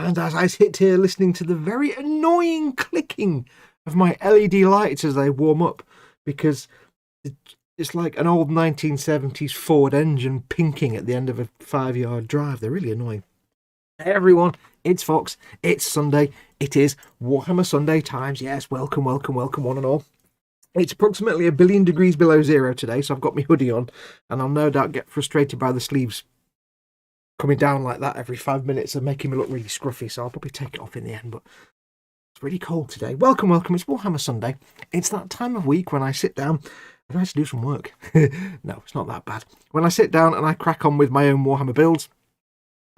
And as I sit here listening to the very annoying clicking of my LED lights as they warm up, because it's like an old 1970s Ford engine pinking at the end of a 5-yard drive. They're really annoying. Hey everyone, it's Fox, it's Sunday, it is Warhammer Sunday times. Yes, welcome one and all. It's approximately 1 billion degrees below zero today, so I've got my hoodie on, and I'll no doubt get frustrated by the sleeves coming down like that every 5 minutes and making me look really scruffy, so I'll probably take it off in the end, but it's really cold today. Welcome, it's Warhammer Sunday. It's that time of week when I sit down and I have to do some work. No, it's not that bad. When I sit down and I crack on with my own Warhammer builds,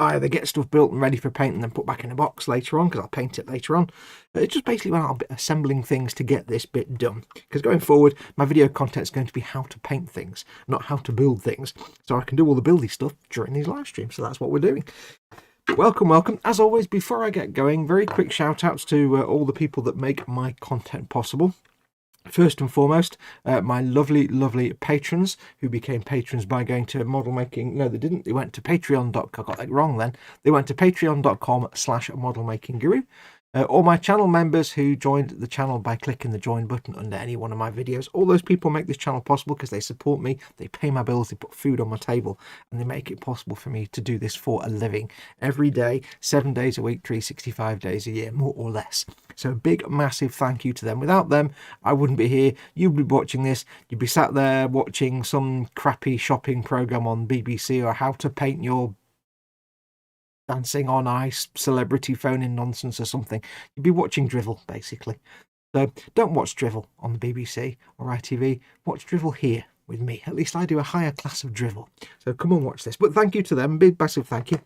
I either get stuff built and ready for paint and then put back in a box later on, because I'll paint it later on. It's just basically when I'll be assembling things to get this bit done. Because going forward, my video content is going to be how to paint things, not how to build things. So I can do all the buildy stuff during these live streams. So that's what we're doing. Welcome. As always, before I get going, very quick shout outs to all the people that make my content possible. First and foremost, my lovely patrons who became patrons by going to model making. No, they didn't. They went to patreon.com. I got that wrong then. They went to patreon.com/modelmakingguru. All my channel members who joined the channel by clicking the join button under any one of my videos. All those people make this channel possible because they support me, they pay my bills, they put food on my table, and they make it possible for me to do this for a living every day, 7 days a week, 365 days a year, more or less. So a big, massive thank you to them. Without them, I wouldn't be here. You'd be watching this. You'd be sat there watching some crappy shopping program on BBC or how to paint your dancing on ice, celebrity phoning nonsense or something. You'd be watching drivel, basically. So don't watch drivel on the BBC or ITV. Watch drivel here with me. At least I do a higher class of drivel. So come and watch this. But thank you to them. Big, massive thank you.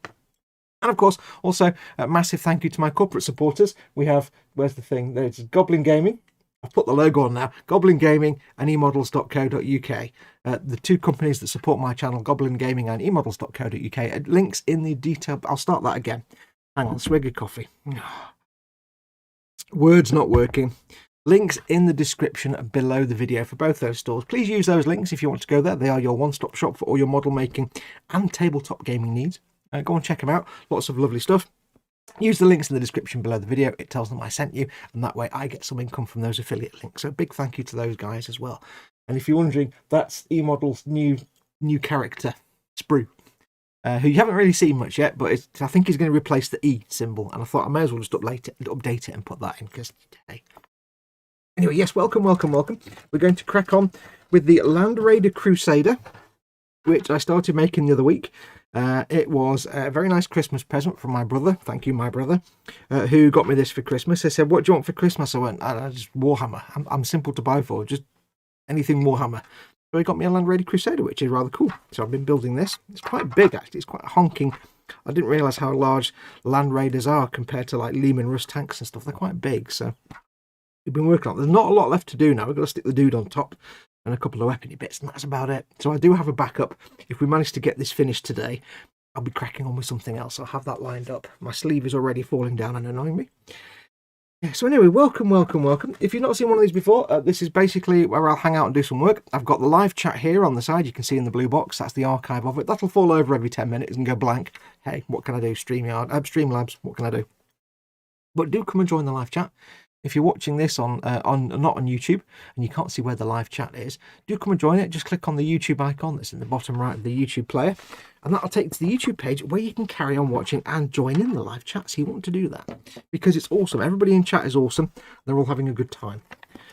And of course, also a massive thank you to my corporate supporters. We have, where's the thing? There's Goblin Gaming. I've put the logo on now. Goblin Gaming and emodels.co.uk. The two companies that support my channel, Goblin Gaming and emodels.co.uk. Links in the detail. I'll start that again. Hang on, swig of coffee. Words not working. Links in the description below the video for both those stores. Please use those links if you want to go there. They are your one-stop shop for all your model making and tabletop gaming needs. Go and check them out. Lots of lovely stuff. Use the links in the description below the video. It tells them I sent you, and that way I get some income from those affiliate links. So big thank you to those guys as well. And if you're wondering, that's eModel's new character, Sprue, who you haven't really seen much yet, but I think he's going to replace the E symbol, and I thought I may as well just update it and put that in, because hey. Anyway, yes, welcome. We're going to crack on with the Land Raider Crusader, which I started making the other week. It was a very nice Christmas present from my brother. Thank you, my brother, who got me this for Christmas. I said, what do you want for Christmas? I went, just Warhammer. I'm simple to buy for, just anything Warhammer. So he got me a Land Raider Crusader, which is rather cool. So I've been building this. It's quite big, actually. It's quite honking. I didn't realise how large Land Raiders are compared to like Lehman Russ tanks and stuff. They're quite big, so we've been working on it. There's not a lot left to do now. We've got to stick the dude on top and a couple of weapony bits, and that's about it. So I do have a backup. If we manage to get this finished today, I'll be cracking on with something else. I'll have that lined up. My sleeve is already falling down and annoying me. Yeah, so anyway, welcome. If you've not seen one of these before, this is basically where I'll hang out and do some work. I've got the live chat here on the side. You can see in the blue box. That's the archive of it. That'll fall over every 10 minutes and go blank. Hey, what can I do? Streamlabs, what can I do? But do come and join the live chat. If you're watching this on not on YouTube and you can't see where the live chat is, do come and join it. Just click on the YouTube icon that's in the bottom right of the YouTube player, and that'll take you to the YouTube page where you can carry on watching and join in the live chat. So you want to do that because it's awesome. Everybody in chat is awesome. They're all having a good time.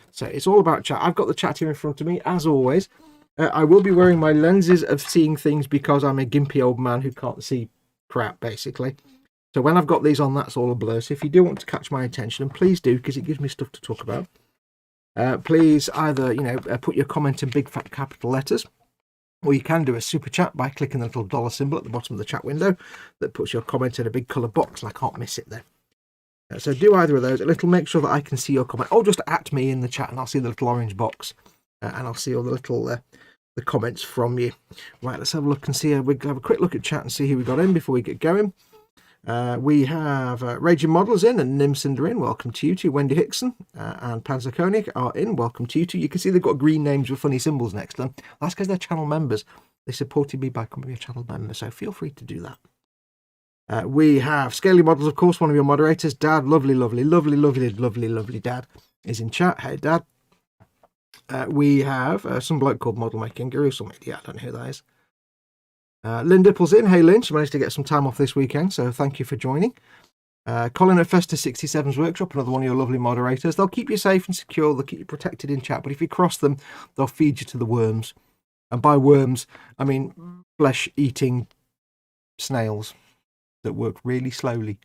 So it's all about chat. I've got the chat here in front of me as always. I will be wearing my lenses of seeing things because I'm a gimpy old man who can't see crap, basically. So when I've got these on, that's all a blur. So if you do want to catch my attention, and please do, because it gives me stuff to talk about, please either, put your comment in big fat capital letters, or you can do a super chat by clicking the little dollar symbol at the bottom of the chat window that puts your comment in a big colour box, and I can't miss it then. So do either of those. It'll make sure that I can see your comment. Or just at me in the chat, and I'll see the little orange box, and I'll see all the little the comments from you. Right, let's have a look and see. We'll have a quick look at chat and see who we got in before we get going. We have Raging Models in and Nimson are in. Welcome to you two. Wendy Hickson and Panzer Koenig are in. Welcome to you two. You can see they've got green names with funny symbols next to them. That's because they're channel members. They supported me by becoming a channel member, so feel free to do that. We have Scaly Models, of course, one of your moderators. Dad, lovely, lovely, lovely, lovely, lovely, lovely Dad is in chat. Hey, Dad. We have some bloke called Model Making Guru, some idiot, I don't know who that is. Lynn Dipple's in. Hey, Lynn, she managed to get some time off this weekend, so thank you for joining. Colin at Festa67's Workshop, another one of your lovely moderators. They'll keep you safe and secure, they'll keep you protected in chat, but if you cross them, they'll feed you to the worms. And by worms, I mean flesh-eating snails that work really slowly.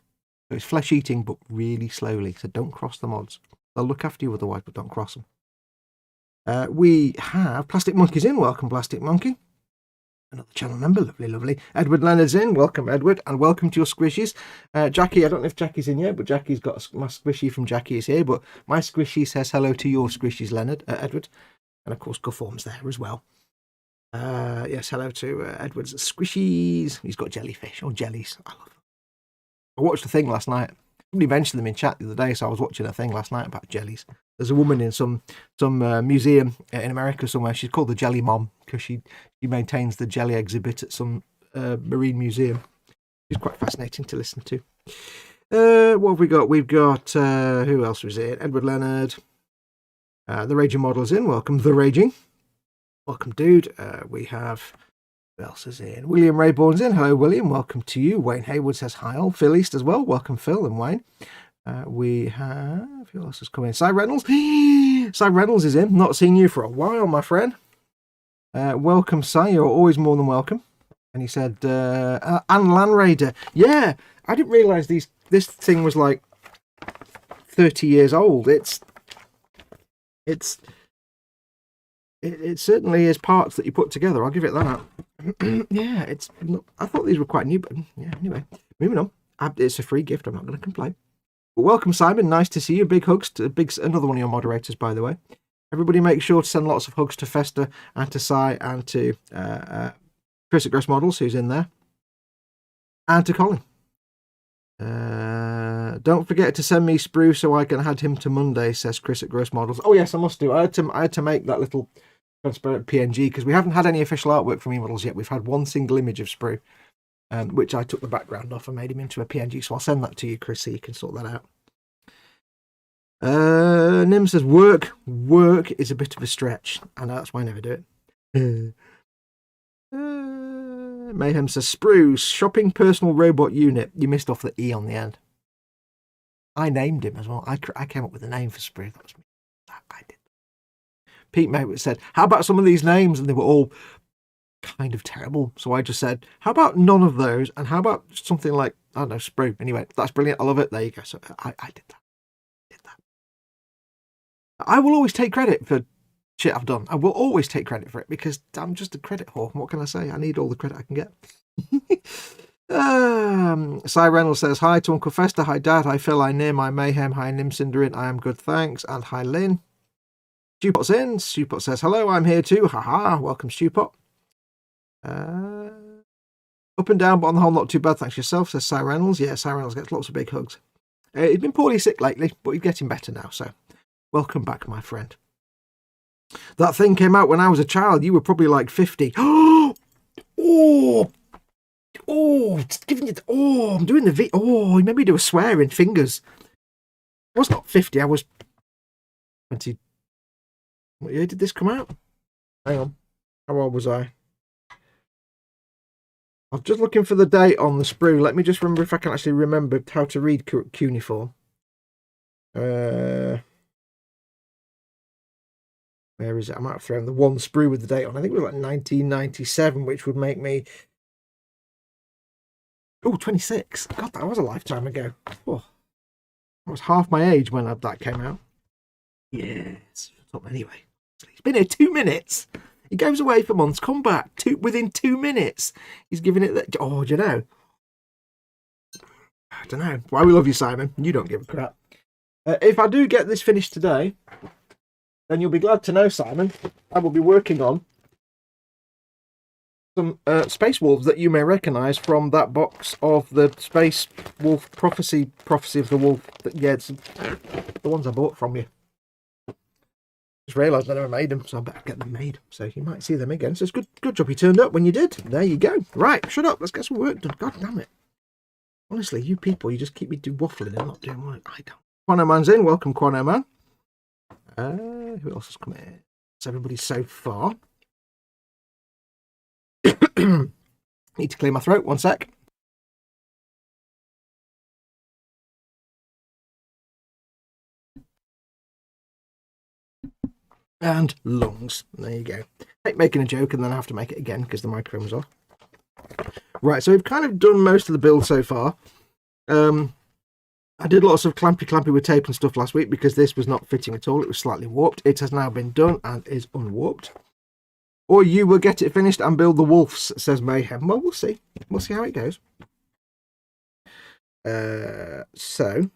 So it's flesh-eating, but really slowly, so don't cross the mods. They'll look after you otherwise, but don't cross them. We have Plastic Monkey's in. Welcome, Plastic Monkey. Another channel member, lovely, lovely. Edward Leonard's in. Welcome, Edward, and welcome to your squishies. Jackie, I don't know if Jackie's in yet, but Jackie's got my squishy from Jackie is here. But my squishy says hello to your squishies, Edward. And of course, Gufform's there as well. Yes, hello to Edward's squishies. He's got jellyfish or jellies. I love them. I watched a thing last night. Somebody mentioned them in chat the other day, so I was watching a thing last night about jellies. There's a woman in some museum in America somewhere. She's called the Jelly Mom because she maintains the jelly exhibit at some marine museum. It's quite fascinating to listen to. What have we got? We've got who else was in? Edward Leonard. The Raging Model's in. Welcome, The Raging. Welcome, dude. We have who else is in? William Rayborn's in. Hello, William. Welcome to you. Wayne Haywood says hi. All Phil East as well. Welcome, Phil and Wayne. We have who else has come in? Cy Reynolds. Cy Reynolds is in. Not seen you for a while, my friend. Welcome, Cy. You're always more than welcome. And he said, and Land Raider. Yeah, I didn't realise this thing was like 30 years old. It certainly is parts that you put together. I'll give it that. Yeah, I thought these were quite new, but yeah, anyway. Moving on. It's a free gift. I'm not going to complain. But welcome, Simon. Nice to see you. Big hugs to another one of your moderators, by the way. Everybody make sure to send lots of hugs to Festa and to Sai and to Chris at Gross Models, who's in there. And to Colin. Don't forget to send me Sprue so I can add him to Monday, says Chris at Gross Models. Oh yes, I must do. I had to make that little transparent PNG because we haven't had any official artwork from eModels yet. We've had one single image of Sprue, which I took the background off and made him into a PNG. So I'll send that to you, Chris, so you can sort that out. Nim says work is a bit of a stretch. I know, that's why I never do it. Mayhem says Sprue shopping personal robot unit. You missed off the E on the end. I named him as well. I came up with a name for Sprue. That was me. I did. Pete Maywood said, how about some of these names? And they were all kind of terrible. So I just said, how about none of those? And how about something like, I don't know, Sprue. Anyway, that's brilliant. I love it. There you go. So I did that. I will always take credit for shit I've done. I will always take credit for it because I'm just a credit whore. What can I say? I need all the credit I can get. Cy Reynolds says, hi to Uncle Festa. Hi, Dad. Hi, Phil. Hi, Nim. Hi, Mayhem. Hi, Nim Cinderin. I am good, thanks. And hi, Lynn. Stewpot's in. Stewpot says, hello, I'm here too. Haha. Welcome, Stewpot. Up and down, but on the whole, not too bad. Thanks yourself, says Cy Reynolds. Yeah, Cy Reynolds gets lots of big hugs. He's been poorly sick lately, but he's getting better now, so welcome back, my friend. That thing came out when I was a child. You were probably like 50. I'm doing the V. Oh, you made me do a swearing fingers. I was not 50. I was 20. What year did this come out? Hang on. How old was I? I was just looking for the date on the Sprue. Let me just remember if I can actually remember how to read cuneiform. Where is it? I might have thrown the one Sprue with the date on. I think it was like 1997, which would make me 26. God, that was a lifetime ago. Oh, I was half my age when that came out. Yes. Anyway, he's been here 2 minutes. He goes away for months, come back within 2 minutes. He's giving it that. Oh, do you know? I don't know. Why we love you, Simon. You don't give a crap. If I do get this finished today, then you'll be glad to know, Simon, I will be working on some Space Wolves that you may recognise from that box of the Space Wolf Prophecy of the Wolf. It's the ones I bought from you. Just realised I never made them, so I better get them made. So you might see them again. So it's good job you turned up when you did. There you go. Right, shut up. Let's get some work done. God damn it. Honestly, you people, you just keep me waffling and not doing work. I don't. Quano Man's in. Welcome, Quano Man. Who else has come in? It's everybody so far. Need to clear my throat. One sec. And lungs. There you go. Making a joke and then I have to make it again because the microphone was off. Right, so we've kind of done most of the build so far. I did lots of clampy with tape and stuff last week because this was not fitting at all. It was slightly warped. It has now been done and is unwarped. Or you will get it finished and build the wolves, says Mayhem. Well, we'll see. We'll see how it goes. So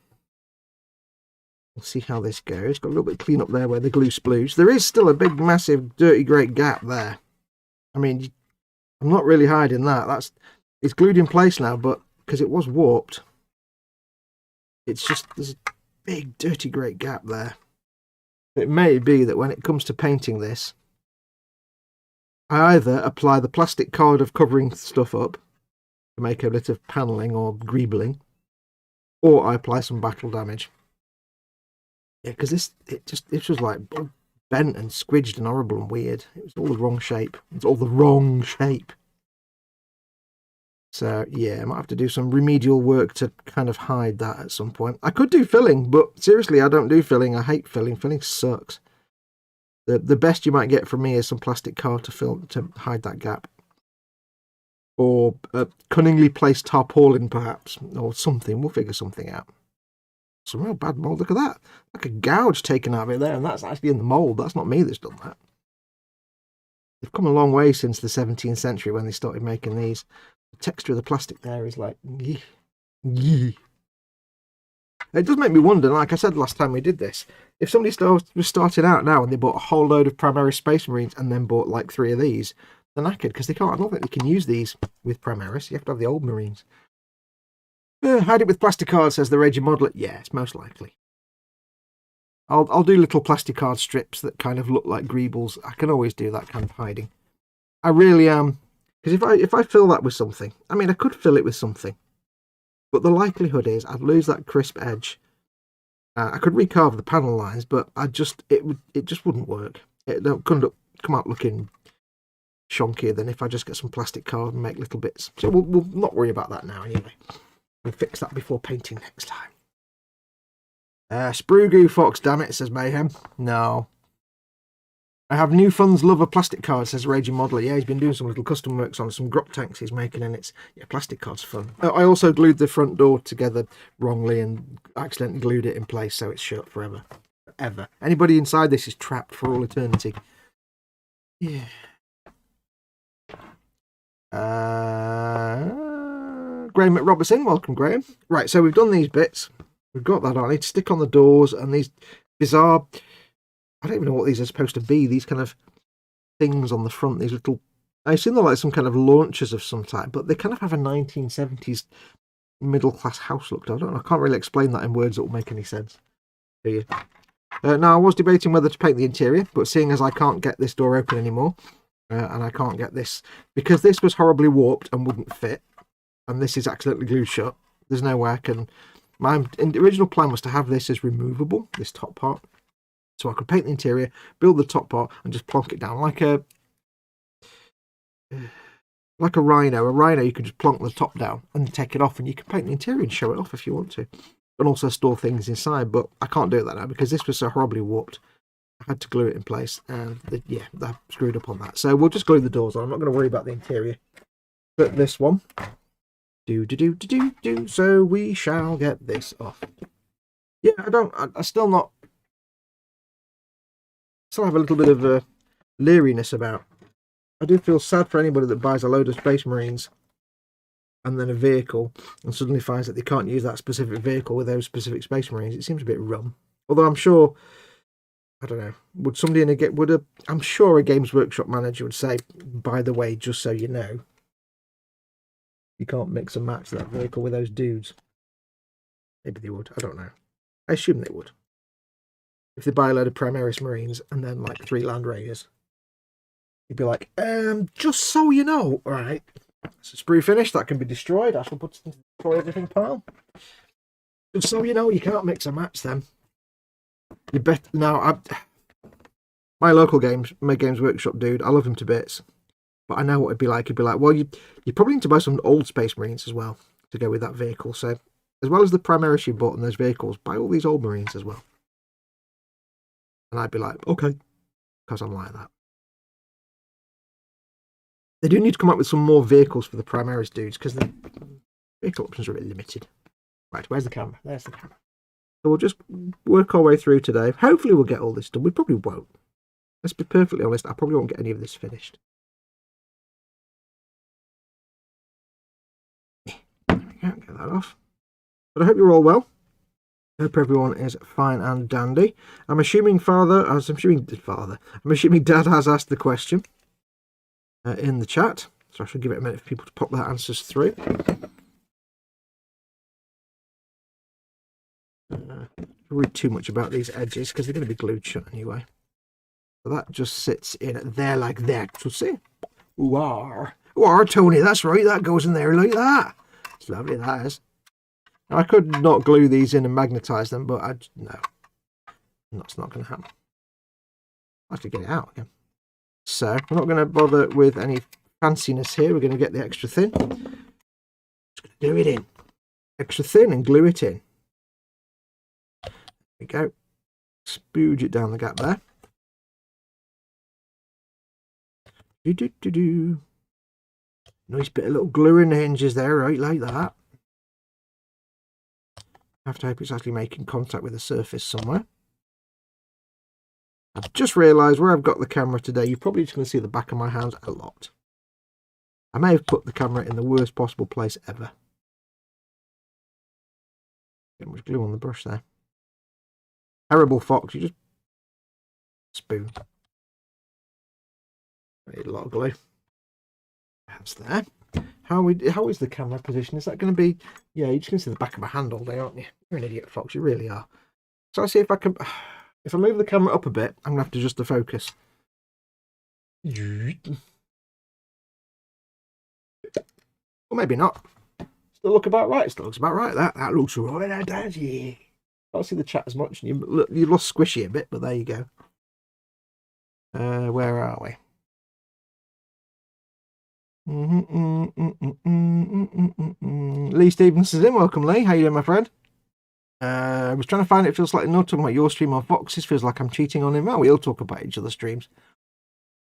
we'll see how this goes. Got a little bit of clean up there where the glue sploos. There is still a big, massive, dirty, great gap there. I mean, I'm not really hiding that. It's glued in place now, but because it was warped, it's just there's a big, dirty, great gap there. It may be that when it comes to painting this, I either apply the plastic card of covering stuff up to make a bit of panelling or greebling, or I apply some battle damage. Yeah, because it was like bent and squidged and horrible and weird. It was all the wrong shape. It's all the wrong shape. So yeah, I might have to do some remedial work to kind of hide that at some point. I could do filling, but seriously, I don't do filling. I hate filling. Filling sucks. The best you might get from me is some plastic card to hide that gap. Or a cunningly placed tarpaulin, perhaps, or something. We'll figure something out. Some real bad mould. Look at that. Like a gouge taken out of it there, and that's actually in the mould. That's not me that's done that. They've come a long way since the 17th century when they started making these. The texture of the plastic there is like, yee. It does make me wonder, like I said last time we did this, if somebody was starting out now and they bought a whole load of Primaris Space Marines and then bought like 3 of these, they're knackered because they can't. I don't think they can use these with Primaris. You have to have the old Marines. Hide it with plastic cards, says the Raging Modeler. Yeah, it's most likely. I'll do little plastic card strips that kind of look like greebles. I can always do that kind of hiding. I really am. Because if I fill that with something, I mean, I could fill it with something. But the likelihood is I'd lose that crisp edge. I could recarve the panel lines, but it just wouldn't work. It couldn't come out looking shonkier than if I just get some plastic card and make little bits. So we'll not worry about that now anyway. We'll fix that before painting next time. Sprue Goo Fox, damn it, says Mayhem. No. I have new funds love of plastic cards, says Raging Modeler. Yeah, he's been doing some little custom works on some grot tanks he's making, and plastic cards fun. I also glued the front door together wrongly and accidentally glued it in place, so it's shut forever. Forever. Anybody inside this is trapped for all eternity. Yeah. Graham McRobertson, welcome, Graham. Right, so we've done these bits. We've got that on. I need to stick on the doors and these bizarre... I don't even know what these are supposed to be. These kind of things on the front, these little... I assume they're like some kind of launchers of some type, but they kind of have a 1970s middle-class house look. I don't know. I can't really explain that in words that will make any sense to you. Now, I was debating whether to paint the interior, but seeing as I can't get this door open anymore, and I can't get this... Because this was horribly warped and wouldn't fit, and this is accidentally glued shut, there's no way I can... My original plan was to have this as removable, this top part. So I could paint the interior, build the top part, and just plonk it down like a rhino. A rhino, you can just plonk the top down and take it off, and you can paint the interior and show it off if you want to, and also store things inside. But I can't do that now because this was so horribly warped. I had to glue it in place, and I screwed up on that. So we'll just glue the doors on. I'm not going to worry about the interior. But this one, so we shall get this off. Yeah, I still have a little bit of leeriness about. I do feel sad for anybody that buys a load of Space Marines and then a vehicle and suddenly finds that they can't use that specific vehicle with those specific Space Marines. It seems a bit rum. Although I'm sure, I don't know, would somebody I'm sure a Games Workshop manager would say, by the way, just so you know, you can't mix and match that vehicle with those dudes. Maybe they would. I don't know. I assume they would. If they buy a load of Primaris Marines and then like 3 Land Raiders, you'd be like, just so you know, right? It's a sprue finish that can be destroyed. I shall put it into the destroy everything pile. Just so you know, you can't mix and match them. You bet. Now, my local Games Workshop dude, I love him to bits. But I know what it'd be like. It'd be like, well, you probably need to buy some old Space Marines as well to go with that vehicle. So, as well as the Primaris you bought in those vehicles, buy all these old Marines as well. And I'd be like, okay, because I'm like that. They do need to come up with some more vehicles for the Primaris dudes, because the vehicle options are a bit limited. Right, where's the camera? There's the camera. So we'll just work our way through today. Hopefully we'll get all this done. We probably won't. Let's be perfectly honest, I probably won't get any of this finished. There we go, get that off. But I hope you're all well. I hope everyone is fine and dandy. I'm assuming Dad has asked the question in the chat. So I should give it a minute for people to pop their answers through. Don't read too much about these edges because they're going to be glued shut anyway. So that just sits in there like that. So see? Ooh, Tony, that's right. That goes in there like that. It's lovely, that is. I could not glue these in and magnetize them, but no. That's not going to happen. I have to get it out again. So we're not going to bother with any fanciness here. We're going to get the extra thin. Just going to glue it in. Extra thin and glue it in. There we go. Spooge it down the gap there. Nice bit of little glue in the hinges there, right, like that. I have to hope it's actually making contact with the surface somewhere. I've just realised where I've got the camera today, you're probably just going to see the back of my hands a lot. I may have put the camera in the worst possible place ever. Get much glue on the brush there. Terrible Fox, you just spoon. Need a lot of glue. That's there. How is the camera position? Is that going to be... Yeah, you're just going to see the back of my hand all day, aren't you? You're an idiot, Fox. You really are. So I'll see if I can... If I move the camera up a bit, I'm going to have to adjust the focus. Or maybe not. Still look about right. Still looks about right. That looks right. That does, yeah. I don't see the chat as much. You lost squishy a bit, but there you go. Where are we? Lee Stevenson's in. Welcome, Lee. How you doing, my friend? I was trying to find it. Feels like not talking about your stream on Fox's. Feels like I'm cheating on him. Well, we all talk about each other's streams.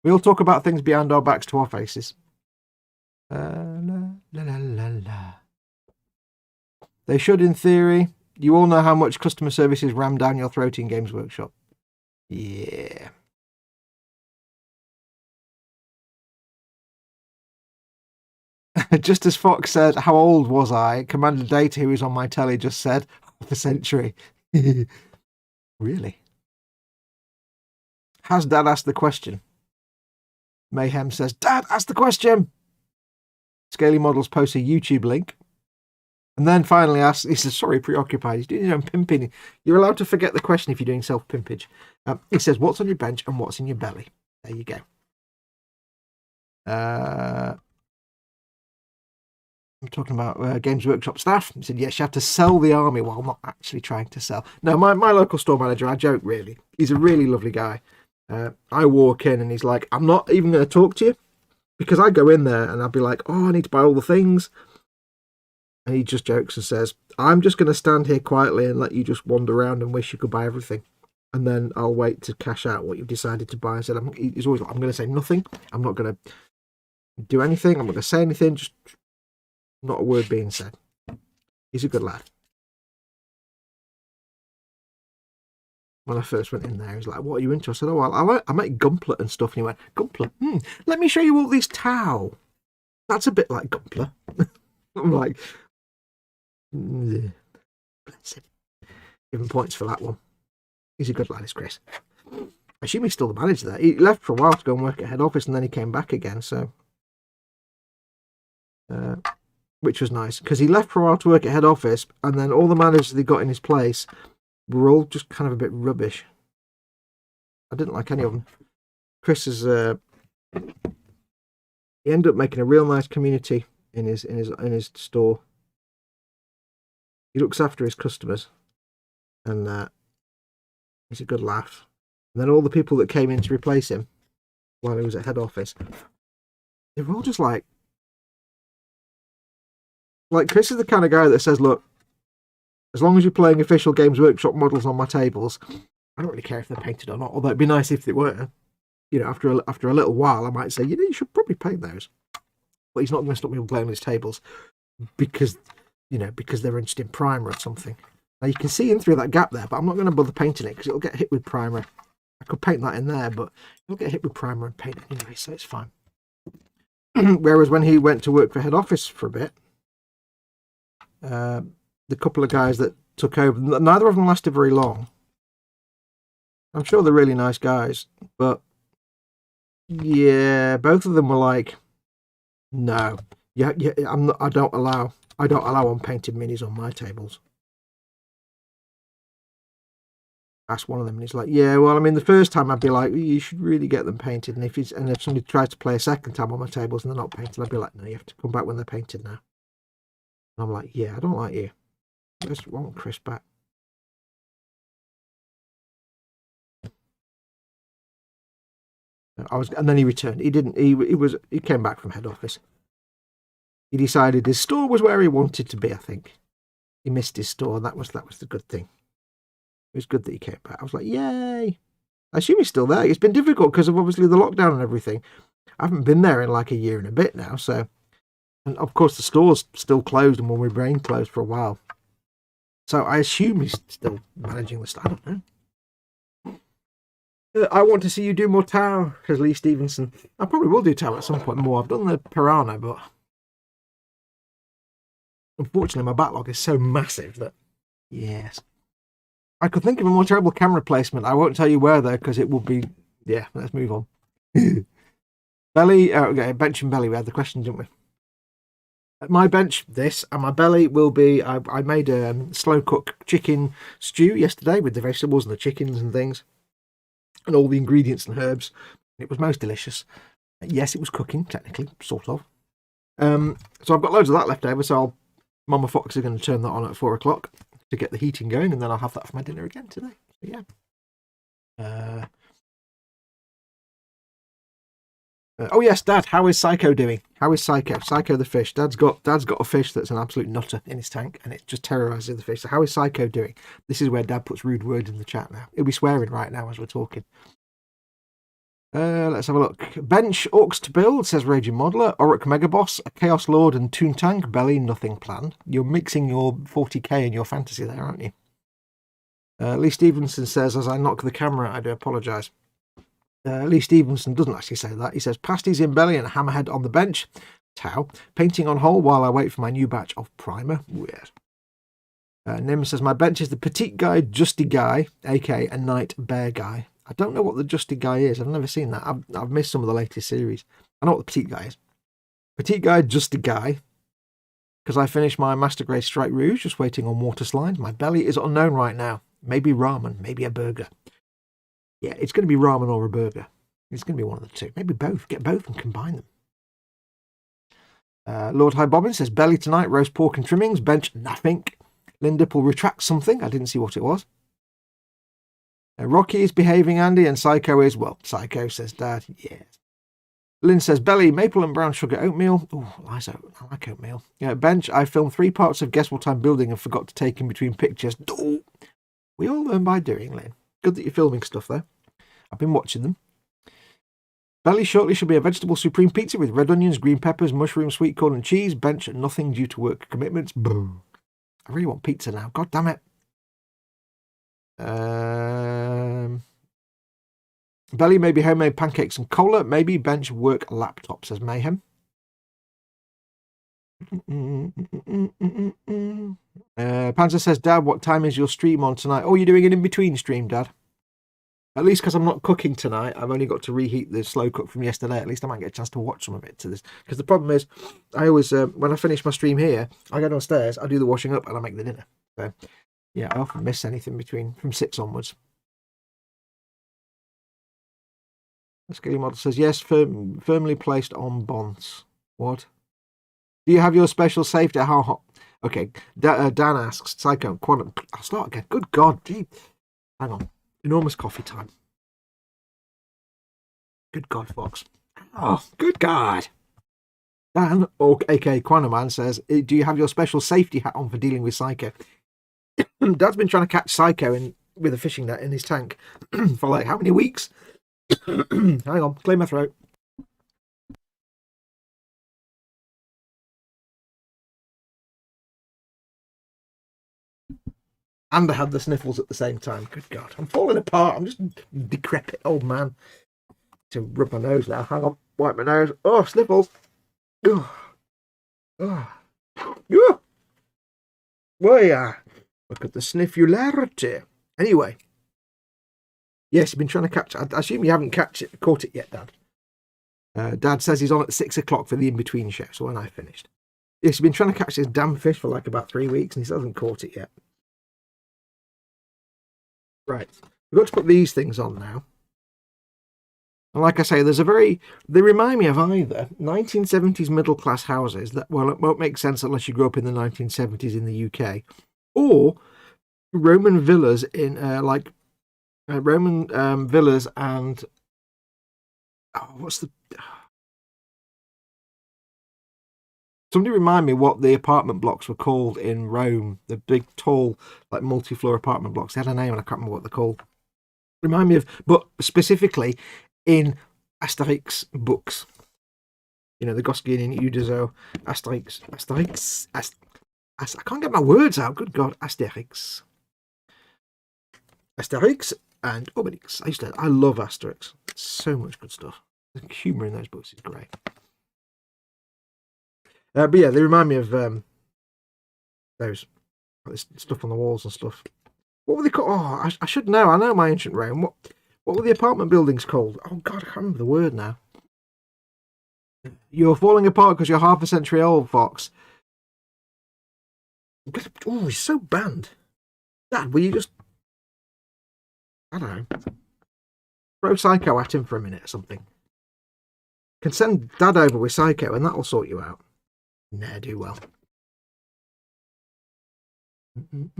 We all talk about things behind our backs to our faces. They should, in theory. You all know how much customer service is rammed down your throat in Games Workshop. Yeah. Just as Fox said, how old was I? Commander Data, who is on my telly, just said, half a century. Really? Has Dad asked the question? Mayhem says, Dad, ask the question! Scaly Models posts a YouTube link. And then finally asks, he says, sorry, preoccupied. He's doing his own pimping. You're allowed to forget the question if you're doing self-pimpage. He says, what's on your bench and what's in your belly? There you go. I'm talking about Games Workshop staff. He said, yes, you have to sell the army while not actually trying to sell. No, my local store manager, I joke really. He's a really lovely guy. I walk in and he's like, I'm not even going to talk to you. Because I go in there and I'll be like, oh, I need to buy all the things. And he just jokes and says, I'm just going to stand here quietly and let you just wander around and wish you could buy everything. And then I'll wait to cash out what you've decided to buy. I said, he's always like, I'm going to say nothing. I'm not going to do anything. I'm not going to say anything. Just not a word being said. He's a good lad. When I first went in there, he's like, what are you into? I said, oh, well, I make Gumpler and stuff. And he went, Gumpler? Let me show you all these Tau. That's a bit like Gumpler. I'm like, give him points for that one. He's a good lad, is Chris. I assume he's still the manager there. He left for a while to go and work at head office, and then he came back again, so... which was nice, because he left for a while to work at head office, and then all the managers they got in his place were all just kind of a bit rubbish. I didn't like any of them. Chris is... he ended up making a real nice community in his store. He looks after his customers, and he's a good laugh. And then all the people that came in to replace him while he was at head office, they were all just like Chris is the kind of guy that says, look, as long as you're playing official Games Workshop models on my tables, I don't really care if they're painted or not, although it'd be nice if they were. You know, after a little while, I might say, you should probably paint those. But he's not going to stop me from playing his tables because they're interested in primer or something. Now, you can see in through that gap there, but I'm not going to bother painting it because it'll get hit with primer. I could paint that in there, but it'll get hit with primer and paint it anyway, so it's fine. Whereas when he went to work for head office for a bit, the couple of guys that took over, neither of them lasted very long. I'm sure they're really nice guys, but yeah, both of them were like, no, I don't allow unpainted minis on my tables. Asked one of them, and he's like, yeah, well, I mean, the first time I'd be like, you should really get them painted, and if somebody tries to play a second time on my tables and they're not painted, I'd be like, no, you have to come back when they're painted now. And I'm like, yeah, I don't like you. I just want Chris back. And then he returned. He didn't. He came back from head office. He decided his store was where he wanted to be. I think he missed his store, and that was the good thing. It was good that he came back. I was like, yay! I assume he's still there. It's been difficult because of obviously the lockdown and everything. I haven't been there in like a year and a bit now. So, and of course the store's still closed and will remain closed for a while. So I assume he's still managing the store. I don't know. I want to see you do more Tau, says Lee Stevenson. I probably will do Tau at some point more. I've done the Piranha, but unfortunately my backlog is so massive that, yes. I could think of a more terrible camera placement. I won't tell you where, though, because it will be... Yeah, let's move on. Belly... okay, bench and belly. We had the question, didn't we? My bench, this, and my belly will be... I made a slow-cook chicken stew yesterday with the vegetables and the chickens and things. And all the ingredients and herbs. It was most delicious. Yes, it was cooking, technically, sort of. So I've got loads of that left over, so Mama Fox is going to turn that on at 4 o'clock to get the heating going, and then I'll have that for my dinner again today. So, yeah. Oh yes, Dad, how is Psycho doing? How is Psycho? Psycho the fish. Dad's got a fish that's an absolute nutter in his tank, and it just terrorises the fish. So how is Psycho doing? This is where Dad puts rude words in the chat now. He'll be swearing right now as we're talking. Let's have a look. Bench, Orcs to build, says Raging Modeler. Auric Megaboss, a Chaos Lord and Toontang. Belly, nothing planned. You're mixing your 40k and your fantasy there, aren't you? Lee Stevenson says, as I knock the camera, I do apologise. Lee Stevenson doesn't actually say that. He says, pasties in belly and hammerhead on the bench. Tau. Painting on hold while I wait for my new batch of primer. Weird. Nim says, my bench is the petite guy, Justy guy, aka a Night Bear guy. I don't know what the Justy guy is. I've never seen that. I've missed some of the latest series. I know what the petite guy is. Petite guy, Justy guy. Because I finished my Master Grade Strike Rouge, just waiting on water slides. My belly is unknown right now. Maybe ramen, maybe a burger. Yeah, it's going to be ramen or a burger. It's going to be one of the two. Maybe both. Get both and combine them. Lord High Bobbin says, belly tonight, roast pork and trimmings. Bench, nothing. Lindip will retract something. I didn't see what it was. Rocky is behaving, Andy, and Psycho is, well, Psycho, says Dad. Yes. Lynn says, belly, maple and brown sugar oatmeal. Oh, I like oatmeal. Bench, I filmed 3 parts of Guess What I'm Building and forgot to take in between pictures. Oh, we all learn by doing, Lynn. Good that you're filming stuff, though. I've been watching them. Belly shortly should be a vegetable supreme pizza with red onions, green peppers, mushrooms, sweet corn and cheese. Bench, nothing due to work commitments. Boo. I really want pizza now. God damn it. Belly, maybe homemade pancakes and cola. Maybe bench work laptop, says Mayhem. Panzer says, Dad, what time is your stream on tonight? Oh, you're doing an in-between stream, Dad. At least because I'm not cooking tonight, I've only got to reheat the slow cook from yesterday. At least I might get a chance to watch some of it to this. Because the problem is, I always, when I finish my stream here, I go downstairs, I do the washing up, and I make the dinner. So, yeah, I often miss anything from 6 onwards. The Scaly Model says, yes, firmly placed on bonds. What? Do you have your special safety? How? Okay, Dan asks, Psycho, Quantum. I'll start again. Good God, gee. Hang on. Enormous coffee time. Good God, Fox. Oh, good God. Dan, aka Quanaman, says, do you have your special safety hat on for dealing with Psycho? Dad's been trying to catch Psycho with a fishing net in his tank for like how many weeks? Hang on, clear my throat. And I had the sniffles at the same time. Good God, I'm falling apart. I'm just a decrepit old man. To rub my nose now. Hang on, wipe my nose. Oh, sniffles. Oh. Oh. Oh. Oh, yeah. Look at the sniffularity. Anyway. Yes, you've been trying to catch it. I assume you haven't caught it yet, Dad. Dad says he's on at 6 o'clock for the in-between show, so when I finished. Yes, you've been trying to catch this damn fish for like about 3 weeks, and he still hasn't caught it yet. Right. We've got to put these things on now. And like I say, they remind me of either 1970s middle-class houses that, well, it won't make sense unless you grew up in the 1970s in the UK, or Roman villas in, Roman villas and, somebody remind me what the apartment blocks were called in Rome, the big, tall, like, multi-floor apartment blocks. They had a name and I can't remember what they're called. Remind me of, but specifically in Astartes books. You know, the Goscian in Uderzo, Astartes, I can't get my words out, good God, Asterix and Obelix. I love Asterix. So much good stuff. The humour in those books is great. But yeah, they remind me of those stuff on the walls and stuff. What were they called? Oh, I should know. I know my ancient Rome. What were the apartment buildings called? Oh God, I can't remember the word now. You're falling apart because you're half a century old, Fox. Oh, he's so banned. Dad, will you just, I don't know, throw Psycho at him for a minute or something? Can send Dad over with Psycho and that'll sort you out. Ne'er do well. I'm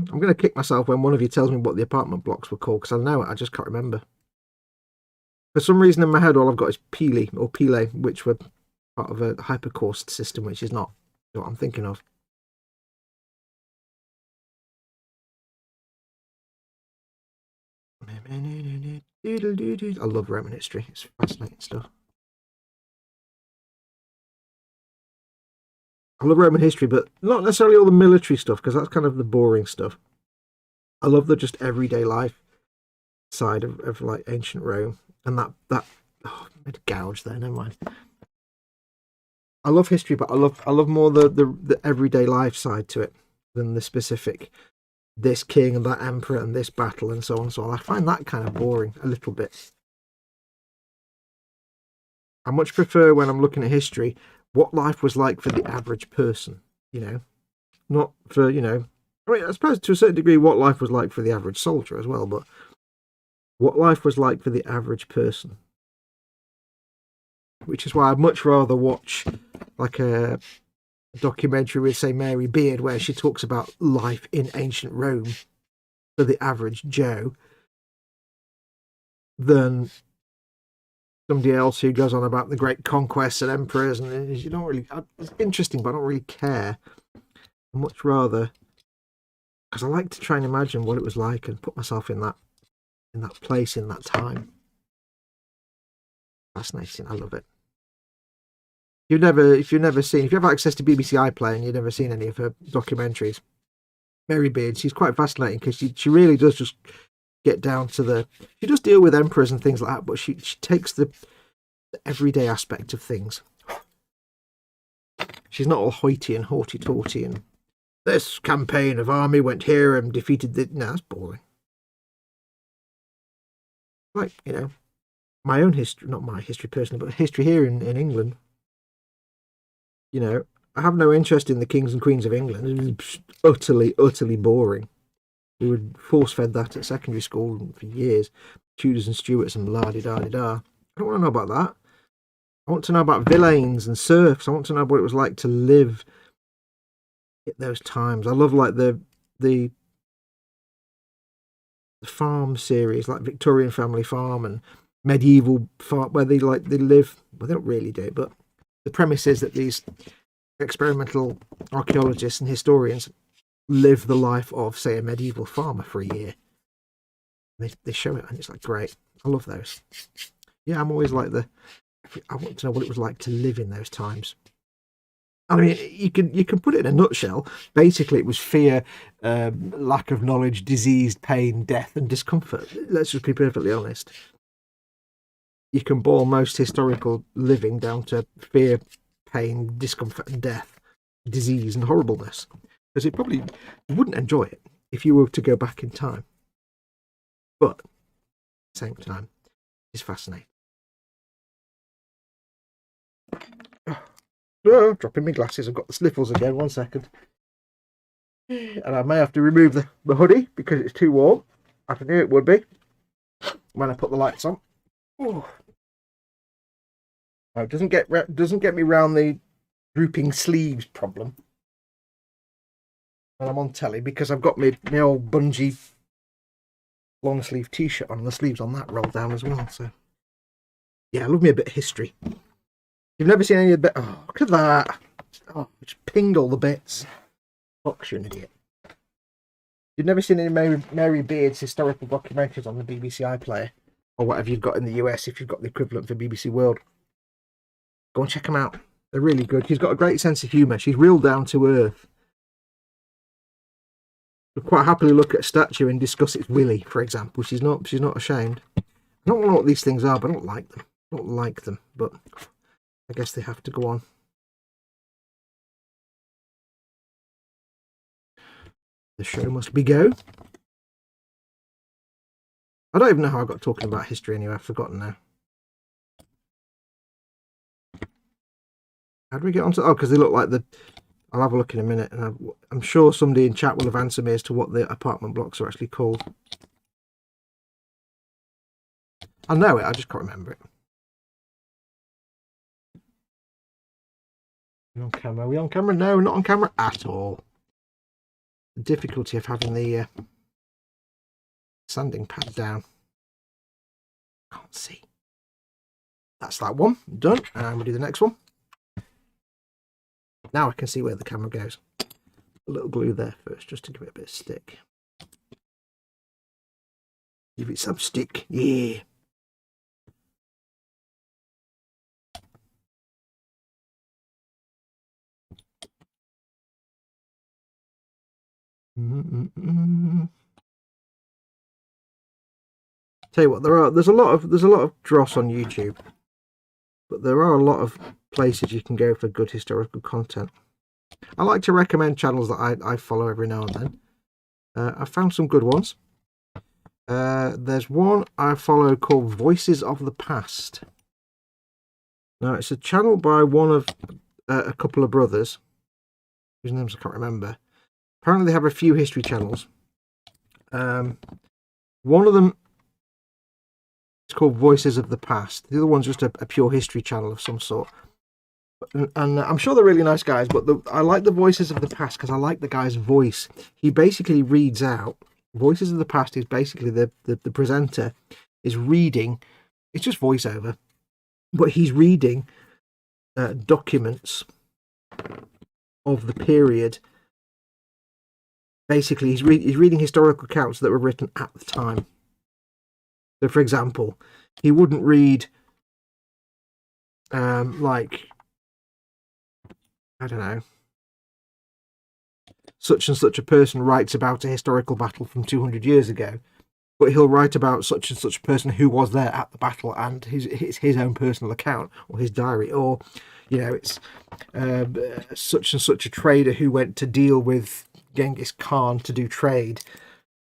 going to kick myself when one of you tells me what the apartment blocks were called, because I know it, I just can't remember. For some reason in my head, all I've got is Pile, which were part of a hypercourse system, which is not what I'm thinking of. I love Roman history. It's fascinating stuff. I love Roman history, but not necessarily all the military stuff, because that's kind of the boring stuff. I love the just everyday life side of like ancient Rome, and that oh, I made a gouge there. Never mind. I love history, but I love more the everyday life side to it than the specific this king and that emperor and this battle and so on and so on. I find that kind of boring a little bit. I much prefer, when I'm looking at history, what life was like for the average person, you know, not for, you know, I mean, I suppose to a certain degree what life was like for the average soldier as well, but what life was like for the average person. Which is why I'd much rather watch like a documentary with, say, Mary Beard, where she talks about life in ancient Rome for the average Joe, than somebody else who goes on about the great conquests and emperors. And you don't really, it's interesting, but I don't really care. I'd much rather, because I like to try and imagine what it was like and put myself in that place, in that time. Fascinating. I love it. If you have access to BBC iPlayer and you've never seen any of her documentaries, Mary Beard, she's quite fascinating, because she really does just get down to she does deal with emperors and things like that, but she takes the everyday aspect of things. She's not all hoity and haughty-taughty and this campaign of army went here and defeated the... No, that's boring. Like, you know, my own history, not my history personally, but history here in England. You know, I have no interest in the kings and queens of England. It was utterly boring. We were force-fed that at secondary school for years. Tudors and Stuarts and la-di-da-di-da. I don't want to know about that. I want to know about villains and serfs. I want to know what it was like to live at those times. I love like the farm series, like Victorian Family Farm and Medieval Farm, where they live. Well, they don't really do it, but the premise is that these experimental archaeologists and historians live the life of, say, a medieval farmer for a year. They show it, and it's like great. I love those. Yeah, I'm always like I want to know what it was like to live in those times. I mean, you can put it in a nutshell. Basically, it was fear, lack of knowledge, disease, pain, death, and discomfort. Let's just be perfectly honest. You can boil most historical living down to fear, pain, discomfort, and death, disease, and horribleness. Because you wouldn't enjoy it if you were to go back in time. But at the same time, it's fascinating. Oh, dropping my glasses. I've got the sniffles again. 1 second. And I may have to remove the hoodie because it's too warm. I knew it would be when I put the lights on. Oh, it doesn't get me round the drooping sleeves problem when I'm on telly, because I've got my old bungee long sleeve t-shirt on, and the sleeves on that roll down as well. So yeah, I love me a bit of history. You've never seen any of the bit. Oh, look at that. Oh, just pinged all the bits. Fuck, you're an idiot. You've never seen any Mary Beard's historical documentaries on the BBC iPlayer, or whatever you've got in the US if you've got the equivalent for BBC World. Go and check them out. They're really good. She's got a great sense of humour. She's real down to earth. We'll quite happily look at a statue and discuss its willy, for example. She's not ashamed. I don't know what these things are, but I don't like them. I don't like them, but I guess they have to go on. The show must be go. I don't even know how I got talking about history anyway. I've forgotten now. How do we get onto? Oh, because they look like the. I'll have a look in a minute, and I'm sure somebody in chat will have answered me as to what the apartment blocks are actually called. I know it. I just can't remember it. Are we on camera? Are we on camera? No, not on camera at all. The difficulty of having the sanding pad down. Can't see. That's that one done, and we'll do the next one. Now I can see where the camera goes. A little glue there first, just to give it a bit of stick. Give it some stick, yeah. Tell you what, there's a lot of dross on YouTube, but there are a lot of places you can go for good historical content. I like to recommend channels that I follow every now and then. I found some good ones. There's one I follow called Voices of the Past. Now, it's a channel by one of a couple of brothers, whose names I can't remember. Apparently they have a few history channels. One of them is called Voices of the Past. The other one's just a pure history channel of some sort. And I'm sure they're really nice guys, but I like the Voices of the Past because I like the guy's voice. He basically reads out. Voices of the Past is basically the presenter is reading. It's just voiceover, but he's reading documents of the period. Basically, he's reading historical accounts that were written at the time. So, for example, he wouldn't read like, I don't know, such and such a person writes about a historical battle from 200 years ago, but he'll write about such and such a person who was there at the battle, and his own personal account or his diary, or it's such and such a trader who went to deal with Genghis Khan to do trade.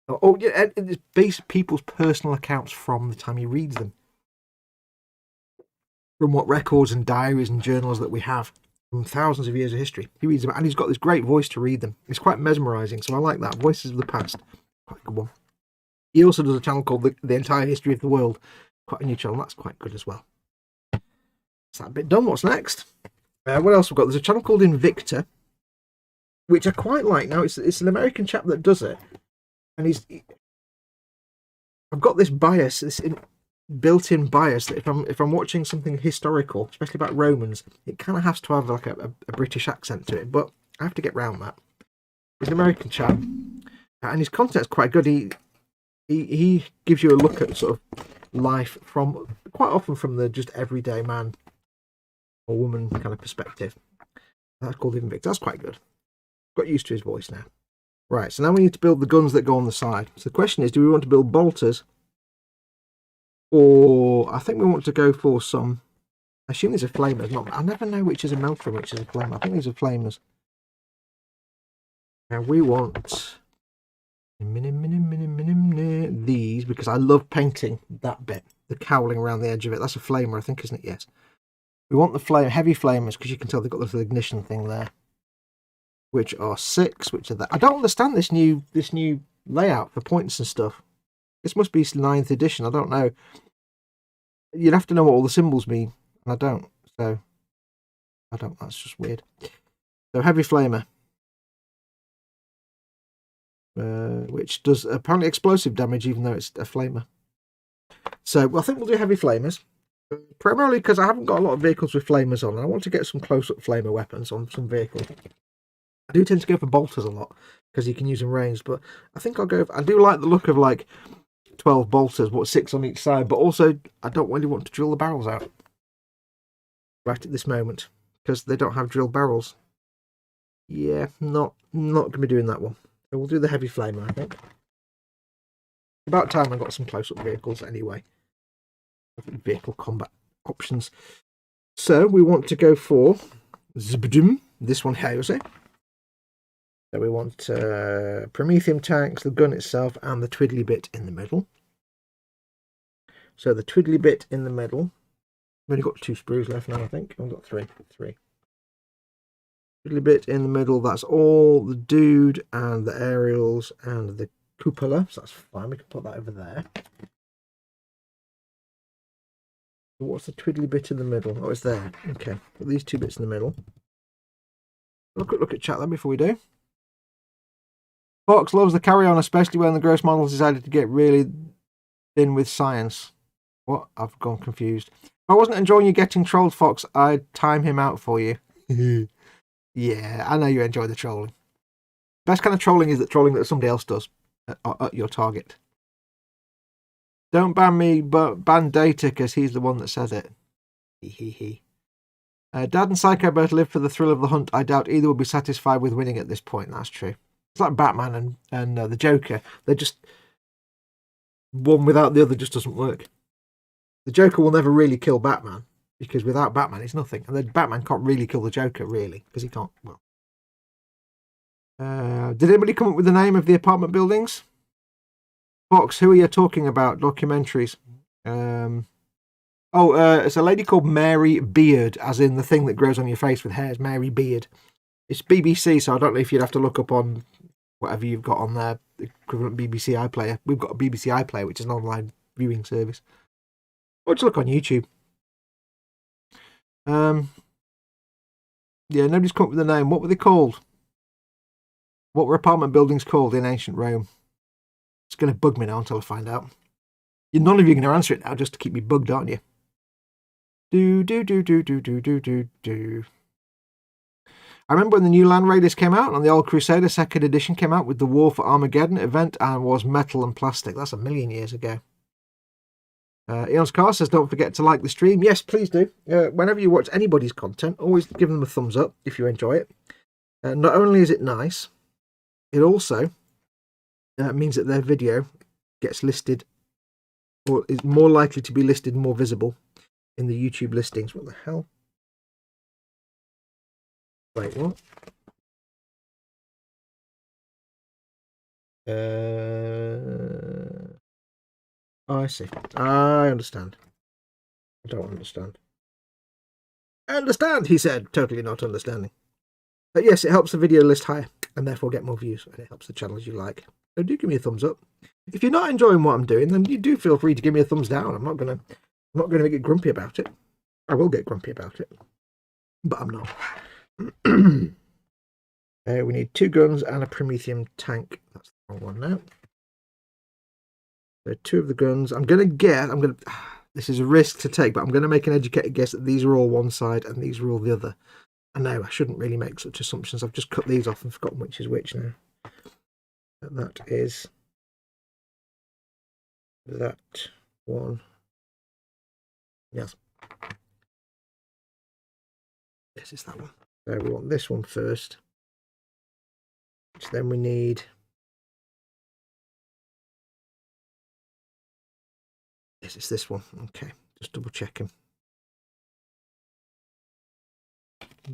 It's based people's personal accounts from the time he reads them, from what records and diaries and journals that we have from thousands of years of history. He reads them, and he's got this great voice to read them. It's quite mesmerising, so I like that. Voices of the Past, quite a good one. He also does a channel called the Entire History of the World, quite a new channel. That's quite good as well. That's that bit done. What's next? What else we've got? There's a channel called Invicta, which I quite like. Now, it's an American chap that does it. And I've got this bias, this built-in bias, that if I'm watching something historical, especially about Romans, it kind of has to have like a British accent to it, but I have to get round that. He's an American chap, and his content's quite good. He gives you a look at sort of life from, quite often from the just everyday man or woman kind of perspective. That's called Invicta. That's quite good. Got used to his voice now. Right, so now we need to build the guns that go on the side. So the question is, do we want to build bolters? Or I think we want to go for some, I assume these are flamers. I never know which is a melter and which is a flamer. I think these are flamers. Now we want these, because I love painting that bit, the cowling around the edge of it. That's a flamer, I think, isn't it? Yes. We want the heavy flamers, because you can tell they've got the little ignition thing there, which are 6, which are that. I don't understand this new layout for points and stuff. This must be 9th edition. I don't know. You'd have to know what all the symbols mean, and I don't. So I don't. That's just weird. So heavy flamer, which does apparently explosive damage, even though it's a flamer. So I think we'll do heavy flamers, primarily because I haven't got a lot of vehicles with flamers on, and I want to get some close-up flamer weapons on some vehicles. I do tend to go for bolters a lot because you can use them ranged, but I think I'll go. I do like the look of like 12 bolters, 6 on each side, but also I don't really want to drill the barrels out right at this moment because they don't have drilled barrels. Yeah, not going to be doing that one. So we'll do the heavy flamer, I think. About time I got some close-up vehicles anyway. Vehicle combat options. So we want to go for this one here, you see. So we want Promethium tanks, the gun itself, and the twiddly bit in the middle. So the twiddly bit in the middle. We've only got 2 sprues left now, I think. I've got 3. Twiddly bit in the middle, that's all the dude and the aerials and the cupola. So that's fine, we can put that over there. What's the twiddly bit in the middle? Oh, it's there. Okay, put these 2 bits in the middle. Have a quick look at chat then before we do. Fox loves the carry-on, especially when the gross models decided to get really thin with science. What? I've gone confused. If I wasn't enjoying you getting trolled, Fox, I'd time him out for you. Yeah, I know you enjoy the trolling. Best kind of trolling is the trolling that somebody else does at your target. Don't ban me, but ban Data, because he's the one that says it. Dad and Psycho both live for the thrill of the hunt. I doubt either will be satisfied with winning at this point. That's true. It's like Batman and the Joker. They're just, one without the other just doesn't work. The Joker will never really kill Batman, because without Batman it's nothing. And then Batman can't really kill the Joker, really, because he can't, well. Did anybody come up with the name of the apartment buildings? Fox, who are you talking about? Documentaries. It's a lady called Mary Beard, as in the thing that grows on your face with hairs. Mary Beard. It's BBC, so I don't know if you'd have to look up on whatever you've got on there, the equivalent BBC iPlayer. We've got a BBC iPlayer, which is an online viewing service. Or just look on YouTube. Yeah, nobody's come up with the name. What were they called? What were apartment buildings called in ancient Rome? It's going to bug me now until I find out. None of you are going to answer it now just to keep me bugged, aren't you? Do. I remember when the new Land Raiders came out and the old Crusader 2nd edition came out with the War for Armageddon event and was metal and plastic. That's 1,000,000 years ago. Eon's Car says, don't forget to like the stream. Yes, please do. Whenever you watch anybody's content, always give them a thumbs up if you enjoy it. Not only is it nice, it also means that their video gets listed, or is more likely to be listed, more visible in the YouTube listings. What the hell? Wait, what? Oh, I see. I understand. I don't understand. I understand, he said, totally not understanding. But yes, it helps the video list higher and therefore get more views, and it helps the channels you like. So do give me a thumbs up. If you're not enjoying what I'm doing, then you do feel free to give me a thumbs down. I'm not gonna get grumpy about it. I will get grumpy about it, but I'm not. We need 2 guns and a Prometheum tank. That's the wrong one now. So 2 of the guns. This is a risk to take, but I'm going to make an educated guess that these are all one side and these are all the other. I know I shouldn't really make such assumptions. I've just cut these off and forgotten which is which now. That is that one. Yes. Yes, it's that one. So we want this one first. Which then we need. Yes, it's this one. Okay, just double checking. For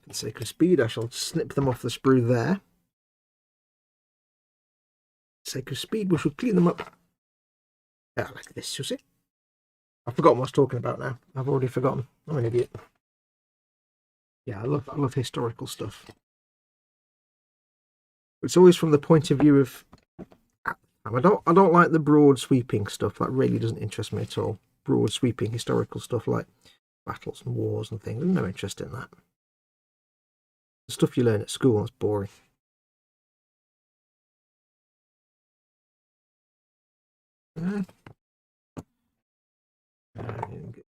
the sake of speed, I shall snip them off the sprue there. For the sake of speed, we should clean them up. Yeah, like this, you see. I've forgotten what I was talking about now. I've already forgotten. I'm an idiot. Yeah, I love historical stuff. It's always from the point of view of. I don't like the broad sweeping stuff. That really doesn't interest me at all. Broad sweeping historical stuff like battles and wars and things. There's no interest in that. The stuff you learn at school, that's boring.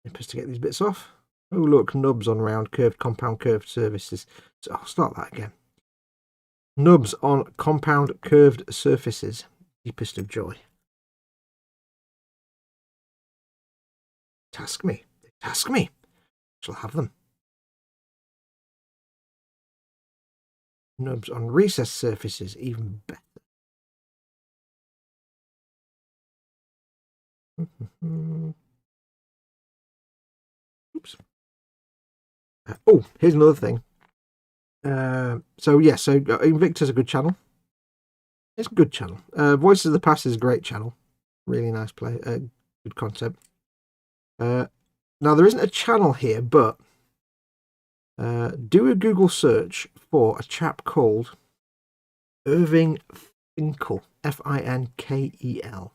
Nippers to get these bits off. Oh look, nubs on round curved compound curved surfaces. So I'll start that again. Nubs on compound curved surfaces. Deepest of joy. Task me. Task me. Shall have them. Nubs on recessed surfaces. Even better. Oops. Oh, here's another thing. So Invicta's a good channel. It's a good channel. Voices of the Past is a great channel. Really nice play. Good content. Now there isn't a channel here, but do a Google search for a chap called Irving Finkel. Finkel.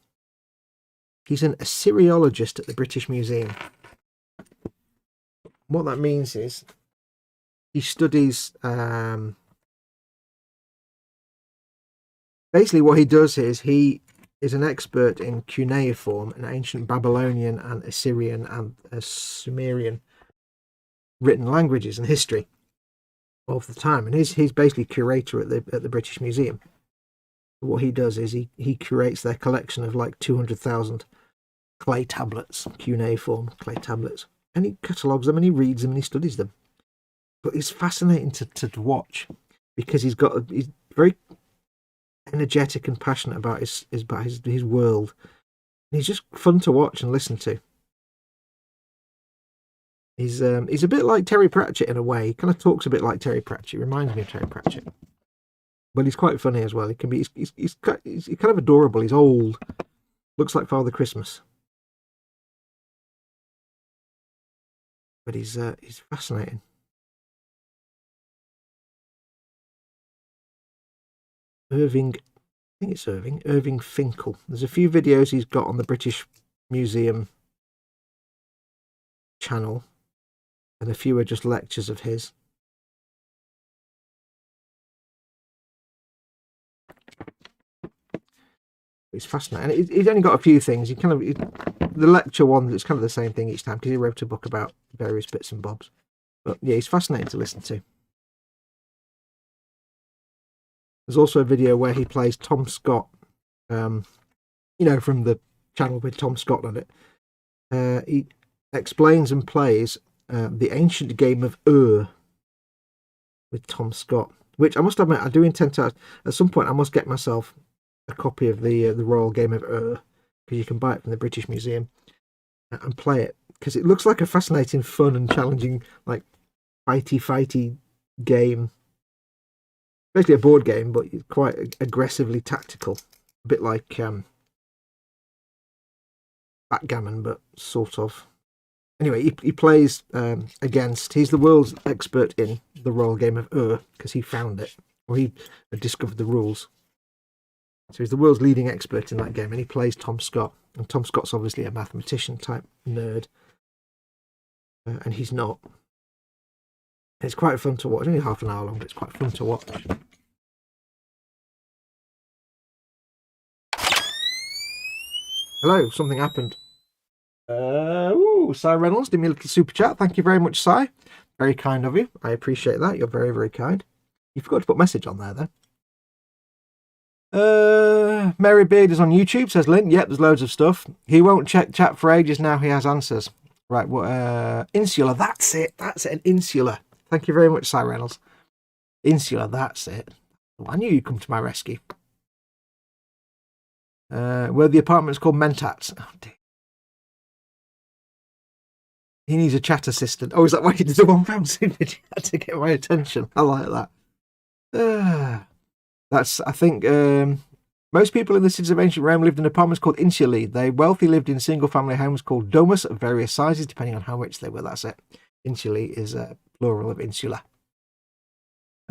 He's an Assyriologist at the British Museum. What that means is he studies. Basically, what he does is he is an expert in cuneiform, an ancient Babylonian and Assyrian and Sumerian written languages and history of the time, and he's basically curator at the British Museum. What he does is he curates their collection of like 200,000 clay tablets, cuneiform clay tablets, and he catalogues them and he reads them and he studies them. But it's fascinating to watch because he's very energetic and passionate about his world. And he's just fun to watch and listen to. He's a bit like Terry Pratchett in a way. He kind of talks a bit like Terry Pratchett. Reminds me of Terry Pratchett, but he's quite funny as well. He can be. He's kind of adorable. He's old. Looks like Father Christmas. But he's fascinating. Irving Finkel. There's a few videos he's got on the British Museum channel, and a few are just lectures of his. It's fascinating. And he's only got a few things. The lecture one, it's kind of the same thing each time because he wrote a book about various bits and bobs. But yeah, he's fascinating to listen to. There's also a video where he plays Tom Scott, from the channel with Tom Scott on it. He explains and plays the ancient game of Ur with Tom Scott, which I must admit I do intend to. At some point, I must get myself a copy of the Royal Game of Ur, because you can buy it from the British Museum and play it, because it looks like a fascinating, fun and challenging, like fighty game. Basically a board game, but quite aggressively tactical. A bit like backgammon, but sort of. Anyway, he plays against. He's the world's expert in the Royal Game of Ur because he found it, or he discovered the rules. So he's the world's leading expert in that game, and he plays Tom Scott. And Tom Scott's obviously a mathematician type nerd, and he's not. It's quite fun to watch. Only half an hour long, but it's quite fun to watch. Hello, something happened. Cy Reynolds, give me a little super chat. Thank you very much, Cy. Very kind of you. I appreciate that. You're very, very kind. You forgot to put message on there, though. Mary Beard is on YouTube, says Lynn. Yep, there's loads of stuff. He won't check chat for ages now. He has answers. Right, what? Insular, that's it. That's it, an insular. Thank you very much, Cy Reynolds. Insular, that's it. Oh, I knew you'd come to my rescue. Where the apartment's called Mentats. Oh, dear. He needs a chat assistant. Oh, is that why he did the one pound signature to get my attention? I like that. That's, I think, most people in the cities of ancient Rome lived in apartments called insulae. They wealthy lived in single-family homes called domus of various sizes, depending on how rich they were. That's it. Insulae is a plural of insula.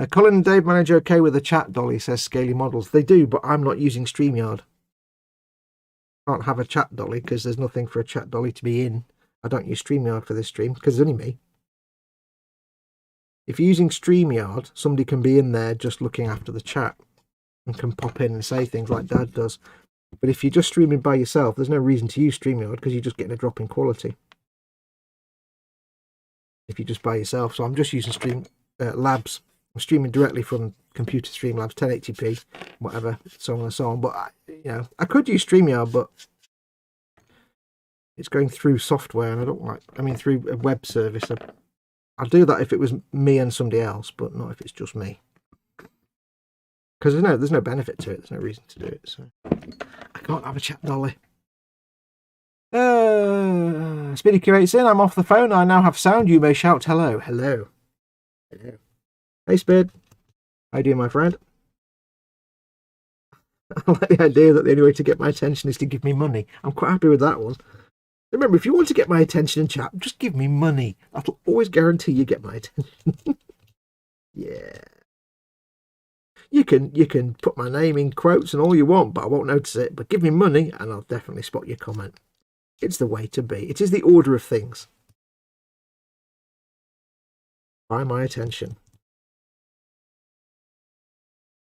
Colin and Dave manage okay with the chat, Dolly, says Scaly Models. They do, but I'm not using StreamYard. Can't have a chat dolly because there's nothing for a chat dolly to be in. I don't use StreamYard for this stream because it's only me. If you're using StreamYard, somebody can be in there just looking after the chat and can pop in and say things like Dad does. But if you're just streaming by yourself, there's no reason to use StreamYard because you're just getting a drop in quality. If you're just by yourself. So I'm just using Labs. I'm streaming directly from Computer Streamlabs 1080p, whatever, so on and so on. But I could use StreamYard, but it's going through software, and I don't like. I mean, through a web service. I'll do that if it was me and somebody else, but not if it's just me. Because there's no benefit to it. There's no reason to do it. So I can't have a chat dolly. Speedy curates in. I'm off the phone. I now have sound. You may shout hello. Hello. Hello. Hey, Spid. How you doing, my friend? I like the idea that the only way to get my attention is to give me money. I'm quite happy with that one. Remember, if you want to get my attention in chat, just give me money. That'll always guarantee you get my attention. Yeah. You can put my name in quotes and all you want, but I won't notice it. But give me money and I'll definitely spot your comment. It's the way to be. It is the order of things. Buy my attention.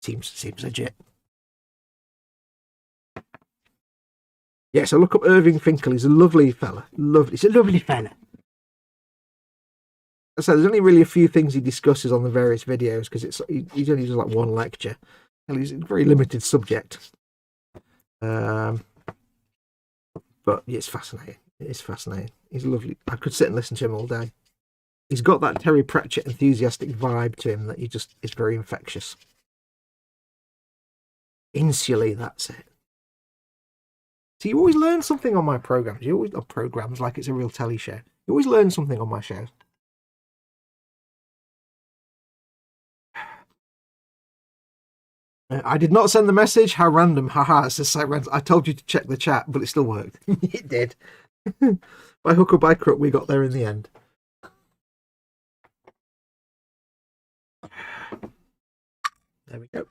Seems legit. Yeah, so look up Irving Finkel. He's a lovely fella. He's a lovely fella. So there's only really a few things he discusses on the various videos because he only does like one lecture. And he's a very limited subject. But yeah, it's fascinating. It's fascinating. He's lovely. I could sit and listen to him all day. He's got that Terry Pratchett enthusiastic vibe to him that he just is very infectious. Insulae, that's it. So you always learn something on my programs. You always love programs like it's a real telly show. You always learn something on my shows. I did not send the message. How random. Haha, says Cyrans. I told you to check the chat, but it still worked. It did. By hook or by crook, we got there in the end. There we go.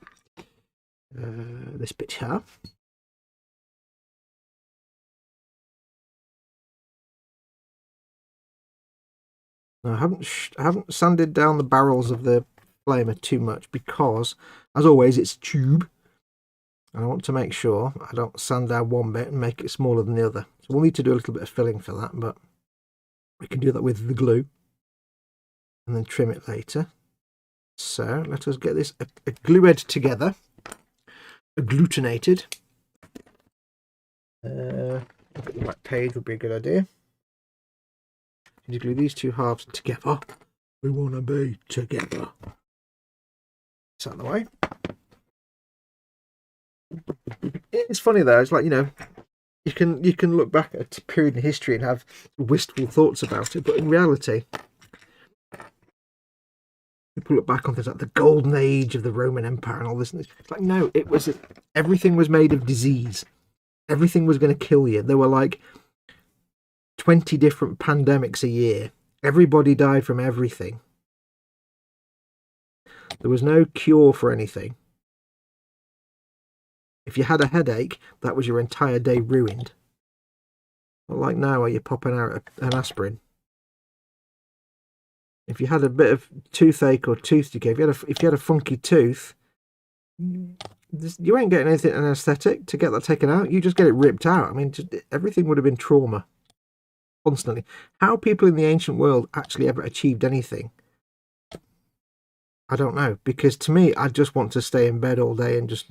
This bit here. Now, I haven't sanded down the barrels of the flamer too much because, as always, it's a tube. And I want to make sure I don't sand down one bit and make it smaller than the other. So we'll need to do a little bit of filling for that, but we can do that with the glue and then trim it later. So let us get this glued together, agglutinated. Look at the right page would be a good idea. You glue these two halves together. We want to be together. It's out of the way. It's funny though. It's like, you know, you can look back at a period in history and have wistful thoughts about it, but in reality, people look back on things like the golden age of the Roman Empire and all this. And it's like, no, everything was made of disease. Everything was going to kill you. There were like 20 different pandemics a year. Everybody died from everything. There was no cure for anything. If you had a headache, that was your entire day ruined. Not like now where you're popping out an aspirin. If you had a bit of toothache or tooth decay, if you had a funky tooth, you ain't getting anything anaesthetic to get that taken out. You just get it ripped out. I mean, everything would have been trauma constantly. How people in the ancient world actually ever achieved anything, I don't know. Because to me, I just want to stay in bed all day and just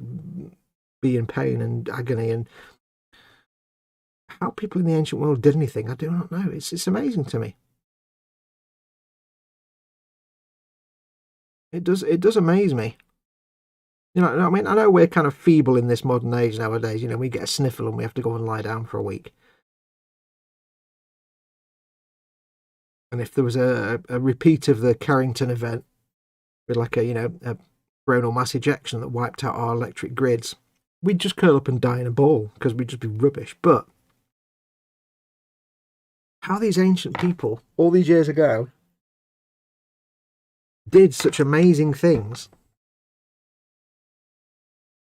be in pain and agony. And how people in the ancient world did anything, I do not know. It's amazing to me. It does amaze me. You know, I mean, I know we're kind of feeble in this modern age nowadays. You know, we get a sniffle and we have to go and lie down for a week. And if there was a repeat of the Carrington event with like a coronal mass ejection that wiped out our electric grids, we'd just curl up and die in a ball because we'd just be rubbish. But how these ancient people, all these years ago, did such amazing things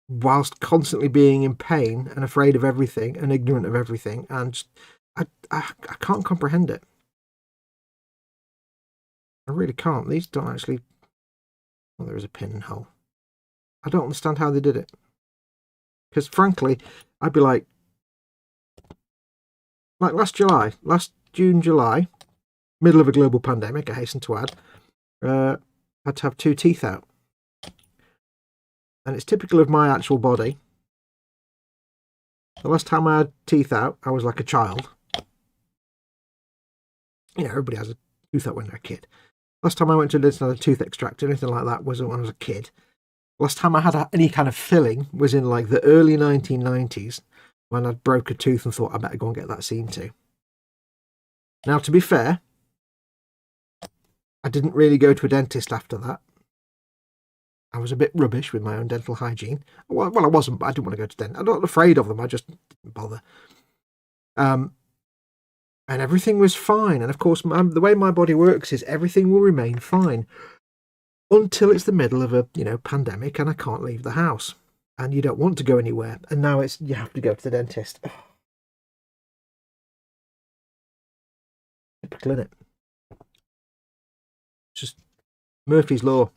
whilst constantly being in pain and afraid of everything and ignorant of everything, and just, I can't comprehend it. I really can't. These don't actually... Well, there is a pin and hole. I don't understand how they did it. Because frankly, I'd be like last June, July, middle of a global pandemic, I hasten to add, had to have 2 teeth out. And it's typical of my actual body. The last time I had teeth out, I was like a child. You know, everybody has a tooth out when they're a kid. Last time I went to another tooth extractor, anything like that, was when I was a kid. Last time I had any kind of filling was in like the early 1990s, when I broke a tooth and thought I better go and get that seen to. Now, to be fair, I didn't really go to a dentist after that. I was a bit rubbish with my own dental hygiene. Well, I wasn't, but I didn't want to go to dentist. I'm not afraid of them, I just didn't bother. And everything was fine. And of course, the way my body works is everything will remain fine until it's the middle of a pandemic and I can't leave the house. And you don't want to go anywhere. And now you have to go to the dentist. Typical, innit? Just Murphy's Law.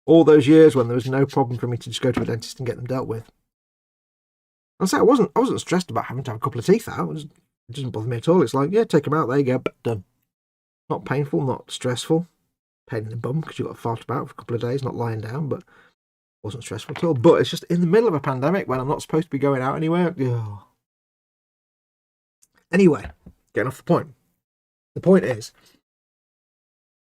All those years when there was no problem for me to just go to a dentist and get them dealt with. And so I wasn't stressed about having to have a couple of teeth out. It doesn't bother me at all. It's like, yeah, take them out, there you go, done. Not painful, not stressful. Pain in the bum because you've got to fart about for a couple of days, not lying down, but wasn't stressful at all. But it's just in the middle of a pandemic when I'm not supposed to be going out anywhere. Ugh. Anyway, getting off the point. The point is,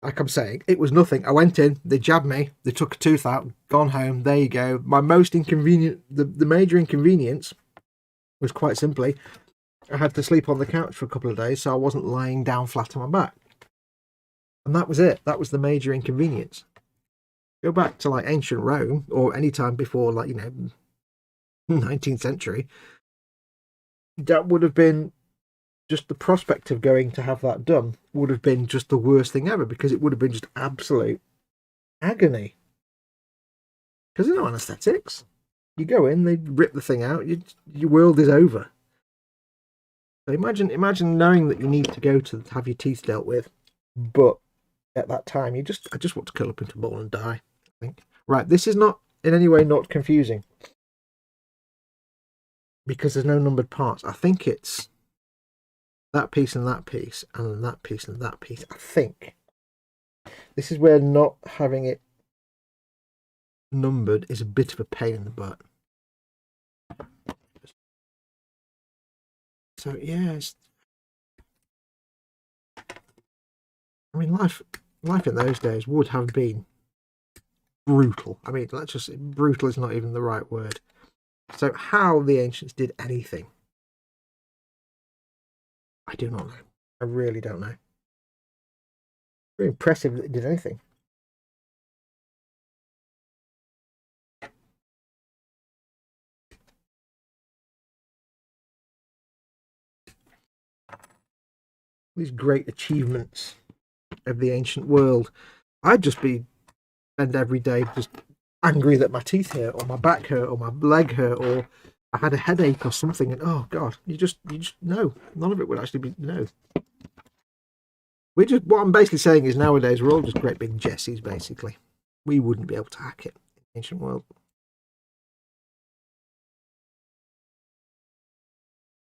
like I'm saying, it was nothing. I went in, they jabbed me, they took a tooth out, gone home, there you go. My most inconvenient, the major inconvenience was quite simply, I had to sleep on the couch for a couple of days, so I wasn't lying down flat on my back. And that was it. That was the major inconvenience. Go back to like ancient Rome or any time before, like, 19th century. That would have been just the prospect of going to have that done would have been just the worst thing ever, because it would have been just absolute agony. Because there's no anaesthetics. You go in, they rip the thing out, your world is over. So imagine knowing that you need to go to have your teeth dealt with, but at that time, I just want to curl up into a ball and die, I think. Right, this is not in any way not confusing, because there's no numbered parts. I think it's that piece and that piece, and then that piece and that piece. I think this is where not having it numbered is a bit of a pain in the butt. So yeah, I mean, life in those days would have been brutal. I mean, brutal is not even the right word. So how the ancients did anything, I do not know. I really don't know. Very impressive that they did anything. These great achievements of the ancient world. I'd just spend every day just angry that my teeth hurt or my back hurt or my leg hurt or I had a headache or something, and oh god, you just no, none of it would actually be no. What I'm basically saying is nowadays we're all just great big Jessies. Basically, we wouldn't be able to hack it in the ancient world.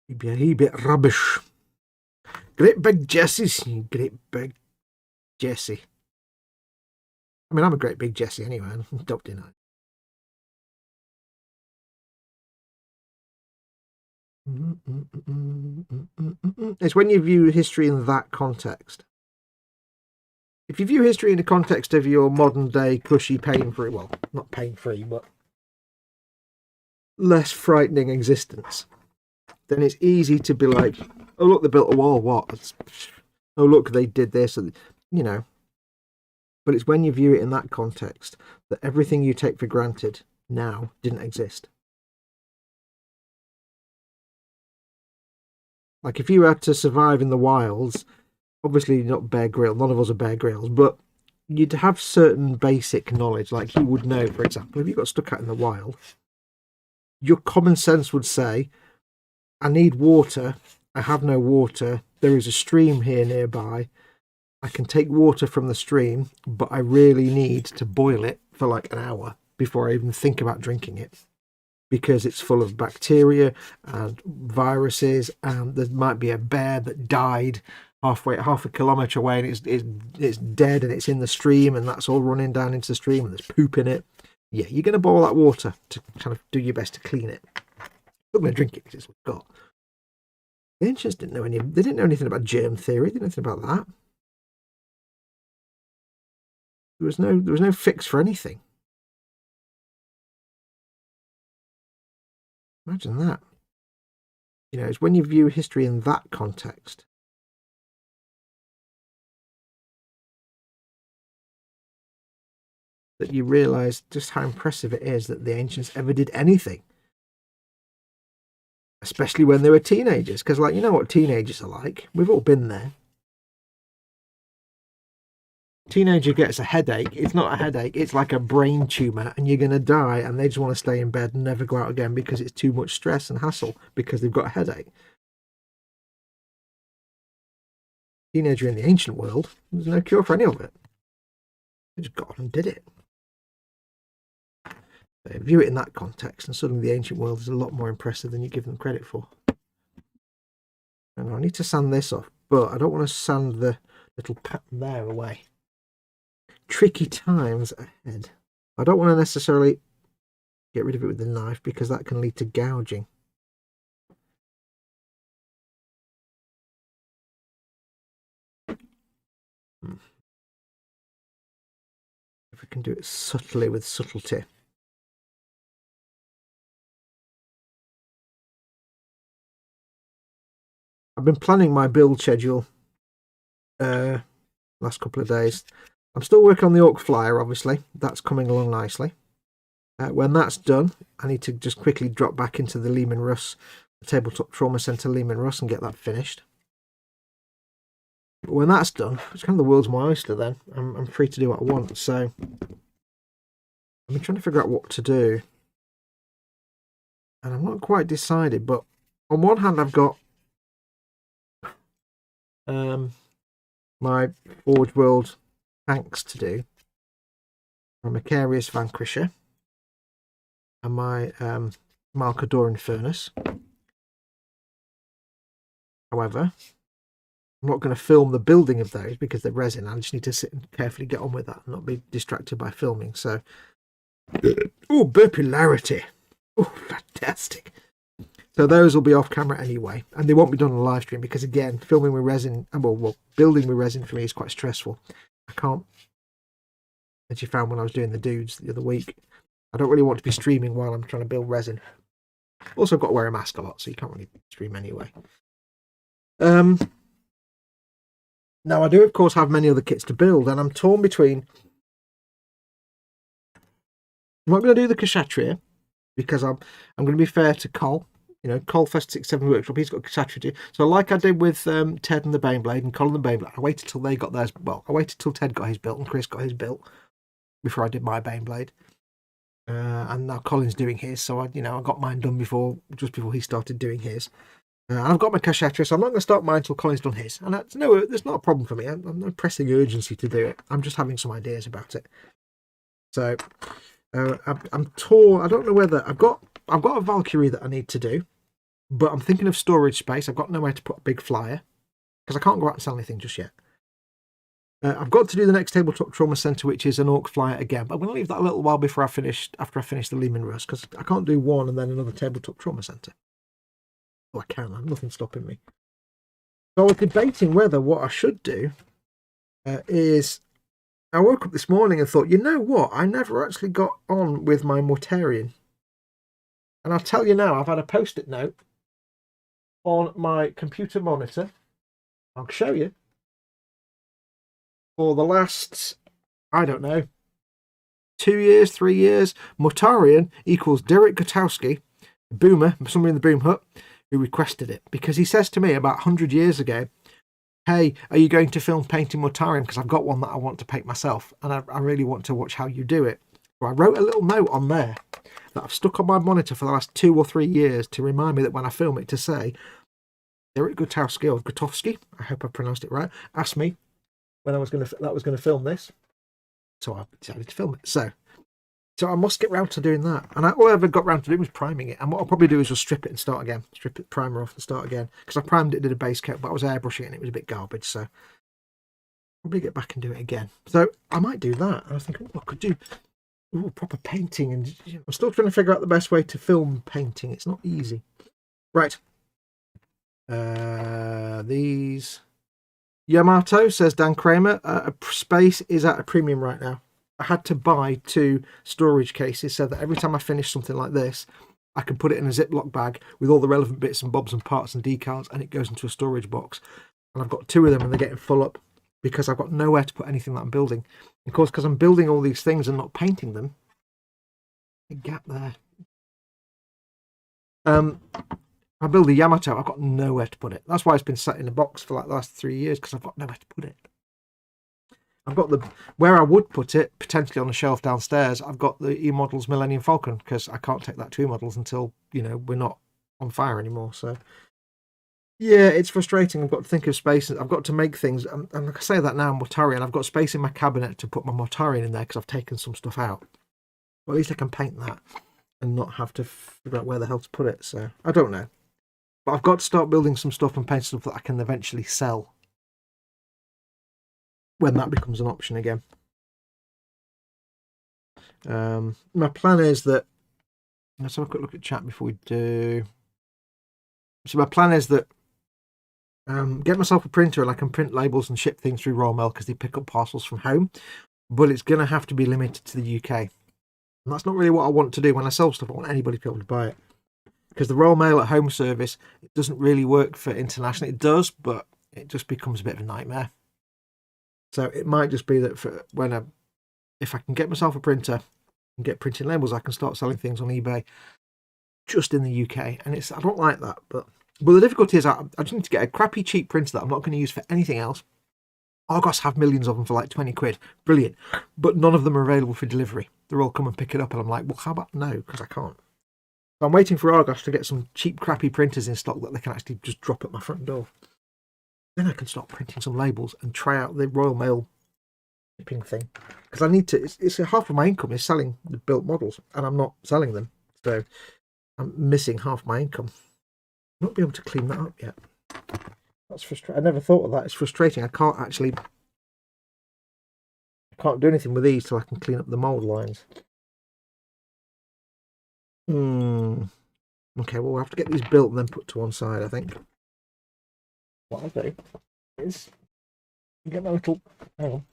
He'd be a bit rubbish. Great big Jessies, you great big Jessie. I mean, I'm a great big Jessie anyway. Don't deny it. It's when you view history in that context. If you view history in the context of your modern day cushy, pain-free, well, not pain-free, but less frightening existence, then it's easy to be like, oh look, they built a wall, what? Oh look, they did this, you know. But it's when you view it in that context that everything you take for granted now didn't exist. Like if you had to survive in the wilds, obviously not Bear Grylls, none of us are Bear Grylls, but you'd have certain basic knowledge. Like you would know, for example, if you got stuck out in the wild, your common sense would say, I need water, I have no water, there is a stream here nearby, I can take water from the stream, but I really need to boil it for like an hour before I even think about drinking it, because it's full of bacteria and viruses, and there might be a bear that died half a kilometre away, and it's dead, and it's in the stream, and that's all running down into the stream, and there's poop in it. Yeah, you're going to boil that water to kind of do your best to clean it. You're going to drink it because it's what you've got. The ancients didn't know they didn't know anything about germ theory. They didn't know anything about that. There was no fix for anything. Imagine that. You know, it's when you view history in that context that you realise just how impressive it is that the ancients ever did anything. Especially when they were teenagers, because, like, you know what teenagers are like. We've all been there. Teenager gets a headache. It's not a headache. It's like a brain tumour, and you're going to die, and they just want to stay in bed and never go out again because it's too much stress and hassle because they've got a headache. Teenager in the ancient world, there's no cure for any of it. They just got on and did it. So view it in that context, and suddenly the ancient world is a lot more impressive than you give them credit for. And I need to sand this off, but I don't want to sand the little pattern there away. Tricky times ahead. I don't want to necessarily get rid of it with the knife because that can lead to gouging. If we can do it subtly with subtlety. I've been planning my build schedule last couple of days. I'm still working on the Orc Flyer, obviously. That's coming along nicely. When that's done, I need to just quickly drop back into the Lehman Russ, the Tabletop Trauma Centre Lehman Russ, and get that finished. But when that's done, it's kind of the world's my oyster then. I'm free to do what I want. So I've been trying to figure out what to do. And I'm not quite decided, but on one hand I've got my Forge World tanks to do, my Macarius Vanquisher, and my Malcadoran Furnace. However, I'm not going to film the building of those because they're resin. I just need to sit and carefully get on with that and not be distracted by filming. So, oh, burpularity. Oh, fantastic. So those will be off camera anyway, and they won't be done on a live stream because, again, filming with resin, well, building with resin for me is quite stressful. I can't, as you found when I was doing the dudes the other week, I don't really want to be streaming while I'm trying to build resin. Also, I've got to wear a mask a lot, so you can't really stream anyway. Now, I do, of course, have many other kits to build, and I'm torn between... I'm not going to do the Kshatriya because I'm going to be fair to Col. You know, Colfest 67 Workshop, he's got Kshatriya. So like I did with Ted and the Baneblade and Colin and the Baneblade, I waited till they got theirs. Well, I waited till Ted got his built and Chris got his built before I did my Baneblade. and now Colin's doing his, so I got mine done just before he started doing his. And I've got my Crusader, so I'm not going to start mine until Colin's done his. And there's not a problem for me. I'm no pressing urgency to do it. I'm just having some ideas about it. So I'm torn. I don't know whether I've got a Valkyrie that I need to do, but I'm thinking of storage space. I've got nowhere to put a big flyer because I can't go out and sell anything just yet. I've got to do the next tabletop trauma center, which is an orc flyer again. But I'm going to leave that a little while after I finish the Lehman Russ, because I can't do one and then another tabletop trauma center. Oh, I can. Nothing's stopping me. So I was debating whether what I should do is... I woke up this morning and thought, you know what? I never actually got on with my Mortarion. And I'll tell you now, I've had a post-it note on my computer monitor. I'll show you. For the last, I don't know, 2 years, 3 years, Mortarion equals Derek Gutowski, boomer, somebody in the boom hut, who requested it. Because he says to me about 100 years ago, hey, are you going to film painting Mortarion? Because I've got one that I want to paint myself, and I really want to watch how you do it. So I wrote a little note on there that I've stuck on my monitor for the last 2 or 3 years to remind me that when I film it to say, Derek Gutowski, or Gutowski, I hope I pronounced it right, asked me when I was going to film this, so I decided to film it. So I must get round to doing that. And all I ever got round to doing was priming it. And what I'll probably do is just strip it and start again. Strip it, primer off and start again. Because I primed it, did a base coat, but I was airbrushing it and it was a bit garbage. So probably get back and do it again. So I might do that. And I was thinking, I could do proper painting. And I'm still trying to figure out the best way to film painting. It's not easy. Right. These... Yamato, says Dan Kramer, space is at a premium right now. I had to buy 2 storage cases so that every time I finish something like this, I can put it in a Ziploc bag with all the relevant bits and bobs and parts and decals, and it goes into a storage box. And I've got 2 of them, and they're getting full up because I've got nowhere to put anything that I'm building. Of course, because I'm building all these things and not painting them, a gap there. I build a Yamato, I've got nowhere to put it. That's why it's been sat in a box for like the last 3 years, because I've got nowhere to put it. I've got where I would put it, potentially on a shelf downstairs, I've got the E-Models Millennium Falcon, because I can't take that to E-Models until, we're not on fire anymore. So, yeah, it's frustrating. I've got to think of space. I've got to make things. And like I say that now, Mortarion, I've got space in my cabinet to put my Mortarion in there, because I've taken some stuff out. Well, at least I can paint that and not have to figure out where the hell to put it. So, I don't know. But I've got to start building some stuff and paint stuff that I can eventually sell when that becomes an option again. My plan is that... Let's have a quick look at chat before we do. So my plan is that get myself a printer and I can print labels and ship things through Royal Mail because they pick up parcels from home. But it's going to have to be limited to the UK. And that's not really what I want to do when I sell stuff. I want anybody to be able to buy it. Because the Royal Mail at Home service, it doesn't really work for international. It does, but it just becomes a bit of a nightmare. So it might just be that if I can get myself a printer and get printing labels, I can start selling things on eBay just in the UK. And I don't like that. But the difficulty is I just need to get a crappy cheap printer that I'm not going to use for anything else. Argos have millions of them for like 20 quid. Brilliant. But none of them are available for delivery. They're all come and pick it up. And I'm like, well, how about no? Because I can't. So I'm waiting for Argos to get some cheap, crappy printers in stock that they can actually just drop at my front door. Then I can start printing some labels and try out the Royal Mail shipping thing. Because I need to, it's half of my income is selling the built models, and I'm not selling them. So I'm missing half my income. I won't be able to clean that up yet. That's frustrating. I never thought of that. It's frustrating. I can't do anything with these till I can clean up the mould lines. Okay, well, we'll have to get these built and then put to one side, I think. What I'll do is get my little... Hang on.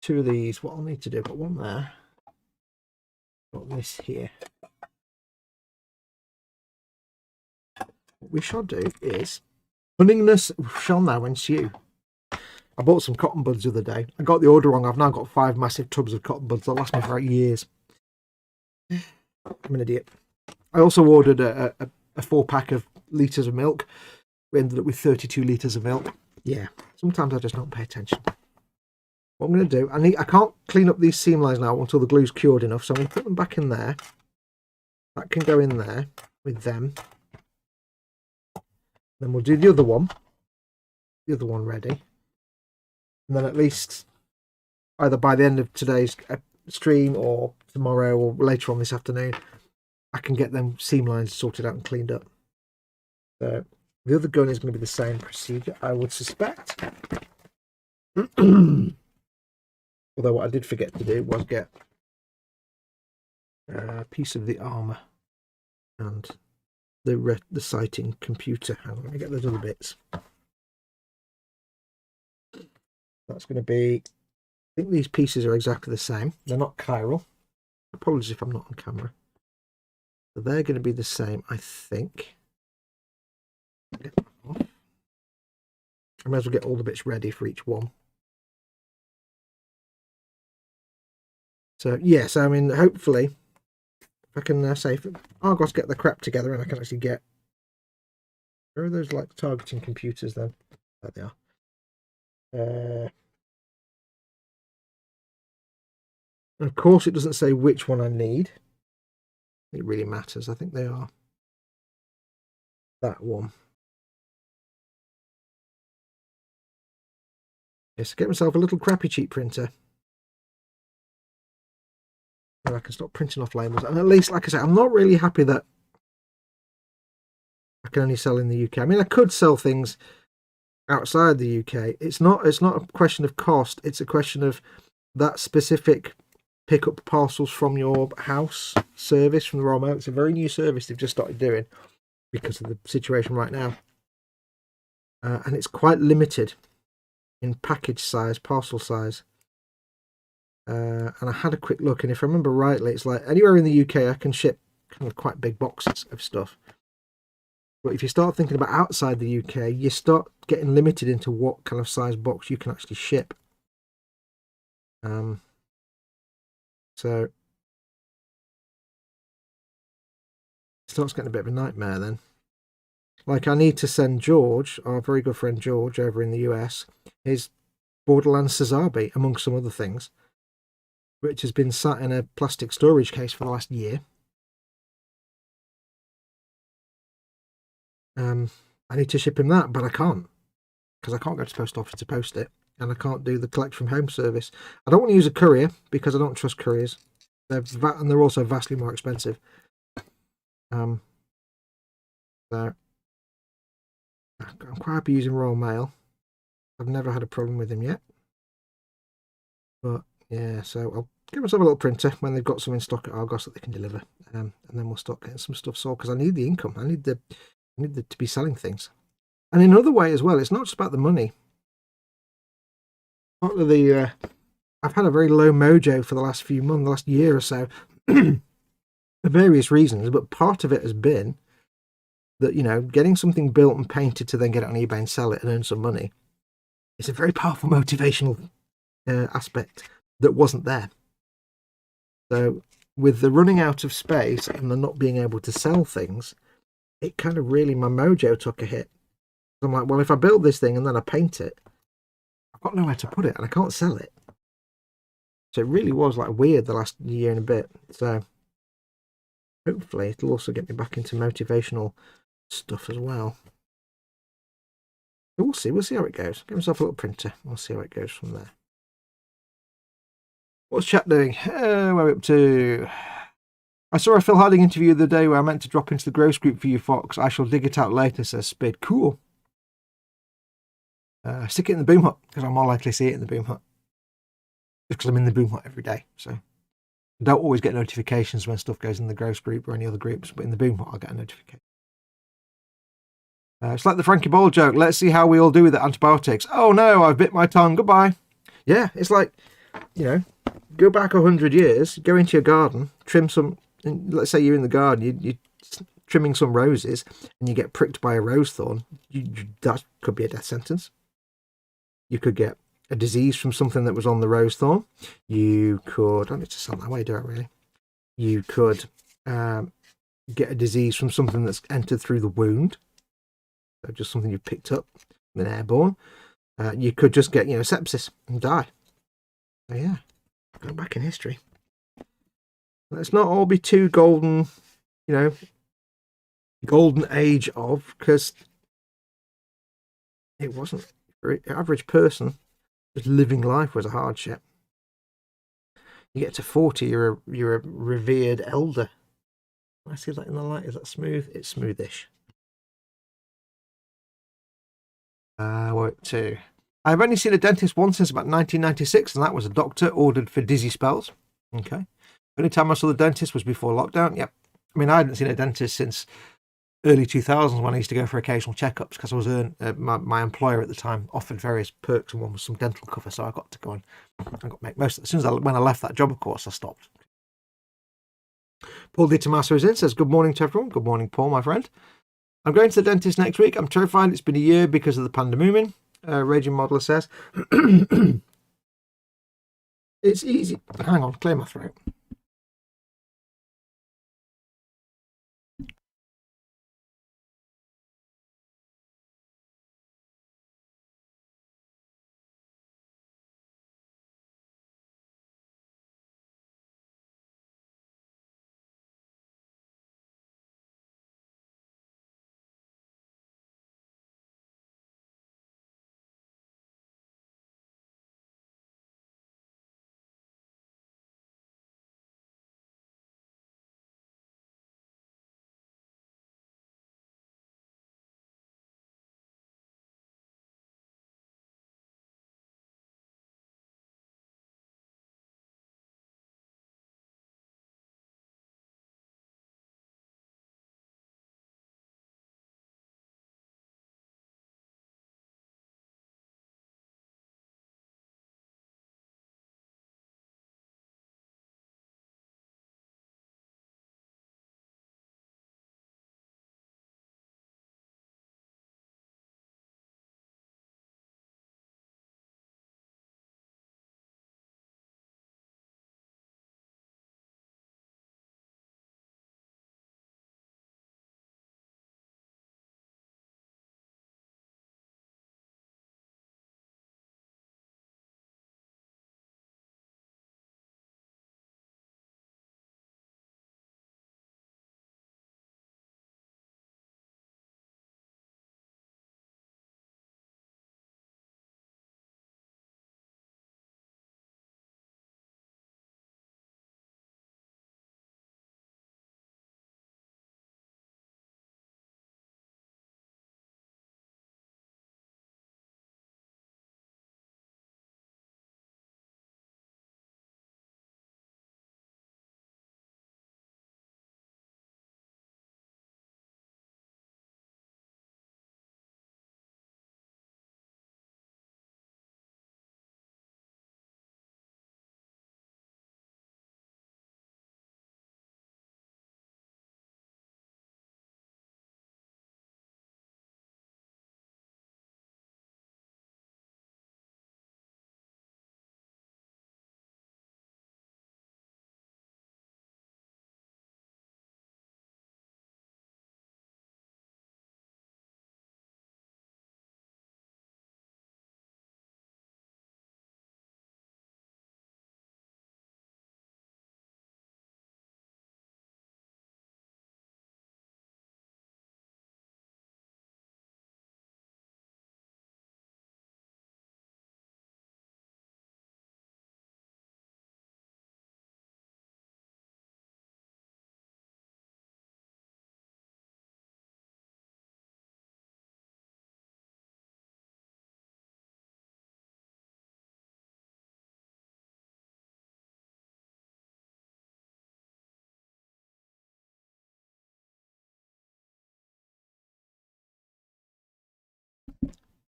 2 of these. What I'll need to do, got one there. Got this here. What we shall do is... Cunningness shall now ensue. I bought some cotton buds the other day. I got the order wrong. I've now got 5 massive tubs of cotton buds. They'll last me for 8 years. I'm an idiot. I also ordered a 4-pack of litres of milk. We ended up with 32 litres of milk. Yeah, sometimes I just don't pay attention. what I'm going to do, I can't clean up these seam lines now until the glue's cured enough, so I'm going to put them back in there. That can go in there with them. Then we'll do the other one ready. And then at least either by the end of today's stream or tomorrow or later on this afternoon, I can get them seam lines sorted out and cleaned up. So the other gun is going to be the same procedure, I would suspect. Although what I did forget to do was get a piece of the armour and the sighting computer. Hang on, let me get those other bits. That's going to be, I think these pieces are exactly the same. They're not chiral. Apologies if I'm not on camera. So they're going to be the same, I think. I may as well get all the bits ready for each one. So yes, I mean, hopefully, if I can say, if Argos get the crap together and I can actually get, where are those like targeting computers then? There they are. Of course, it doesn't say which one I need. It really matters. I think they are that one. Yes, get myself a little crappy cheap printer. And I can stop printing off labels. And at least, like I say, I'm not really happy that I can only sell in the UK. I mean, I could sell things outside the UK. It's not a question of cost. It's a question of that specific pick up parcels from your house service from the Royal Mail. It's a very new service they've just started doing because of the situation right now. And it's quite limited in package size, parcel size. And I had a quick look, and if I remember rightly, it's like anywhere in the UK I can ship kind of quite big boxes of stuff. But if you start thinking about outside the UK, you start getting limited into what kind of size box you can actually ship. So it starts getting a bit of a nightmare then. Like, I need to send George, our very good friend George over in the US, his Borderlands Cesabe, amongst some other things, which has been sat in a plastic storage case for the last year. I need to ship him that, but I can't, because I can't go to the post office to post it, and I can't do the collect from home service. I don't want to use a courier because I don't trust couriers. And they're also vastly more expensive. So I'm quite happy using Royal Mail. I've never had a problem with them yet. But yeah, so I'll give myself a little printer when they've got some in stock at Argos that they can deliver, and then we'll start getting some stuff sold, because I need the income. I need to be selling things. And in another way as well, it's not just about the money. Part of the I've had a very low mojo for the last few months, the last year or so, for various reasons, but part of it has been that, you know, getting something built and painted to then get it on eBay and sell it and earn some money is a very powerful motivational aspect that wasn't there. So with the running out of space and the not being able to sell things, it kind of really, my mojo took a hit. I'm like, well, if I build this thing and then I paint it, I've got nowhere to put it and I can't sell it. So it really was like weird the last year and a bit. So hopefully it'll also get me back into motivational stuff as well. But we'll see how it goes. Give myself a little printer. We'll see how it goes from there. What's chat doing? Where are we up to? I saw a Phil Harding interview the other day where I meant to drop into the Gross group for you, Fox. I shall dig it out later, says Spid. Cool. Stick it in the boom hut, because I'm more likely to see it in the boom hut. Just because I'm in the boom hut every day. So I don't always get notifications when stuff goes in the Gross group or any other groups, but in the boom hut I'll get a notification. It's like the Frankie Bowl joke. Let's see how we all do with the antibiotics. Oh no, I've bit my tongue. Goodbye. Yeah, it's like, you know, go back 100 years, go into your garden, trim some. Let's say you're in the garden, you're trimming some roses, and you get pricked by a rose thorn. That could be a death sentence. You could get a disease from something that was on the rose thorn. You could, I don't need to sound that way, do I really? You could get a disease from something that's entered through the wound. So just something you've picked up, and then airborne. You could just get, you know, sepsis and die. So yeah, going back in history. Let's not all be too golden, you know, golden age of, because it wasn't for the average person. Just living life was a hardship. You get to 40, you're a revered elder. I see that in the light. Is that smooth? It's smoothish. Work 2. I've only seen a dentist once since about 1996, and that was a doctor ordered for dizzy spells. Okay. Only time I saw the dentist was before lockdown. Yep. I mean, I hadn't seen a dentist since early 2000s when I used to go for occasional checkups, because I was my employer at the time offered various perks, and one was some dental cover, so I got to go and I got to make most of it. As soon as when I left that job, of course, I stopped. Paul Di Tommaso is in, says, good morning to everyone. Good morning, Paul, my friend. I'm going to the dentist next week. I'm terrified. It's been a year because of the pandemonium. Raging Modeler says. It's easy. Hang on, clear my throat.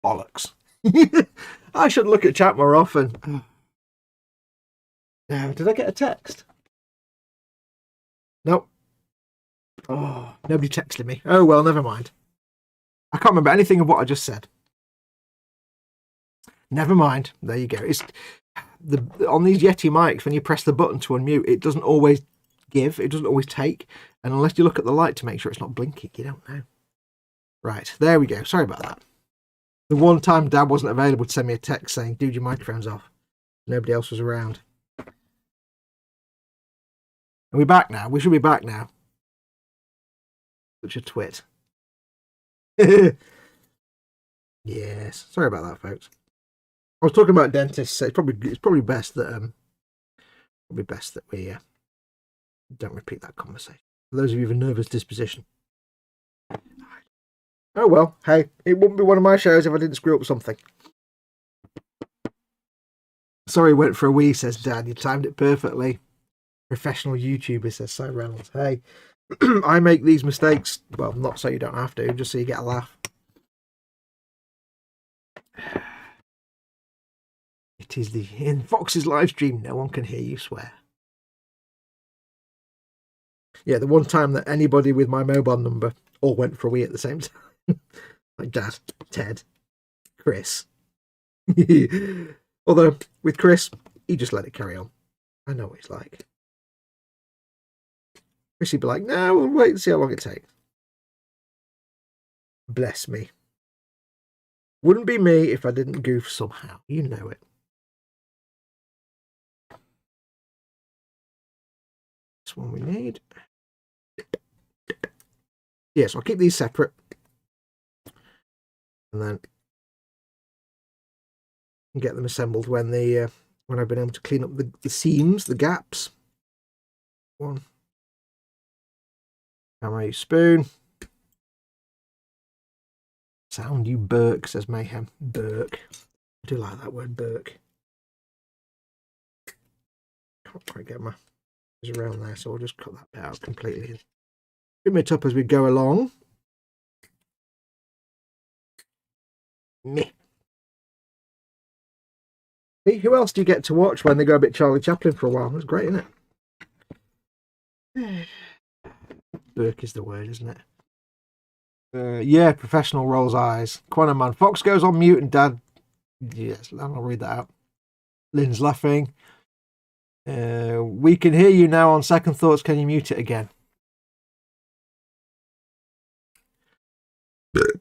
Bollocks. I should look at chat more often. Now, did I get a text? Nope. Oh, nobody texted me. Oh, well, never mind. I can't remember anything of what I just said. Never mind. There you go. It's on these Yeti mics, when you press the button to unmute, it doesn't always give. It doesn't always take. And unless you look at the light to make sure it's not blinking, you don't know. Right. There we go. Sorry about that. The one time Dad wasn't available to send me a text saying, dude, your microphone's off. Nobody else was around. Are we back now? We should be back now. Such a twit. Yes. Sorry about that, folks. I was talking about dentists. So it's probably best that we don't repeat that conversation. For those of you with a nervous disposition. Oh well, hey, it wouldn't be one of my shows if I didn't screw up something. Sorry, went for a wee, says Dad. You timed it perfectly. Professional YouTuber, says Si Reynolds. Hey, I make these mistakes. Well, not so you don't have to, just so you get a laugh. It is in Fox's live stream, no one can hear you swear. Yeah, the one time that anybody with my mobile number all went for a wee at the same time. Like Dad, Ted, Chris. Although, with Chris, he just let it carry on. I know what he's like. Chris would be like, no, we'll wait and see how long it takes. Bless me. Wouldn't be me if I didn't goof somehow. You know it. This one we need. Yes, I'll keep these separate. And then get them assembled when I've been able to clean up the seams, the gaps. One. Camera, spoon. Sound you Burke, says Mayhem. Burke. I do like that word, Burke. Can't quite get my fingers around there, so I'll just cut that bit out completely. Trim it up as we go along. Meh. See, who else do you get to watch when they go a bit Charlie Chaplin for a while? That's great, isn't it? Burke is the word, isn't it? Yeah, professional rolls eyes. Quantum Man. Fox goes on mute and Dad... Yes, I'll read that out. Lynn's laughing. We can hear you now on second thoughts. Can you mute it again?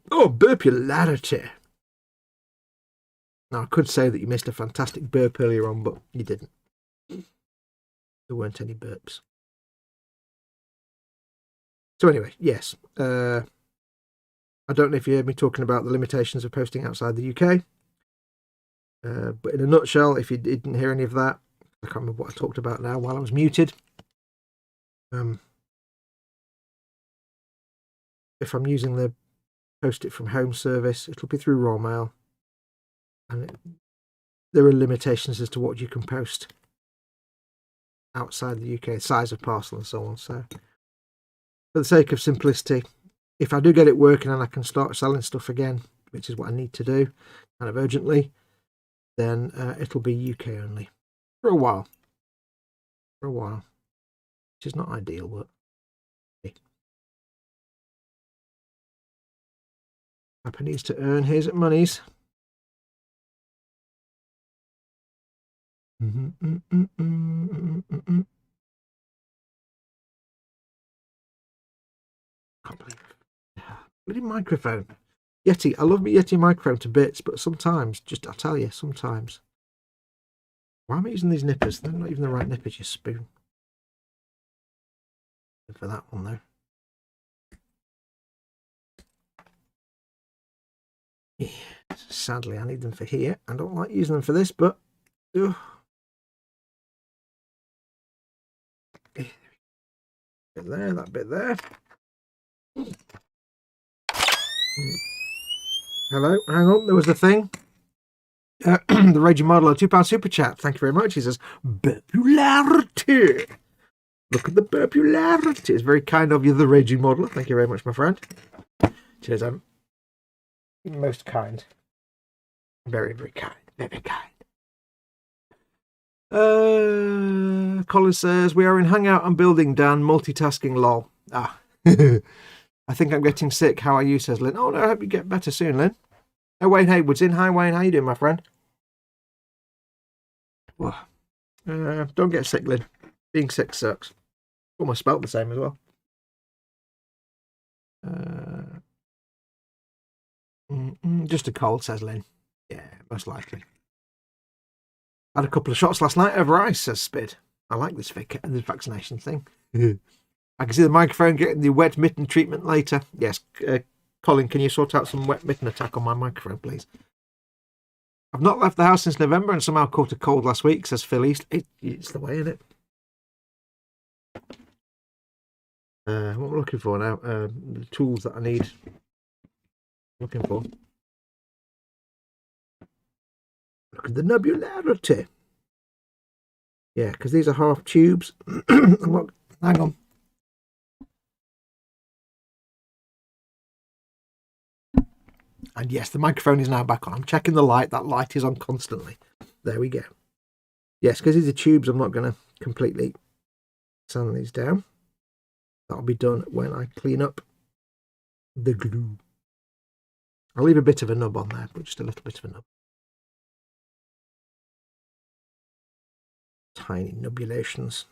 Oh, burpularity. Now, I could say that you missed a fantastic burp earlier on, but you didn't. There weren't any burps. So anyway, yes. I don't know if you heard me talking about the limitations of posting outside the UK. But in a nutshell, if you didn't hear any of that, I can't remember what I talked about now while I was muted. If I'm using the post it from home service, it'll be through raw mail. And there are limitations as to what you can post outside the UK, size of parcel and so on. So for the sake of simplicity, if I do get it working and I can start selling stuff again, which is what I need to do kind of urgently, then it'll be UK only for a while. For a while, which is not ideal, but hey. Papa needs to earn his monies. Can't believe it. Bloody microphone. Yeti, I love my Yeti microphone to bits, but sometimes, I'll tell you, sometimes. Why am I using these nippers? They're not even the right nippers, you spoon. Good for that one, though. Yeah, sadly, I need them for here. I don't like using them for this, but... Ugh. Bit there, that bit there. Hello, hang on, there was the thing. The Raging Model, £2 super chat. Thank you very much. He says, burpularity. Look at the burpularity. It's very kind of you, the Raging Modeler. Thank you very much, my friend. Cheers, most kind. Very, very kind. Very kind. Colin says, we are in Hangout and Building, Dan. Multitasking, lol. Ah. I think I'm getting sick. How are you, says Lynn. Oh, no, I hope you get better soon, Lynn. Oh, Wayne Haywood's in. Hi, Wayne. How you doing, my friend? Don't get sick, Lynn. Being sick sucks. Almost spelt the same as well. Just a cold, says Lynn. Yeah, most likely. Had a couple of shots last night over ice, says Spid. I like this vaccination thing. I can see the microphone getting the wet mitten treatment later. Yes, Colin, can you sort out some wet mitten attack on my microphone, please? I've not left the house since November and somehow caught a cold last week, says Phil East. It's the way, isn't it? What am I looking for now? The tools that I need. Looking for. Look at the nebularity. Yeah, because these are half tubes. Look, hang on. And yes, the microphone is now back on. I'm checking the light. That light is on constantly. There we go. Yes, because these are tubes, I'm not going to completely sand these down. That'll be done when I clean up the glue. I'll leave a bit of a nub on there, but just a little bit of a nub. Tiny nubulations.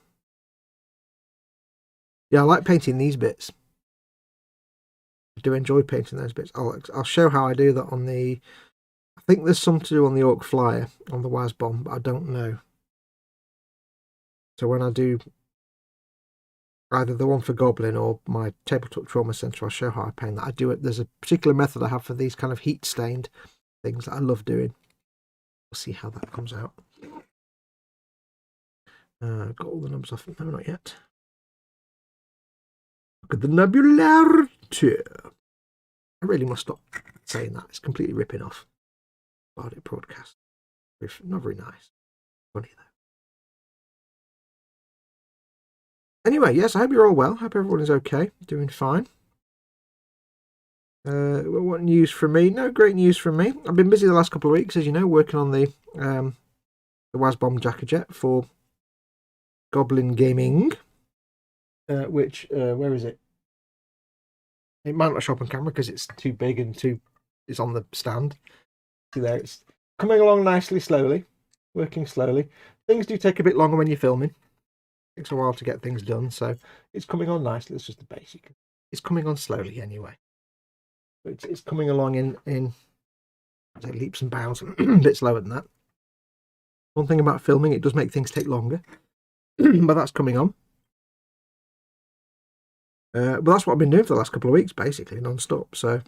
Yeah, I like painting these bits. I do enjoy painting those bits. I'll show how I do that on the... I think there's some to do on the Orc Flyer, on the WASBomb, but I don't know. So when I do either the one for Goblin or my Tabletop Trauma Centre, I'll show how I paint that. I do it. There's a particular method I have for these kind of heat-stained things that I love doing. We'll see how that comes out. Got all the nubs off. No, not yet. Look at the nebularity. I really must stop saying that. It's completely ripping off Bardic broadcast. Not very nice. Funny though. Anyway, yes, I hope you're all well. I hope everyone is okay. Doing fine. What news from me? No great news from me. I've been busy the last couple of weeks, as you know, working on the WASBomb Jackajet for Goblin Gaming. Which, where is it? It might not show up on camera because it's too big and it's on the stand. See there, it's coming along nicely, slowly, working slowly. Things do take a bit longer when you're filming. It takes a while to get things done, so it's coming on nicely. It's just the basic. It's coming on slowly anyway. It's coming along in leaps and bounds, a bit slower than that. One thing about filming, it does make things take longer, but that's coming on. But that's what I've been doing for the last couple of weeks, basically, non-stop. So,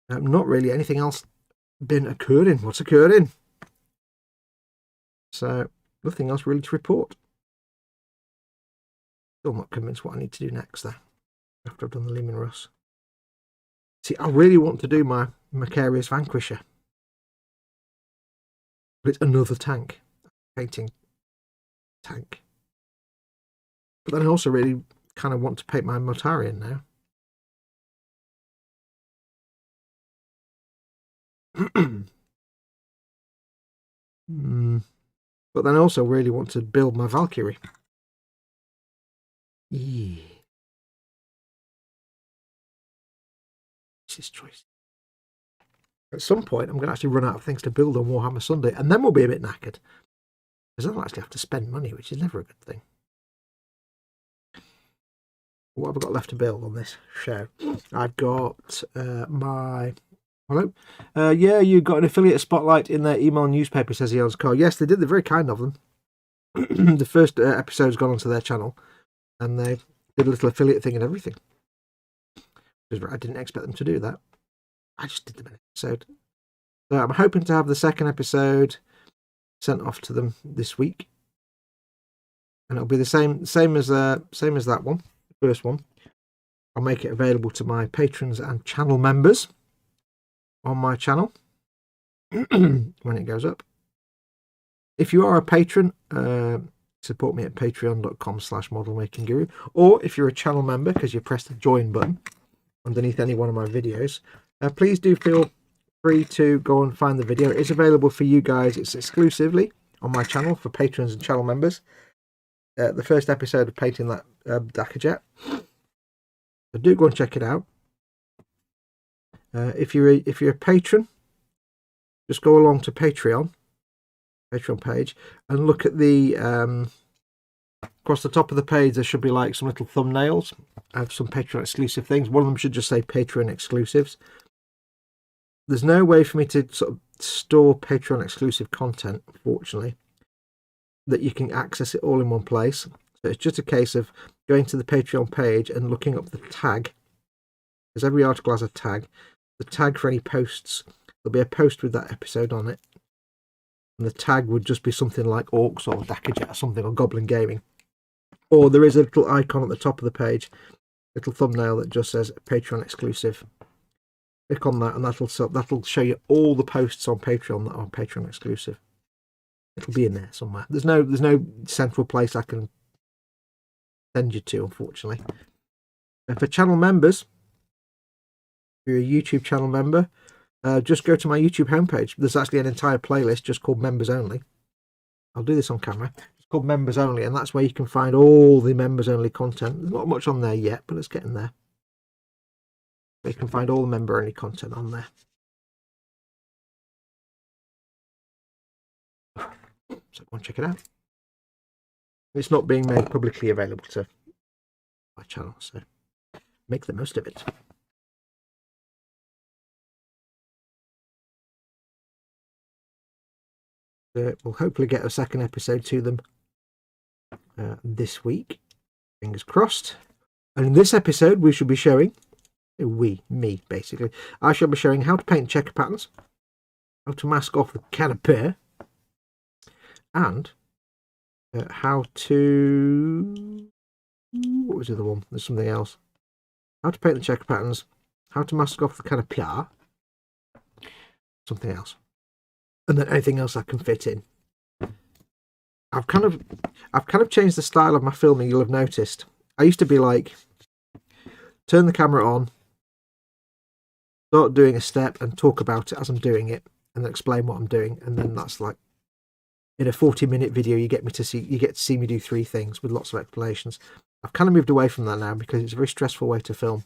not really anything else been occurring. What's occurring? So, nothing else really to report. Still not convinced what I need to do next, though, after I've done the Leman Russ. See, I really want to do my Macarius Vanquisher. But it's another tank. Painting tank. But then I also really kind of want to paint my Mortarion now. But then I also really want to build my Valkyrie. Yeah. This is choice. At some point, I'm going to actually run out of things to build on Warhammer Sunday, and then we'll be a bit knackered. Because I'll actually have to spend money, which is never a good thing. What have I got left to build on this show? I've got my... Hello? Yeah, you got an affiliate spotlight in their email newspaper, says he owns car. Yes, they did. They're very kind of them. The first episode's gone onto their channel, and they did a little affiliate thing and everything. I didn't expect them to do that. I just did the episode. So I'm hoping to have the second episode sent off to them this week, and it'll be the same as that one, the first one. I'll make it available to my patrons and channel members on my channel when it goes up. If you are a patron, support me at patreon.com/modelmakingguru, or if you're a channel member because you pressed the join button underneath any one of my videos, please do feel free to go and find the video. It is available for you guys. It's exclusively on my channel for patrons and channel members. The first episode of painting that Jackajet. So do go and check it out. If you're a patron, just go along to Patreon page, and look at the across the top of the page. There should be like some little thumbnails of some Patreon exclusive things. One of them should just say Patreon exclusives. there's no way for me to sort of store Patreon exclusive content, unfortunately, that you can access it all in one place. So it's just a case of going to the Patreon page and looking up the tag, because every article has a tag. The tag for any posts, there'll be a post with that episode on it, and the tag would just be something like Orcs or Dakajet or something, or Goblin Gaming. Or there is a little icon at the top of the page, little thumbnail that just says Patreon exclusive. Click on that and that'll show you all the posts on Patreon that are Patreon exclusive. It'll be in there somewhere. There's no central place I can send you to, unfortunately. And for channel members, if you're a YouTube channel member, just go to my YouTube homepage. There's actually an entire playlist just called Members Only. I'll do this on camera. It's called Members Only, and that's where you can find all the members only content. There's not much on there yet, but it's getting there. You can find all the member only content on there. So go and check it out. It's not being made publicly available to my channel, so make the most of it. We'll hopefully get a second episode to them this week. Fingers crossed. And in this episode, we shall be showing, me basically, I shall be showing how to paint checker patterns, how to mask off the canopy, and how to, what was the other one? There's something else. How to paint the checker patterns, how to mask off the canopy, something else, and then anything else I can fit in. I've kind of changed the style of my filming. You'll have noticed. I used to be like, turn the camera on, start doing a step and talk about it as I'm doing it, and then explain what I'm doing, and then that's like, in a 40-minute video, you get to see me do 3 things with lots of explanations. I've kind of moved away from that now because it's a very stressful way to film.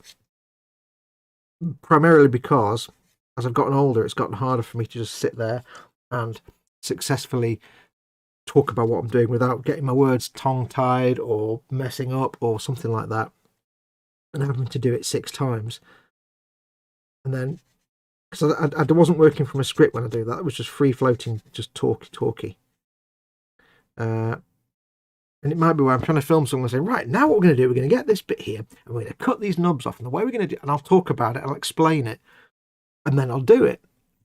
Primarily because as I've gotten older, it's gotten harder for me to just sit there and successfully talk about what I'm doing without getting my words tongue-tied or messing up or something like that, and having to do it 6 times. And then, because I wasn't working from a script when I do that, it was just free-floating, just talky. And it might be where I'm trying to film something and say, right, now what we're going to do, we're going to get this bit here, and we're going to cut these knobs off, and the way we're going to do it, and I'll talk about it, I'll explain it, and then I'll do it.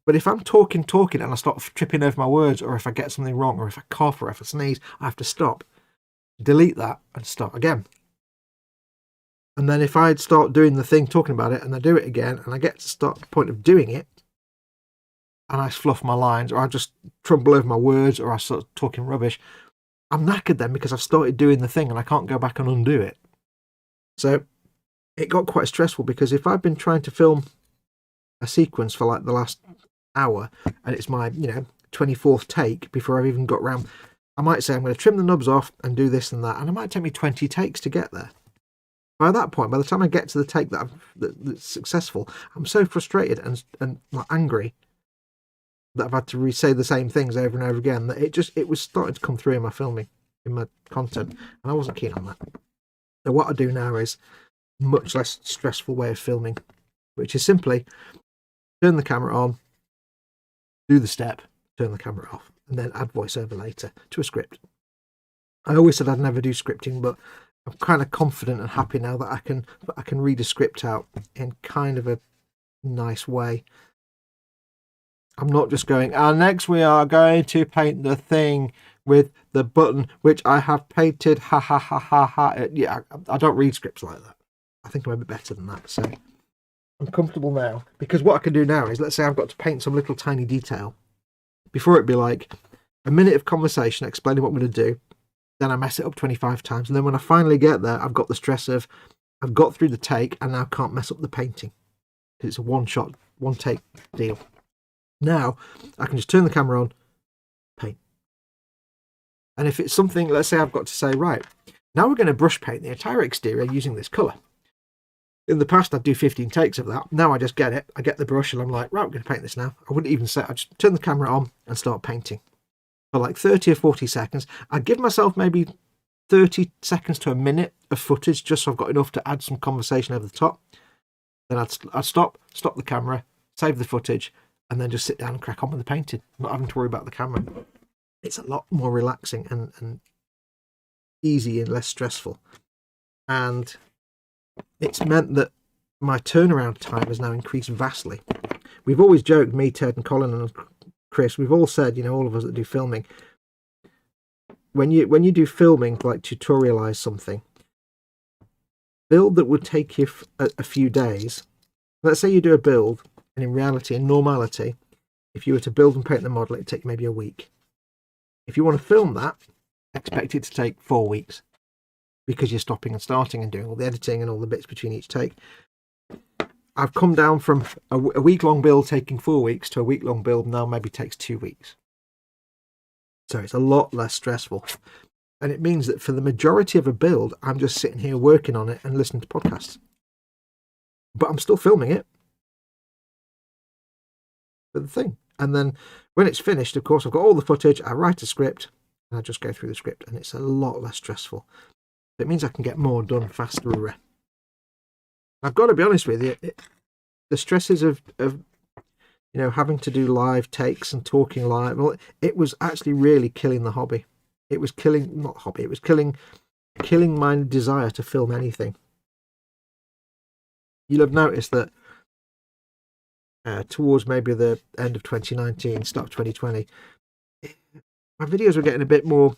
But if I'm talking, and I start tripping over my words, or if I get something wrong, or if I cough, or if I sneeze, I have to stop, delete that, and start again. And then if I start doing the thing, talking about it, and I do it again, and I get to start the point of doing it, and I fluff my lines, or I just trumble over my words, or I start talking rubbish, I'm knackered then because I've started doing the thing and I can't go back and undo it. So it got quite stressful, because if I've been trying to film a sequence for like the last hour and it's my 24th take before I've even got round, I might say I'm going to trim the knobs off and do this and that, and it might take me 20 takes to get there. By that point, by the time I get to the take that's successful, I'm so frustrated and like angry that I've had to re-say the same things over and over again that it was starting to come through in my filming, in my content, and I wasn't keen on that. So what I do now is a much less stressful way of filming, which is simply turn the camera on, do the step, turn the camera off, and then add voiceover later to a script. I always said I'd never do scripting, but I'm kind of confident and happy now that I can read a script out in kind of a nice way. I'm not just going, next we are going to paint the thing with the button, which I have painted, ha ha ha ha ha. Yeah, I don't read scripts like that. I think I'm a bit better than that, so I'm comfortable now. Because what I can do now is, let's say I've got to paint some little tiny detail. Before it'd be like a minute of conversation explaining what I'm going to do, then I mess it up 25 times, and then when I finally get there, I've got the stress of, I've got through the take, and now can't mess up the painting. It's a one-shot, one-take deal. Now, I can just turn the camera on, paint. And if it's something, let's say I've got to say, right, now we're going to brush paint the entire exterior using this colour. In the past, I'd do 15 takes of that. Now I just get it. I get the brush and I'm like, right, we're going to paint this now. I wouldn't even say, I just turn the camera on and start painting. For like 30 or 40 seconds. I'd give myself maybe 30 seconds to a minute of footage, just so I've got enough to add some conversation over the top. Then I'd stop the camera, save the footage, and then just sit down and crack on with the painting, not having to worry about the camera. It's a lot more relaxing and easy and less stressful. And it's meant that my turnaround time has now increased vastly. We've always joked, me, Ted and Colin and Chris, we've all said, you know, all of us that do filming, when you do filming, like tutorialize something, build that would take you a few days. Let's say you do a build, and in reality, in normality, if you were to build and paint the model, it'd take maybe a week. If you want to film that, expect it to take 4 weeks, because you're stopping and starting and doing all the editing and all the bits between each take. I've come down from a week-long build taking 4 weeks to a week-long build now maybe takes 2 weeks. So it's a lot less stressful. And it means that for the majority of a build, I'm just sitting here working on it and listening to podcasts. But I'm still filming it for the thing. And then when it's finished, of course, I've got all the footage, I write a script, and I just go through the script, and it's a lot less stressful. It means I can get more done faster. I've got to be honest with you, the stresses of you know, having to do live takes and talking live, well, it was actually really killing the hobby. It was killing, not hobby, it was killing my desire to film anything. You'll have noticed that towards maybe the end of 2019, start of 2020, my videos were getting a bit more,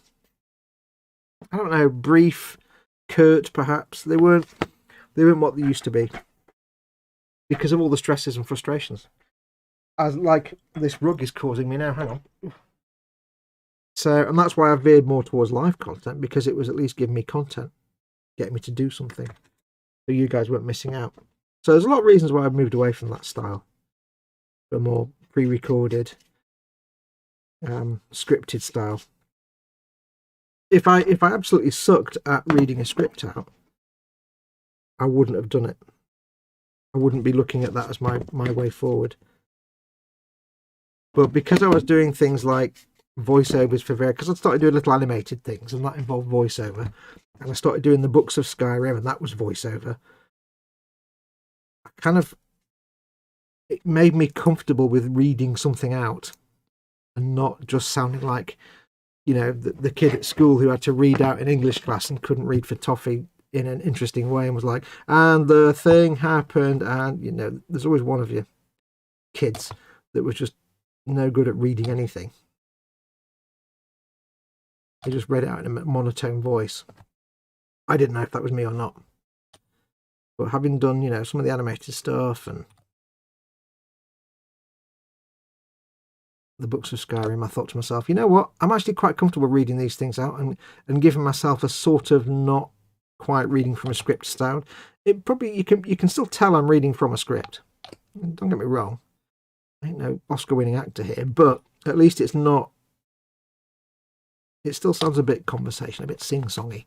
I don't know, brief, curt perhaps. They weren't what they used to be because of all the stresses and frustrations. As like this rug is causing me now, hang on. So, and that's why I veered more towards live content, because it was at least giving me content, getting me to do something, so you guys weren't missing out. So there's a lot of reasons why I've moved away from that style, a more pre-recorded, scripted style. If I absolutely sucked at reading a script out, I wouldn't have done it. I wouldn't be looking at that as my way forward. But because I was doing things like voiceovers for because I started doing little animated things, and that involved voiceover, and I started doing the books of Skyrim, and that was voiceover. It made me comfortable with reading something out and not just sounding like, you know, the kid at school who had to read out in English class and couldn't read for toffee in an interesting way and was like, and the thing happened, and, you know, there's always one of you kids that was just no good at reading anything. They just read it out in a monotone voice. I didn't know if that was me or not. But having done, you know, some of the animated stuff and the books of Skyrim, I thought to myself, you know what? I'm actually quite comfortable reading these things out and giving myself a sort of not quite reading from a script style. It probably, you can still tell I'm reading from a script. Don't get me wrong. I ain't no Oscar-winning actor here, but at least it's not. It still sounds a bit conversation, a bit sing-songy.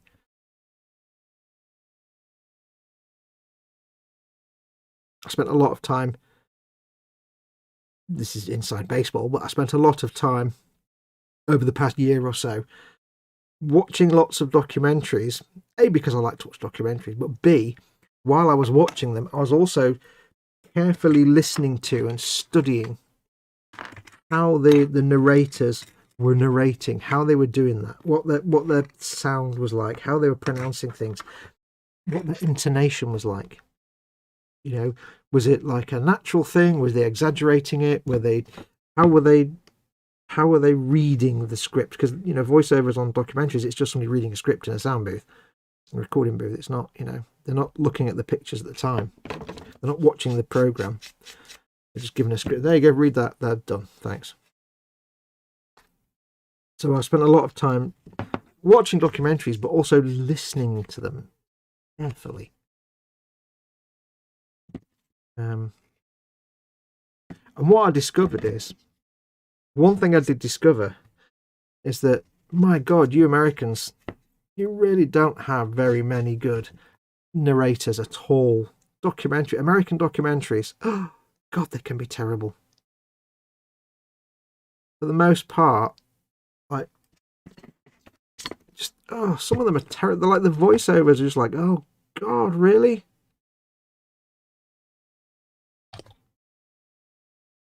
I spent a lot of time, this is inside baseball, but I spent a lot of time over the past year or so watching lots of documentaries, A, because I like to watch documentaries, but B, while I was watching them, I was also carefully listening to and studying how the narrators were narrating, how they were doing that, what their sound was like, how they were pronouncing things, what their intonation was like. You know, was it like a natural thing? Was they exaggerating it? How were they reading the script? Because, you know, voiceovers on documentaries, it's just somebody reading a script in a sound booth, a recording booth. It's not, you know, they're not looking at the pictures at the time. They're not watching the program. They're just giving a script. There you go, read that. They're done. Thanks. So I spent a lot of time watching documentaries, but also listening to them carefully. And what I discovered is, one thing I did discover is that, my God, you Americans, you really don't have very many good narrators at all. American documentaries, oh God, they can be terrible. For the most part, like, just, oh, some of them are terrible. They're like, the voiceovers are just like, oh God, really?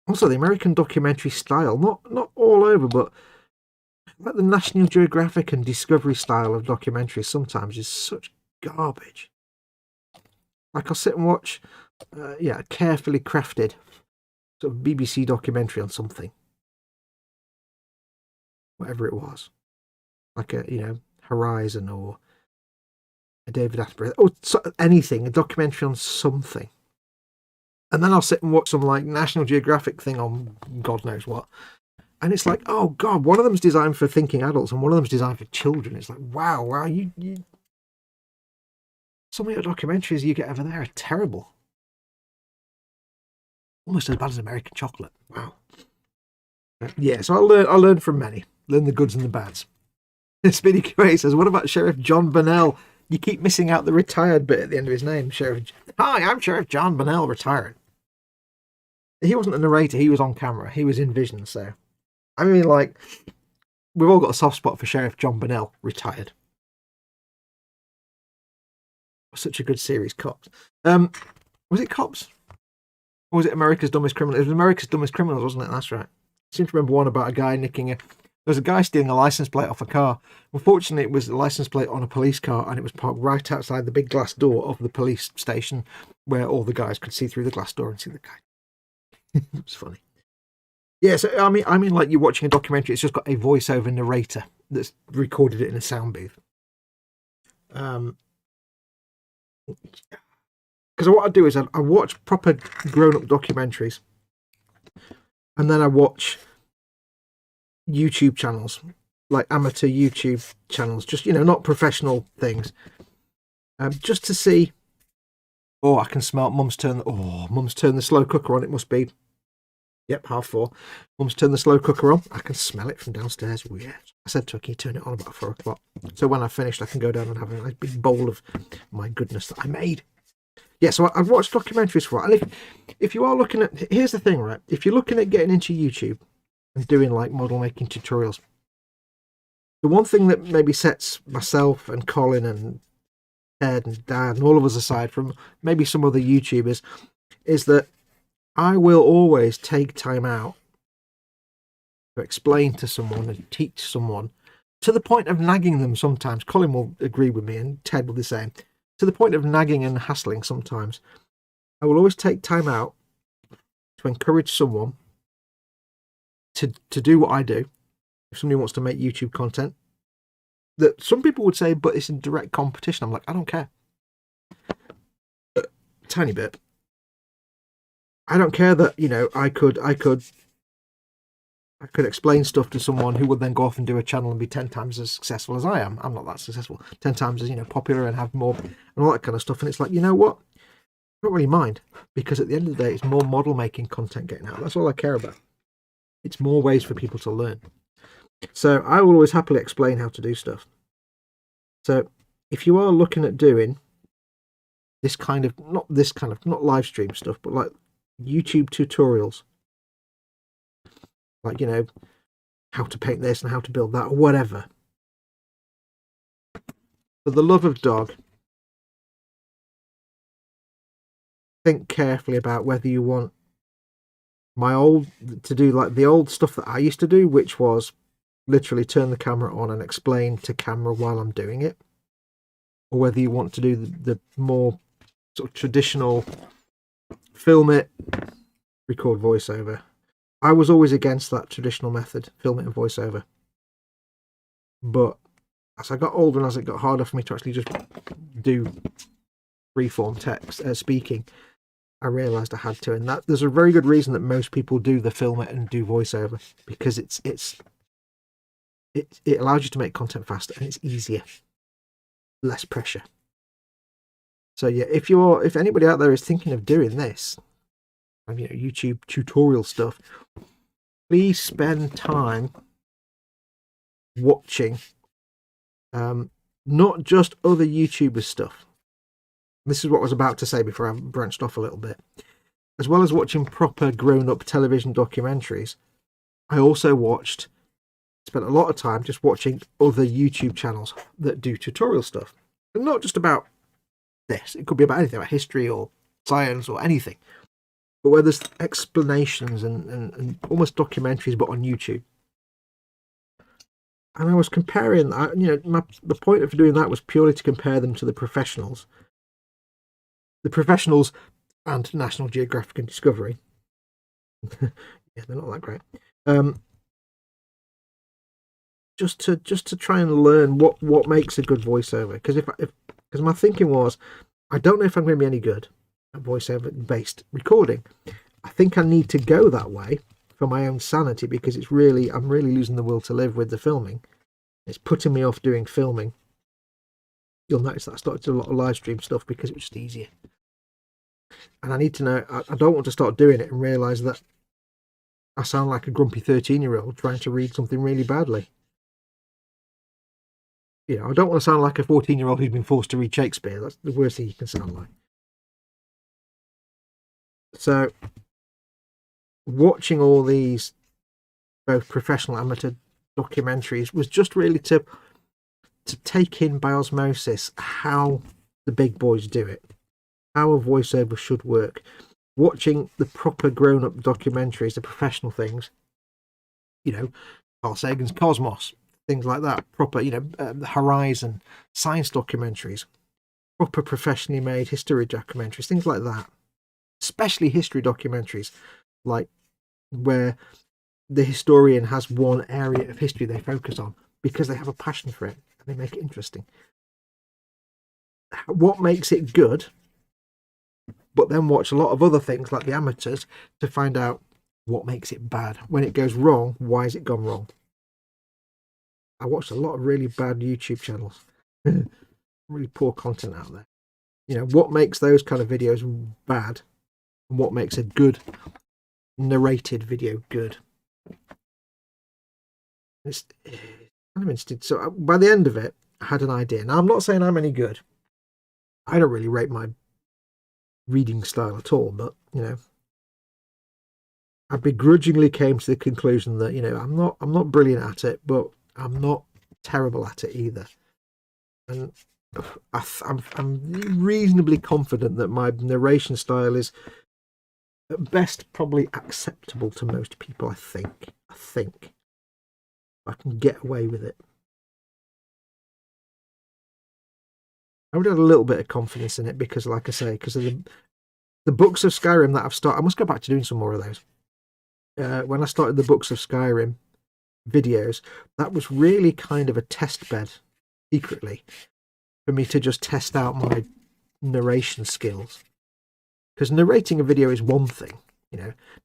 Also, the American documentary style, not all over, but like the National Geographic and Discovery style of documentaries sometimes is such garbage. Like I'll sit and watch, a carefully crafted sort of BBC documentary on something, whatever it was, like a Horizon or a David Attenborough or anything, a documentary on something, and then I'll sit and watch some like National Geographic thing on God knows what. And it's like, oh God, one of them's designed for thinking adults and one of them's designed for children. It's like, wow, you some of your documentaries you get over there are terrible. Almost as bad as American Chocolate. Wow. Yeah, so I'll learn from many. Learn the goods and the bads. Speedy QA says, what about Sheriff John Burnell? You keep missing out the retired bit at the end of his name. Hi, I'm Sheriff John Burnell, retired. He wasn't a narrator, he was on camera. He was in vision, so... I mean, like, we've all got a soft spot for Sheriff John Burnell, retired. Such a good series, Cops. Was it Cops? Or was it America's Dumbest Criminals? It was America's Dumbest Criminals, wasn't it? That's right. I seem to remember one about a guy there was a guy stealing a license plate off a car. Unfortunately, it was a license plate on a police car, and it was parked right outside the big glass door of the police station, where all the guys could see through the glass door and see the guy. It was funny. Yeah, so I mean, like you're watching a documentary. It's just got a voiceover narrator that's recorded it in a sound booth. Because what I do is I watch proper grown-up documentaries, and then I watch YouTube channels, like amateur YouTube channels, just not professional things, just to see. Oh, I can smell Mum's turned the slow cooker on. It must be. Yep, 4:30. Mum's turned the slow cooker on. I can smell it from downstairs. Oh, yeah. I said to her, can you turn it on about 4 o'clock? So when I've finished, I can go down and have a nice big bowl of my goodness that I made. Yeah, so I've watched documentaries for it. And if you are looking at... Here's the thing, right? If you're looking at getting into YouTube and doing, like, model making tutorials, the one thing that maybe sets myself and Colin and Ed and Dad and all of us aside from maybe some other YouTubers is that I will always take time out to explain to someone and teach someone to the point of nagging them sometimes. Colin will agree with me and Ted will be the same. To the point of nagging and hassling sometimes. I will always take time out to encourage someone to do what I do. If somebody wants to make YouTube content, that some people would say, but it's in direct competition. I'm like, I don't care. Tiny bit. I don't care that, I could explain stuff to someone who would then go off and do a channel and be 10 times as successful as I am. I'm not that successful. 10 times as, popular and have more and all that kind of stuff. And it's like, you know what? I don't really mind, because at the end of the day, it's more model making content getting out. That's all I care about. It's more ways for people to learn. So I will always happily explain how to do stuff. So if you are looking at doing not live stream stuff, but like YouTube tutorials, like how to paint this and how to build that or whatever, for the love of dog, think carefully about whether you want to do like the old stuff that I used to do, which was literally turn the camera on and explain to camera while I'm doing it, or whether you want to do the more sort of traditional film it, record voiceover. I was always against that traditional method, film it and voiceover. But as I got older and as it got harder for me to actually just do freeform text speaking, I realised I had to, and that there's a very good reason that most people do the film it and do voiceover, because it allows you to make content faster and it's easier, less pressure. So yeah, if anybody out there is thinking of doing this, YouTube tutorial stuff, please spend time watching not just other YouTubers' stuff. This is what I was about to say before I branched off a little bit. As well as watching proper grown-up television documentaries, I also spent a lot of time just watching other YouTube channels that do tutorial stuff. And not just about this. It could be about anything, about history or science or anything. but where there's explanations and almost documentaries, but on YouTube. And I was comparing, the point of doing that was purely to compare them to the professionals. The professionals and National Geographic and Discovery. Yeah, they're not that great. Just to try and learn what makes a good voiceover. Because my thinking was, I don't know if I'm going to be any good at voiceover-based recording. I think I need to go that way for my own sanity, because I'm really losing the will to live with the filming. It's putting me off doing filming. You'll notice that I started to do a lot of live stream stuff because it was just easier. And I need to know, I don't want to start doing it and realise that I sound like a grumpy 13-year-old trying to read something really badly. I don't want to sound like a 14-year-old who's been forced to read Shakespeare. That's the worst thing you can sound like. So, watching all these both professional and amateur documentaries was just really to take in by osmosis how the big boys do it, how a voiceover should work. Watching the proper grown-up documentaries, the professional things, Carl Sagan's Cosmos, things like that, proper, the Horizon, science documentaries, proper professionally made history documentaries, things like that. Especially history documentaries, like where the historian has one area of history they focus on because they have a passion for it and they make it interesting. What makes it good? But then watch a lot of other things like the amateurs to find out what makes it bad. When it goes wrong, why has it gone wrong? I watched a lot of really bad YouTube channels. Really poor content out there. What makes those kind of videos bad and what makes a good narrated video good? It's kind of interesting. So by the end of it, I had an idea. Now, I'm not saying I'm any good. I don't really rate my reading style at all, but I begrudgingly came to the conclusion that I'm not brilliant at it, but I'm not terrible at it either. And I'm reasonably confident that my narration style is at best probably acceptable to most people. I think I can get away with it. I would have a little bit of confidence in it because, like I say, because of the books of Skyrim that I've started. I must go back to doing some more of those. When I started the books of Skyrim videos, that was really kind of a test bed, secretly, for me to just test out my narration skills. Because narrating a video is one thing,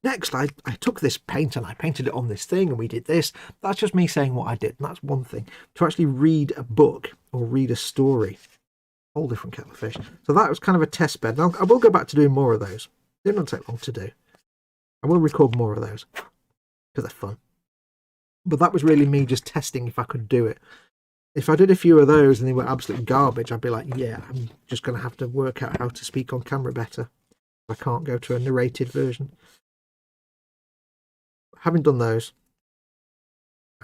Next, I took this paint and I painted it on this thing and we did this. That's just me saying what I did, and that's one thing. To actually read a book or read a story, whole different kettle of fish. So that was kind of a test bed. Now, I will go back to doing more of those. They don't take long to do. I will record more of those because they're fun. But that was really me just testing if I could do it. If I did a few of those and they were absolute garbage, I'd be like, yeah, I'm just going to have to work out how to speak on camera better. I can't go to a narrated version. Having done those,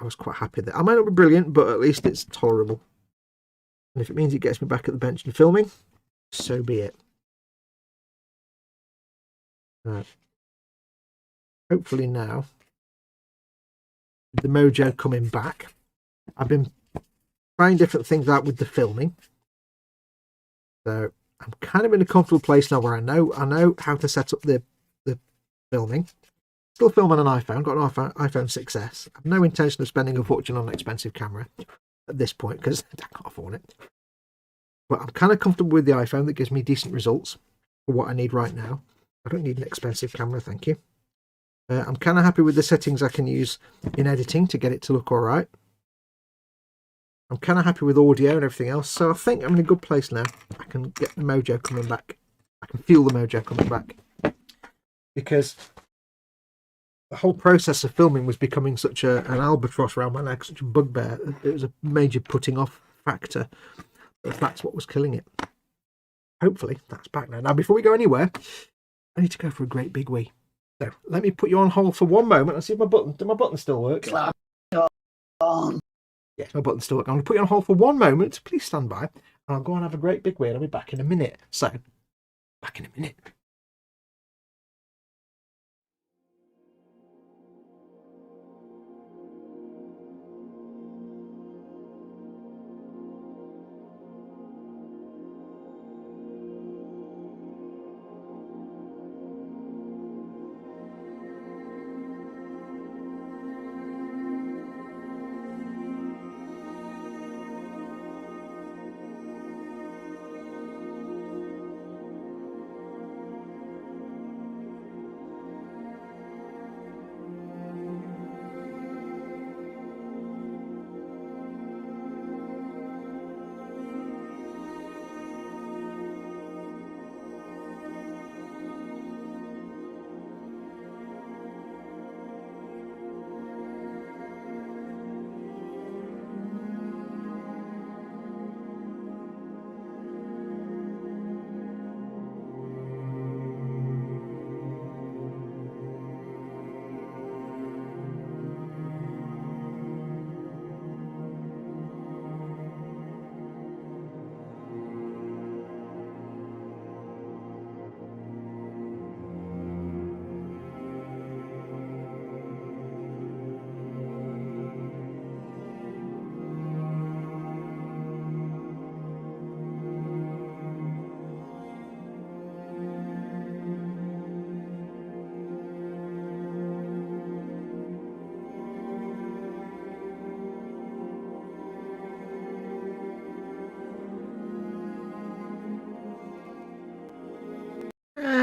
I was quite happy that I might not be brilliant, but at least it's tolerable. And if it means it gets me back at the bench and filming, so be it. Hopefully now, the mojo coming back. I've been trying different things out with the filming. So I'm kind of in a comfortable place now where I know how to set up the filming. Still film on an iPhone, got an iPhone 6S. I have no intention of spending a fortune on an expensive camera at this point because I can't afford it. But I'm kind of comfortable with the iPhone that gives me decent results for what I need right now. I don't need an expensive camera, thank you. I'm kind of happy with the settings I can use in editing to get it to look all right. I'm kind of happy with audio and everything else, so I think I'm in a good place now. I can get the mojo coming back. I can feel the mojo coming back. Because the whole process of filming was becoming such an albatross around my neck, such a bugbear. It was a major putting off factor. That's what was killing it. Hopefully, that's back now. Now, before we go anywhere, I need to go for a great big wee. So, let me put you on hold for one moment and see if my button still work. Yes, my button still works. I'm going to put you on hold for one moment. Please stand by. And I'll go and have a great big wee and I'll be back in a minute. So, back in a minute.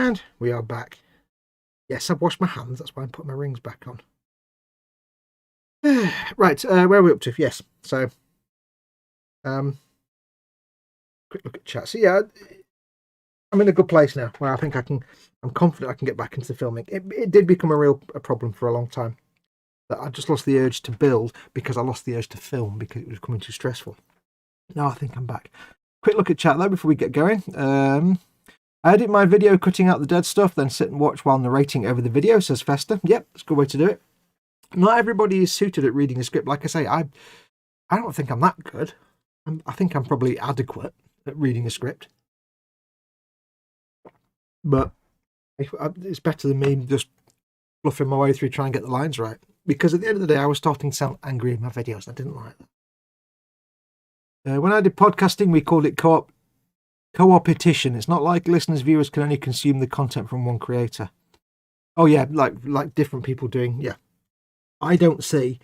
And we are back. Yes, I've washed my hands. That's why I'm putting my rings back on. Right, where are we up to? Yes, so quick look at chat. So yeah, I'm in a good place now where I think I'm confident I can get back into the filming. It did become a problem for a long time. That I just lost the urge to build because I lost the urge to film because it was becoming too stressful. Now I think I'm back. Quick look at chat though before we get going. I edit my video cutting out the dead stuff, then sit and watch while narrating over the video, says Fester. Yep, it's a good way to do it. Not everybody is suited at reading a script. Like I say, I don't think I'm that good. I think I'm probably adequate at reading a script. But it's better than me just bluffing my way through trying to get the lines right. Because at the end of the day, I was starting to sound angry in my videos. I didn't like that. When I did podcasting, we called it co-opetition. It's not like listeners, viewers can only consume the content from one creator. Oh yeah, like different people doing. Yeah, I don't see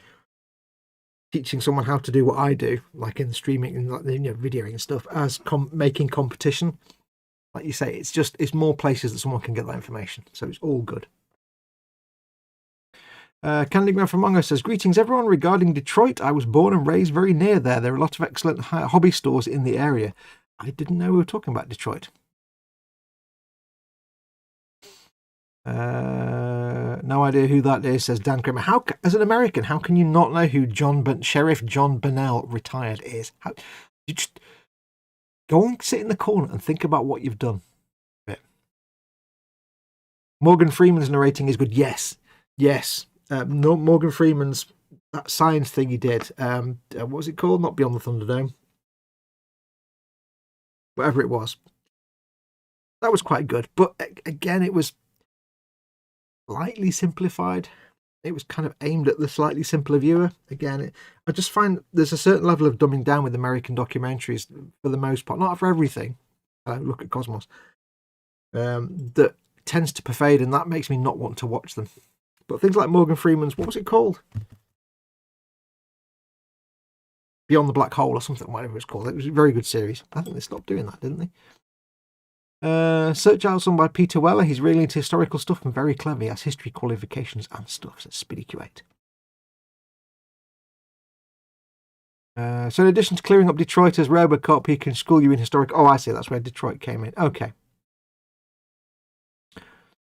teaching someone how to do what I do, like in the streaming and like the videoing and stuff, as making competition. Like you say, it's more places that someone can get that information. So it's all good. Candygram from Among Us says, greetings everyone. Regarding Detroit, I was born and raised very near there. There are a lot of excellent hobby stores in the area. I didn't know we were talking about Detroit. No idea who that is, says Dan Kramer. How, as an American, how can you not know who Sheriff John Bennell retired is? You just go and sit in the corner and think about what you've done. Morgan Freeman's narrating is good. Yes. No, Morgan Freeman's that science thing he did. What was it called? Not Beyond the Thunderdome. Whatever it was. That was quite good. But again, it was slightly simplified. It was kind of aimed at the slightly simpler viewer. Again, I just find there's a certain level of dumbing down with American documentaries for the most part. Not for everything. Look at Cosmos. That tends to pervade, and that makes me not want to watch them. But things like Morgan Freeman's, what was it called? Beyond the Black Hole or something, whatever it's called. It was a very good series. I think they stopped doing that, didn't they? Search out some by Peter Weller. He's really into historical stuff and very clever. He has history qualifications and stuff. So Speedy Q8. So in addition to clearing up Detroit as Robocop, he can school you in historic... Oh, I see. That's where Detroit came in. Okay.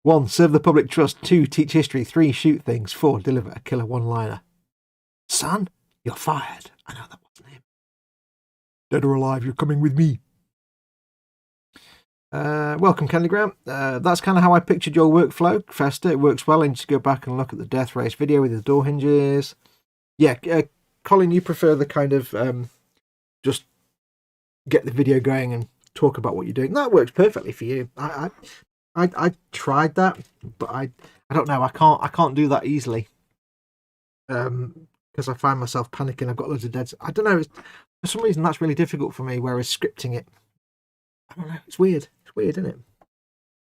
1. Serve the public trust. 2. Teach history. 3. Shoot things. 4. Deliver a killer one-liner. Son, you're fired. I know that wasn't him. Dead or alive, you're coming with me. Welcome, Candygram. That's kind of how I pictured your workflow, Fester. It works well. I need to go back and look at the Death Race video with the door hinges. Yeah, Colin, you prefer the kind of just get the video going and talk about what you're doing. That works perfectly for you. I tried that, but I don't know. I can't do that easily. Because I find myself panicking. I've got loads of deads. I don't know. For some reason, that's really difficult for me. Whereas scripting it, I don't know. It's weird. It's weird, isn't it?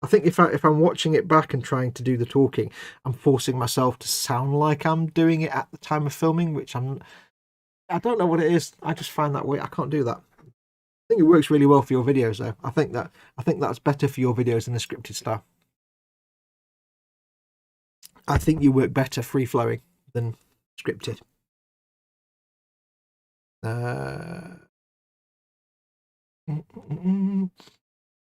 I think if I'm watching it back and trying to do the talking, I'm forcing myself to sound like I'm doing it at the time of filming, which I don't know what it is. I just find that way. I can't do that. I think it works really well for your videos, though. I think that's better for your videos than the scripted style. I think you work better free flowing than scripted.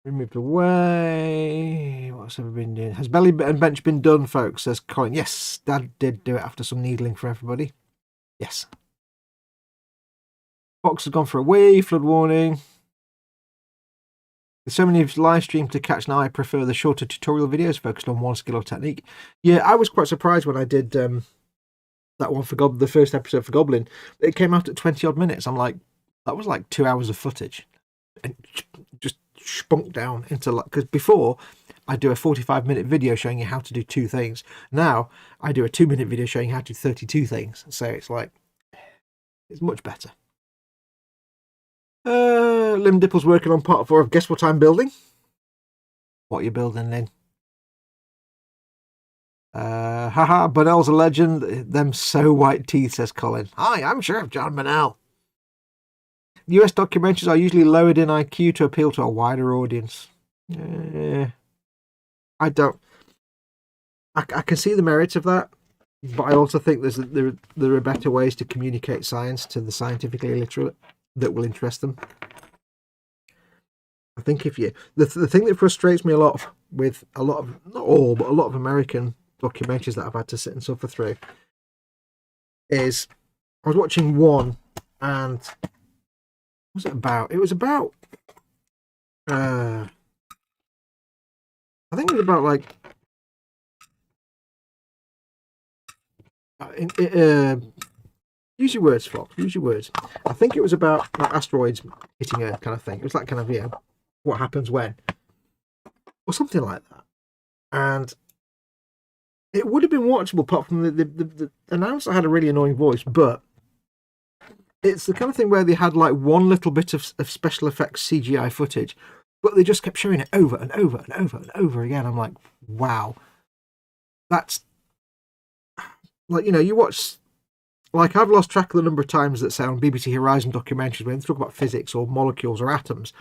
Removed away. What's ever been doing? Has belly and bench been done, folks? Says Colin. Yes, Dad did do it after some needling for everybody. Yes. Fox has gone for a wee. Flood warning. There's so many live streams to catch now. I prefer the shorter tutorial videos focused on one skill or technique. Yeah, I was quite surprised when I did that one for the first episode for Goblin. It came out at 20 odd minutes. I'm like, that was like 2 hours of footage, and just spunked down into like, because before I do a 45-minute video showing you how to do 2 things. Now I do a 2-minute video showing you how to do 32 things. So it's like, it's much better. Lim Dipple's working on part 4 of Guess What I'm Building. What are you building, Lynn? Haha, Bonnell's a legend. Them so white teeth, says Colin. Hi, I'm Sheriff John Bonnell. US documentaries are usually lowered in IQ to appeal to a wider audience. I don't. I can see the merits of that, but I also think there are better ways to communicate science to the scientifically illiterate that will interest them. I think if you the thing that frustrates me a lot with a lot of, not all, but a lot of American documentaries that I've had to sit and suffer through is I was watching one, and what was it about? It was about I think it was about like use your words, Fox. Use your words. I think it was about like asteroids hitting Earth, kind of thing. It was that kind of, you know, what happens when, or something like that. And it would have been watchable, apart from the announcer had a really annoying voice. But it's the kind of thing where they had like one little bit of special effects CGI footage, but they just kept showing it over and over and over and over again. I'm like, wow, that's like, you know, you watch. Like, I've lost track of the number of times that, say, on BBC Horizon documentaries, when they talk about physics or molecules or atoms,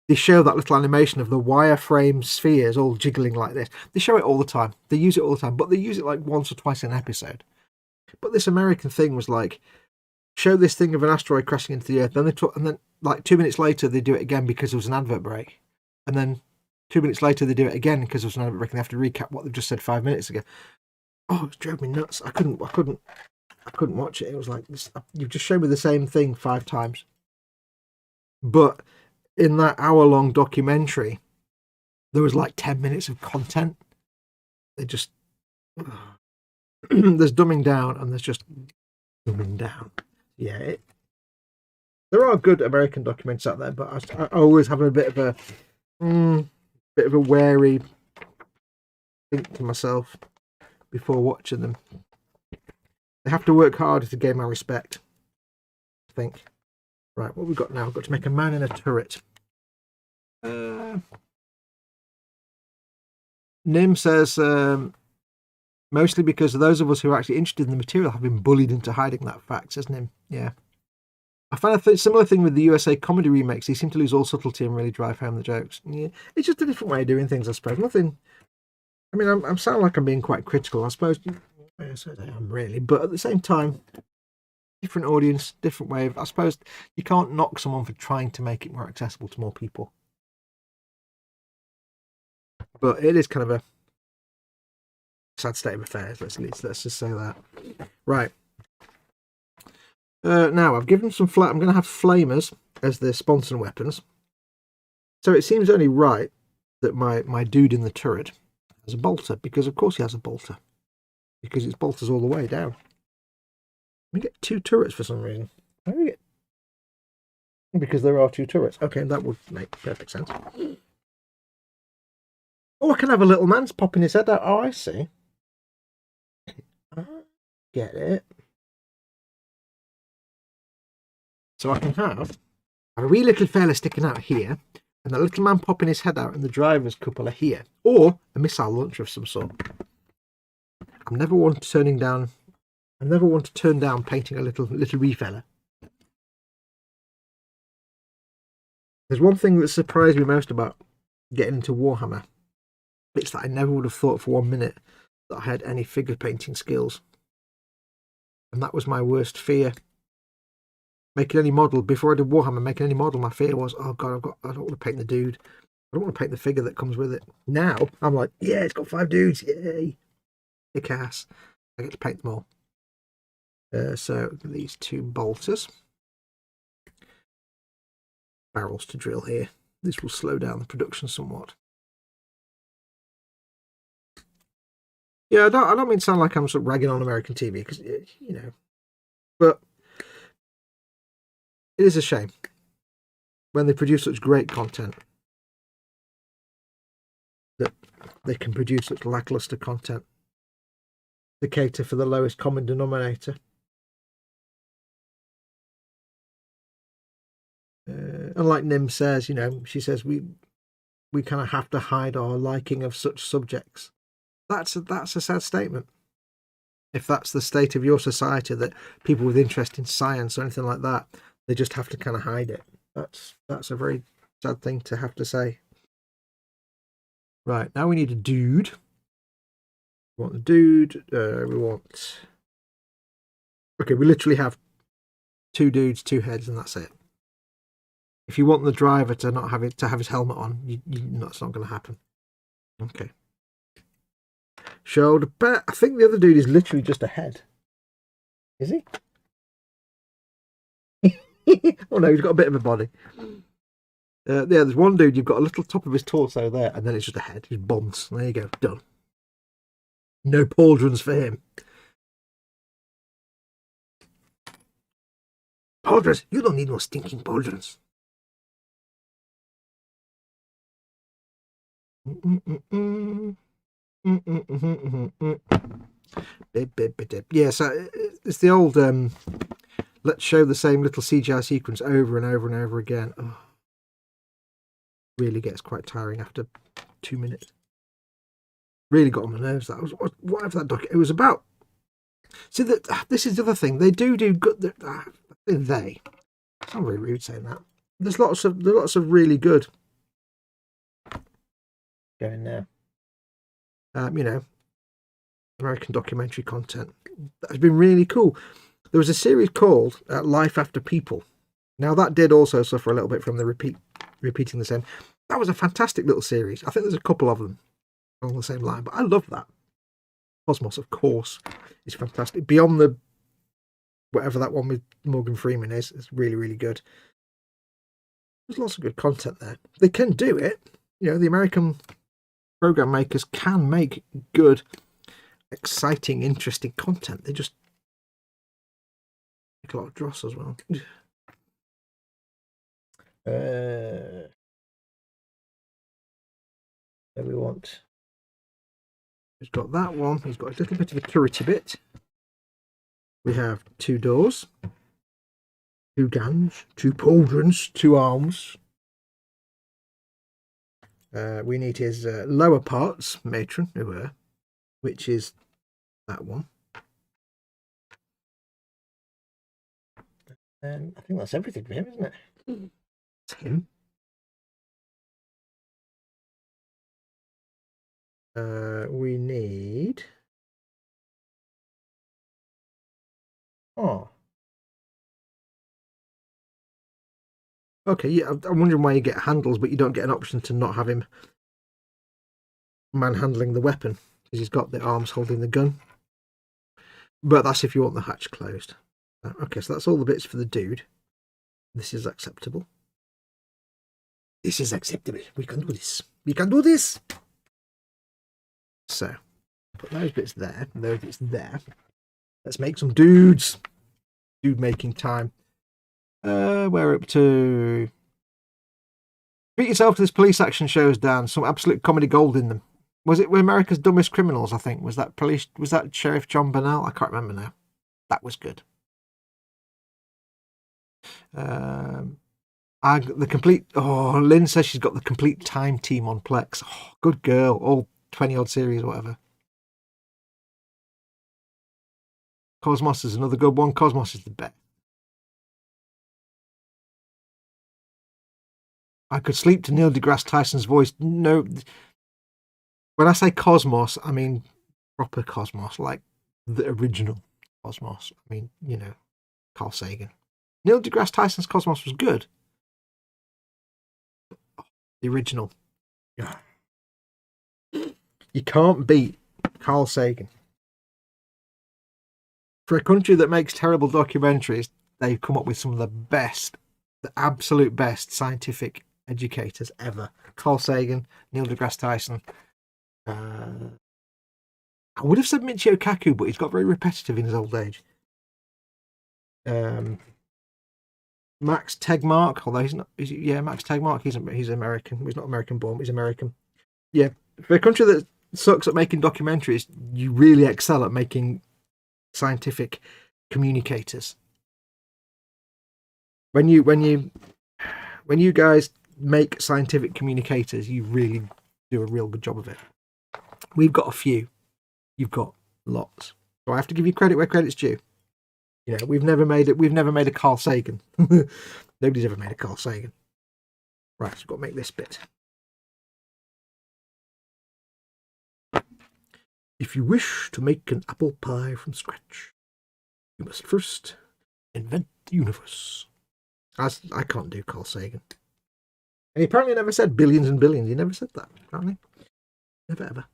they show that little animation of the wireframe spheres all jiggling like this. They show it all the time. They use it all the time, but they use it like once or twice in an episode. But this American thing was like, show this thing of an asteroid crashing into the Earth, and then like 2 minutes later they do it again because there was an advert break, and then 2 minutes later they do it again because there was an advert break, and they have to recap what they've just said 5 minutes ago. Oh, it drove me nuts. I couldn't watch it. It was like, you've just shown me the same thing 5 times. But in that hour-long documentary, there was like 10 minutes of content. They just there's dumbing down, and there's just dumbing down. Yeah, there are good American documentaries out there, but I always have a bit of a wary think to myself before watching them. They have to work harder to gain my respect, I think. Right, what we've got now? We've got to make a man in a turret. Nim says, mostly because those of us who are actually interested in the material have been bullied into hiding that fact, says Nim. Yeah. I find a similar thing with the USA comedy remakes. They seem to lose all subtlety and really drive home the jokes. Yeah, it's just a different way of doing things, I suppose. Nothing. I mean, I'm sounding like I'm being quite critical, I suppose. Yes, I am really, but at the same time, different audience, different way of. I suppose you can't knock someone for trying to make it more accessible to more people, but it is kind of a sad state of affairs. Let's just say that. Right. Now I've given some flat. I'm going to have flamers as the sponson weapons, so it seems only right that my dude in the turret has a bolter, because of course he has a bolter. Because it's bolters all the way down. We get 2 turrets for some reason. How do we get? Because there are 2 turrets. Okay, that would make perfect sense. Oh, I can have a little man's popping his head out. Oh, I see. I get it. So I can have a wee little fella sticking out here, and a little man popping his head out, and the driver's cupola here, or a missile launcher of some sort. I'm never one to turn down painting a little wee fella. There's one thing that surprised me most about getting into Warhammer. It's that I never would have thought for 1 minute that I had any figure painting skills. And that was my worst fear. Making any model, before I did Warhammer, making any model, my fear was, oh God, I don't want to paint the dude. I don't want to paint the figure that comes with it. Now, I'm like, yeah, it's got 5 dudes, yay. Kick ass. I get to paint them all. So these 2 bolters. Barrels to drill here. This will slow down the production somewhat. Yeah, I don't mean to sound like I'm sort of ragging on American TV, because, you know, but it is a shame when they produce such great content that they can produce such lackluster content to cater for the lowest common denominator. And like Nim says, you know, she says we kind of have to hide our liking of such subjects. That's a sad statement. If that's the state of your society, that people with interest in science or anything like that, they just have to kind of hide it. That's a very sad thing to have to say. Right, now we need a dude. We want the dude. We want... Okay, we literally have 2 dudes, 2 heads, and that's it. If you want the driver to not have it, to have his helmet on, that's not going to happen. Okay. Shoulder pad. I think the other dude is literally just a head. Is he? Oh no, he's got a bit of a body. Yeah, there's one dude, you've got a little top of his torso there, and then it's just a head. He's bombs. There you go. Done. No pauldrons for him. Pauldrons? You don't need no stinking pauldrons. Yeah, so it's the old let's show the same little CGI sequence over and over and over again. Oh, really gets quite tiring after 2 minutes. Really got on my nerves. That was whatever that doc. It was about. See, that this is the other thing. They do good. They. It's not very rude saying that. There's lots of really good going now. You know, American documentary content that has been really cool. There was a series called Life After People. Now that did also suffer a little bit from the repeating the same. That was a fantastic little series. I think there's a couple of them along the same line, but I love that. Cosmos, of course, is fantastic. Beyond the whatever that one with Morgan Freeman is, it's really, really good. There's lots of good content there. They can do it. You know, the American program makers can make good, exciting, interesting content. They just make a lot of dross as well. There we want. He's got that one. He's got a little bit of a turrety bit. We have 2 doors, 2 guns, 2 pauldrons, 2 arms. We need his lower parts, matron, which is that one. And I think that's everything for him, isn't it? It's him. We need... Oh. Okay, yeah, I'm wondering why you get handles, but you don't get an option to not have him manhandling the weapon, because he's got the arms holding the gun. But that's if you want the hatch closed. Okay, so that's all the bits for the dude. This is acceptable. This is acceptable. We can do this. We can do this. So, put those bits there, and those bits there. Let's make some dudes. Dude making time. We're up to... Treat yourself to this police action shows, Dan. Some absolute comedy gold in them. Was it America's Dumbest Criminals, I think? Was that Sheriff John Burnell? I can't remember now. That was good. The complete... Oh, Lynn says she's got the complete time team on Plex. Oh, good girl. All 20-odd series or whatever. Cosmos is another good one. Cosmos is the best. I could sleep to Neil deGrasse Tyson's voice. No, when I say Cosmos, I mean proper Cosmos, like the original Cosmos. I mean, you know, Carl Sagan. Neil deGrasse Tyson's Cosmos was good. The original. Yeah. You can't beat Carl Sagan. For a country that makes terrible documentaries, they've come up with some of the best, the absolute best scientific educators ever. Carl Sagan, Neil deGrasse Tyson. I would have said Michio Kaku, but he's got very repetitive in his old age. Max Tegmark, although he's not. Max Tegmark. He's American. He's not American born. He's American. Yeah, for a country that sucks at making documentaries, you really excel at making scientific communicators. When you guys make scientific communicators, you really do a real good job of it. We've got a few. You've got lots. So I have to give you credit where credit's due. You know, we've never made a Carl Sagan. Nobody's ever made a Carl Sagan. Right, so we've got to make this bit. If you wish to make an apple pie from scratch, you must first invent the universe. I can't do Carl Sagan. And he apparently never said billions and billions. He never said that, apparently. Never ever.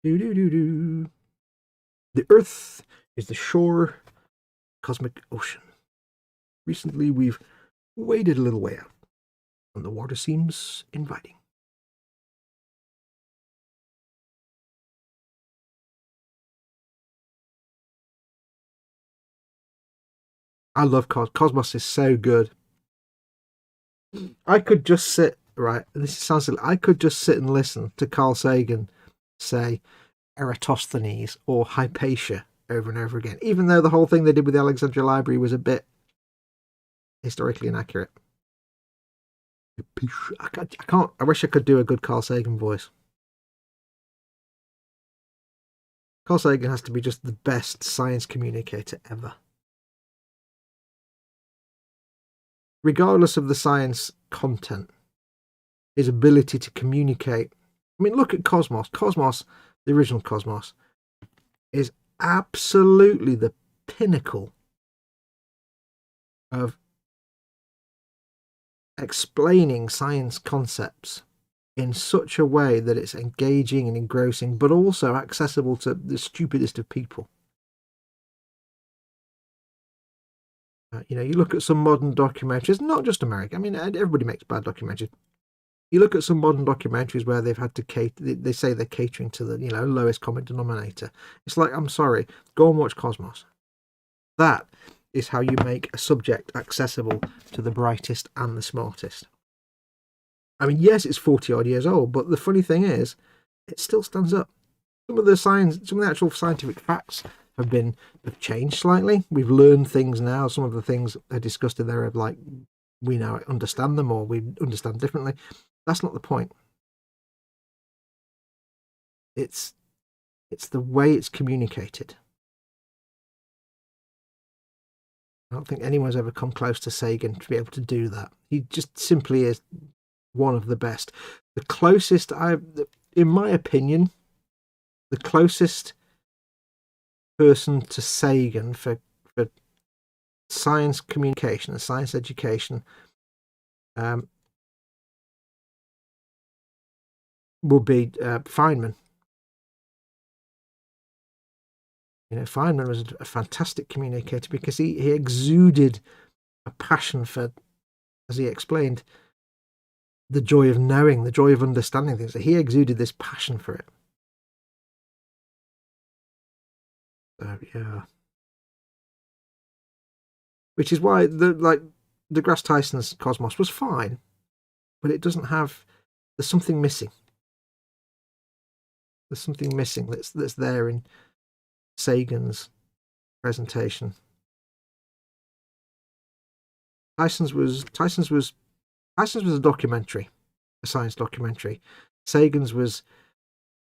The Earth is the shore cosmic ocean. Recently, we've waded a little way out, and the water seems inviting. I love Cosmos is so good. I could just sit, right, this sounds silly, I could just sit and listen to Carl Sagan say Eratosthenes or Hypatia over and over again, even though the whole thing they did with the Alexandria Library was a bit historically inaccurate. I wish I could do a good Carl Sagan voice. Carl Sagan has to be just the best science communicator ever. Regardless of the science content, his ability to communicate. I mean, look at Cosmos. Cosmos, the original Cosmos, is absolutely the pinnacle of explaining science concepts in such a way that it's engaging and engrossing, but also accessible to the stupidest of people. You know, you look at some modern documentaries, not just American. I mean, everybody makes bad documentaries. You look at some modern documentaries where they've had to cater. They say they're catering to the lowest common denominator. It's like, I'm sorry, go and watch Cosmos. That is how you make a subject accessible to the brightest and the smartest. I mean, yes, it's 40 odd years old, but the funny thing is, it still stands up. Some of the actual scientific facts have changed slightly. We've learned things now. Some of the things are discussed in there are like, we now understand them, or we understand differently. That's not the point. It's the way it's communicated. I don't think anyone's ever come close to Sagan to be able to do that. He just simply is one of the best. The closest in my opinion, the closest person to Sagan for science communication and science education will be Feynman. You know, Feynman was a fantastic communicator because he exuded a passion for, as he explained, the joy of knowing, the joy of understanding things. So he exuded this passion for it. So, yeah. Which is why deGrasse Tyson's Cosmos was fine, but it doesn't have. There's something missing. There's something missing that's there in Sagan's presentation. Tyson's was a documentary, a science documentary. Sagan's was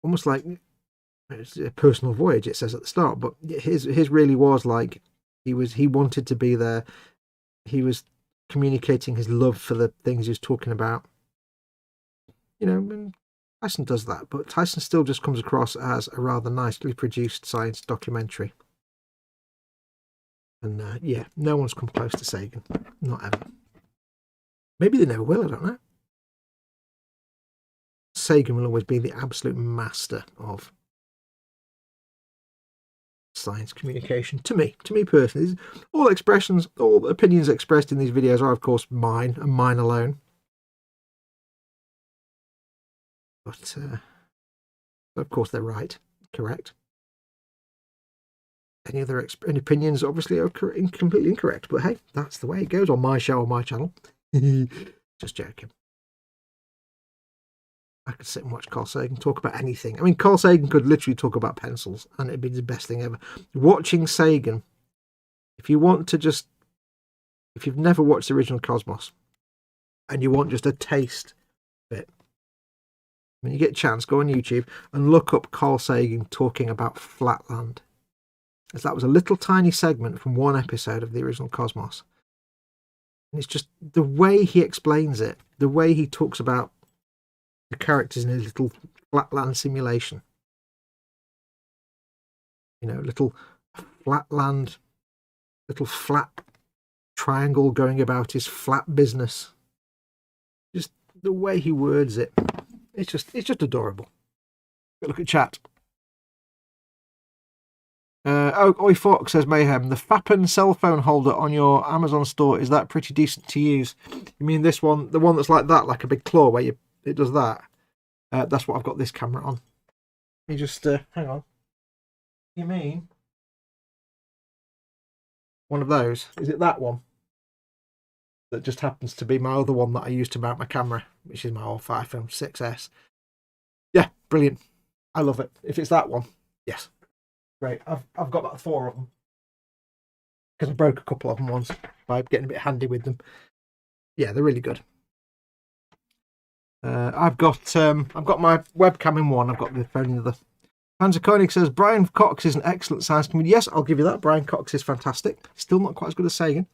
almost like it's a personal voyage, it says at the start, but his really was like he wanted to be there. He was communicating his love for the things he was talking about. You know, and Tyson does that, but Tyson still just comes across as a rather nicely produced science documentary. And yeah, no one's come close to Sagan, not ever. Maybe they never will, I don't know. Sagan will always be the absolute master of science communication, to me personally. All expressions, all opinions expressed in these videos are, of course, mine and mine alone. But, of course, they're right, correct. Any other opinions, obviously, are completely incorrect. But hey, that's the way it goes on my show, on my channel. Just joking. I could sit and watch Carl Sagan talk about anything. I mean, Carl Sagan could literally talk about pencils, and it'd be the best thing ever. Watching Sagan, if you've never watched the original Cosmos, and you want just a taste of it, when you get a chance, go on YouTube and look up Carl Sagan talking about Flatland. as that was a little tiny segment from one episode of the original Cosmos. And it's just the way he explains it, the way he talks about the characters in a little flatland simulation. You know, little flatland, little flat triangle going about his flat business. Just the way he words it, it's just adorable. Look at chat. Oi Fox says Mayhem. The Fappen cell phone holder on your Amazon store, is that pretty decent to use? You mean this one, the one that's like that, like a big claw where it does that? That's what I've got this camera on. You just hang on. You mean one of those? Is it that one? That just happens to be my other one that I use to mount my camera, which is my old iPhone 6S. Yeah, brilliant. I love it. If it's that one, yes. Great. I've got about 4 of them because I broke a couple of them once by getting a bit handy with them. Yeah, they're really good. I've got my webcam in one. I've got the phone in the other. Panzer Koenig says Brian Cox is an excellent science comedian. Yes, I'll give you that. Brian Cox is fantastic. Still not quite as good as Sagan,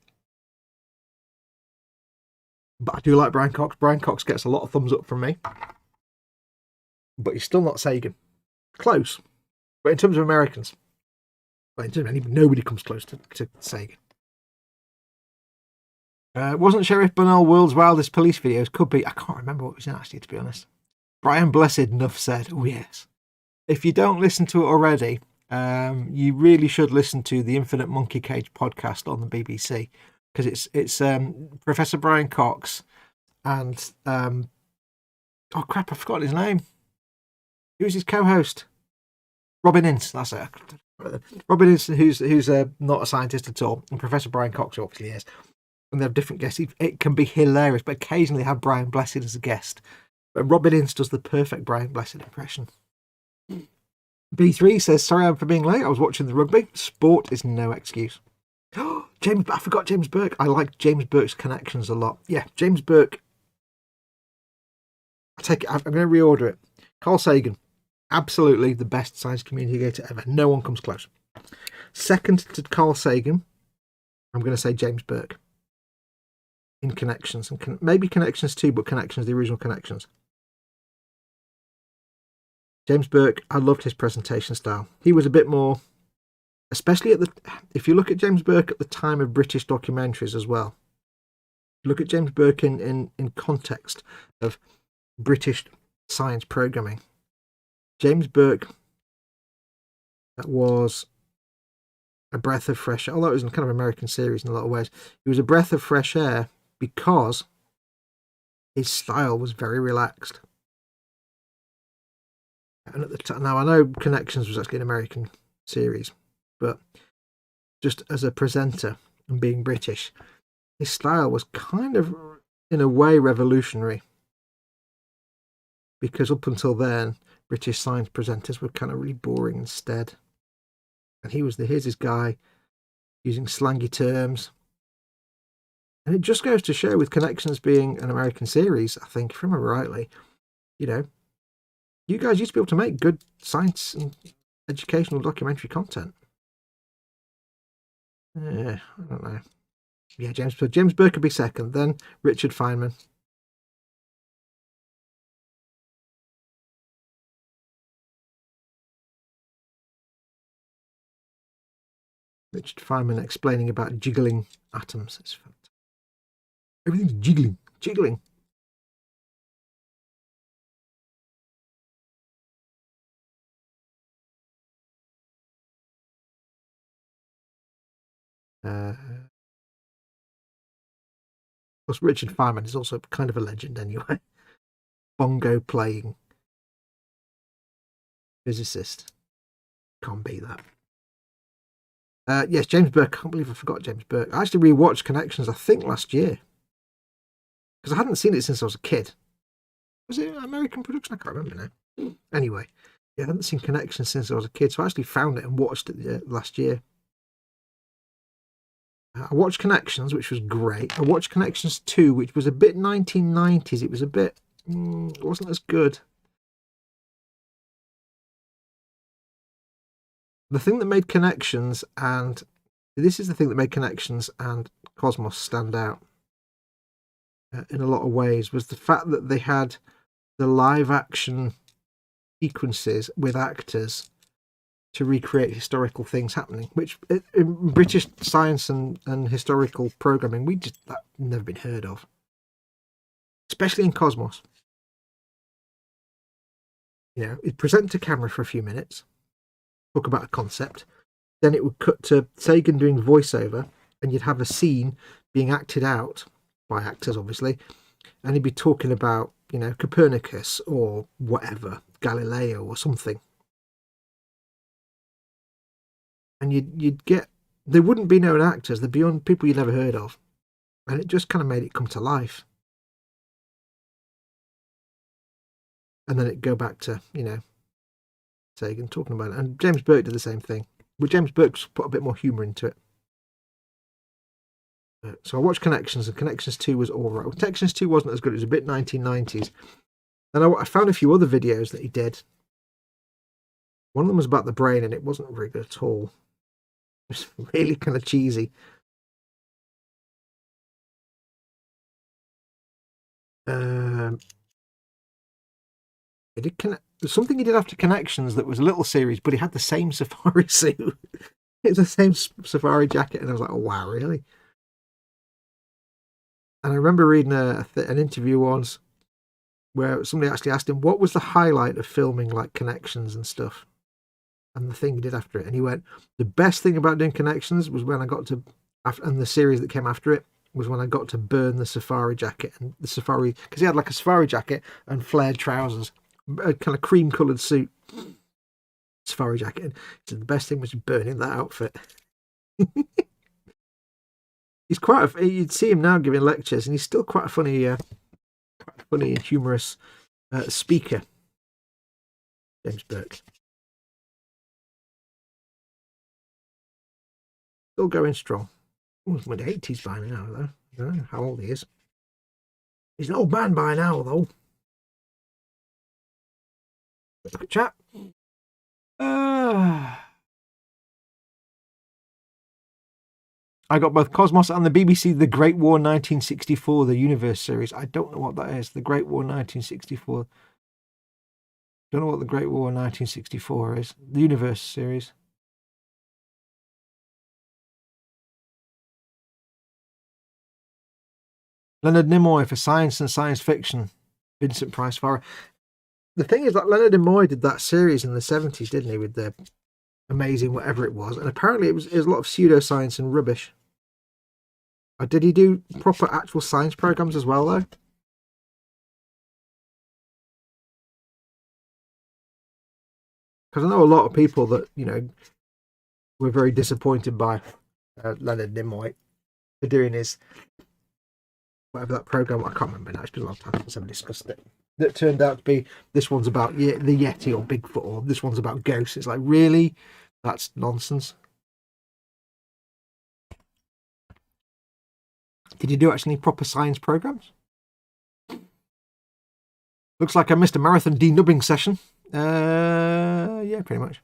but I do like Brian Cox. Brian Cox gets a lot of thumbs up from me, but he's still not Sagan. Close. But in terms of Americans, well, in terms of nobody comes close to Sagan. Wasn't Sheriff Burnell world's wildest police videos? Could be. I can't remember what it was in, actually, to be honest. Brian Blessed enough said, oh yes. If you don't listen to it already, you really should listen to the Infinite Monkey Cage podcast on the BBC, because it's Professor Brian Cox and oh crap, I forgot his name. Who's his co-host? Robin Ince, that's it. Robin Ince, who's not a scientist at all, and Professor Brian Cox obviously is. And they have different guests. It can be hilarious, but occasionally have Brian Blessed as a guest. But Robin Ince does the perfect Brian Blessed impression. B3 says, sorry for being late. I was watching the rugby. Sport is no excuse. I forgot James Burke. I like James Burke's connections a lot. Yeah, James Burke. I take it. I'm going to reorder it. Carl Sagan. Absolutely the best science communicator ever. No one comes close. Second to Carl Sagan, I'm going to say James Burke. In connections. And maybe connections too, but connections, the original connections. James Burke, I loved his presentation style. He was a bit more, especially if you look at James Burke at the time of British documentaries as well. Look at James Burke in context of British science programming. James Burke was a breath of fresh air, although it was a kind of American series in a lot of ways. He was a breath of fresh air because his style was very relaxed. And at the time, now I know Connections was actually an American series, but just as a presenter and being British, his style was kind of, in a way, revolutionary. Because up until then, British science presenters were kind of really boring instead. And here's this guy using slangy terms. And it just goes to show, with Connections being an American series, I think, if I remember rightly, you guys used to be able to make good science and educational documentary content. Yeah, I don't know. Yeah, James Burke could be second, then Richard Feynman. Richard Feynman explaining about jiggling atoms. It's fantastic. Everything's jiggling. Plus, Richard Feynman is also kind of a legend anyway. Bongo playing physicist. Can't beat that. Yes, James Burke. I can't believe I forgot James Burke. I actually rewatched Connections, I think, last year. Because I hadn't seen it since I was a kid. Was it an American production? I can't remember now. Anyway, yeah, I hadn't seen Connections since I was a kid, so I actually found it and watched it last year. I watched Connections, which was great. I watched Connections 2, which was a bit 1990s. It was a bit... it wasn't as good. The thing that made Connections and this is the thing that made Connections and Cosmos stand out in a lot of ways was the fact that they had the live action sequences with actors to recreate historical things happening, which in British science and historical programming, that's never been heard of, especially in Cosmos. You know, it'd present to camera for a few minutes, talk about a concept, then it would cut to Sagan doing voiceover, and you'd have a scene being acted out by actors, obviously, and he'd be talking about, you know, Copernicus or whatever, Galileo or something. And you'd get, there wouldn't be known actors, they'd be on people you'd never heard of. And it just kind of made it come to life. And then it'd go back to, you know, Sagan talking about it. And James Burke did the same thing. But James Burke's put a bit more humour into it. So I watched Connections, and Connections 2 was all right. Connections 2 wasn't as good, it was a bit 1990s. And I found a few other videos that he did. One of them was about the brain, and it wasn't very good at all. It was really kind of cheesy. He did there's something he did after Connections that was a little series, but he had the same safari suit. It was the same safari jacket, and I was like, oh wow, really? And I remember reading an interview once where somebody actually asked him what was the highlight of filming like Connections and stuff, and the thing he did after it, and he went, the best thing about doing Connections was when I got to, and the series that came after it was when I got to burn the safari jacket and the safari, because he had like a safari jacket and flared trousers, a kind of cream coloured suit, safari jacket. And he said the best thing was burning that outfit. He's you'd see him now giving lectures, and he's still quite a funny and humorous speaker, James Burke. Still going strong. He's in the 80s by now, though. I don't know how old he is. He's an old man by now, though. Look at chat. I got both Cosmos and the BBC The Great War 1964, the Universe series. I don't know what that is. The Great War 1964. Don't know what the Great War 1964 is. The Universe series. Leonard Nimoy for science and science fiction. Vincent Price Farrar. The thing is that Leonard Nimoy did that series in the 70s, didn't he, with the Amazing whatever it was, and apparently it was a lot of pseudoscience and rubbish. Did he do proper actual science programs as well, though? Because I know a lot of people that, you know, were very disappointed by Leonard Nimoy for doing his, whatever that program, I can't remember now, it's been a long time since I've discussed it, that turned out to be, this one's about the Yeti or Bigfoot, or this one's about ghosts. It's like, really? That's nonsense. Did you do actually any proper science programs? Looks like I missed a marathon denubbing session. Yeah, pretty much.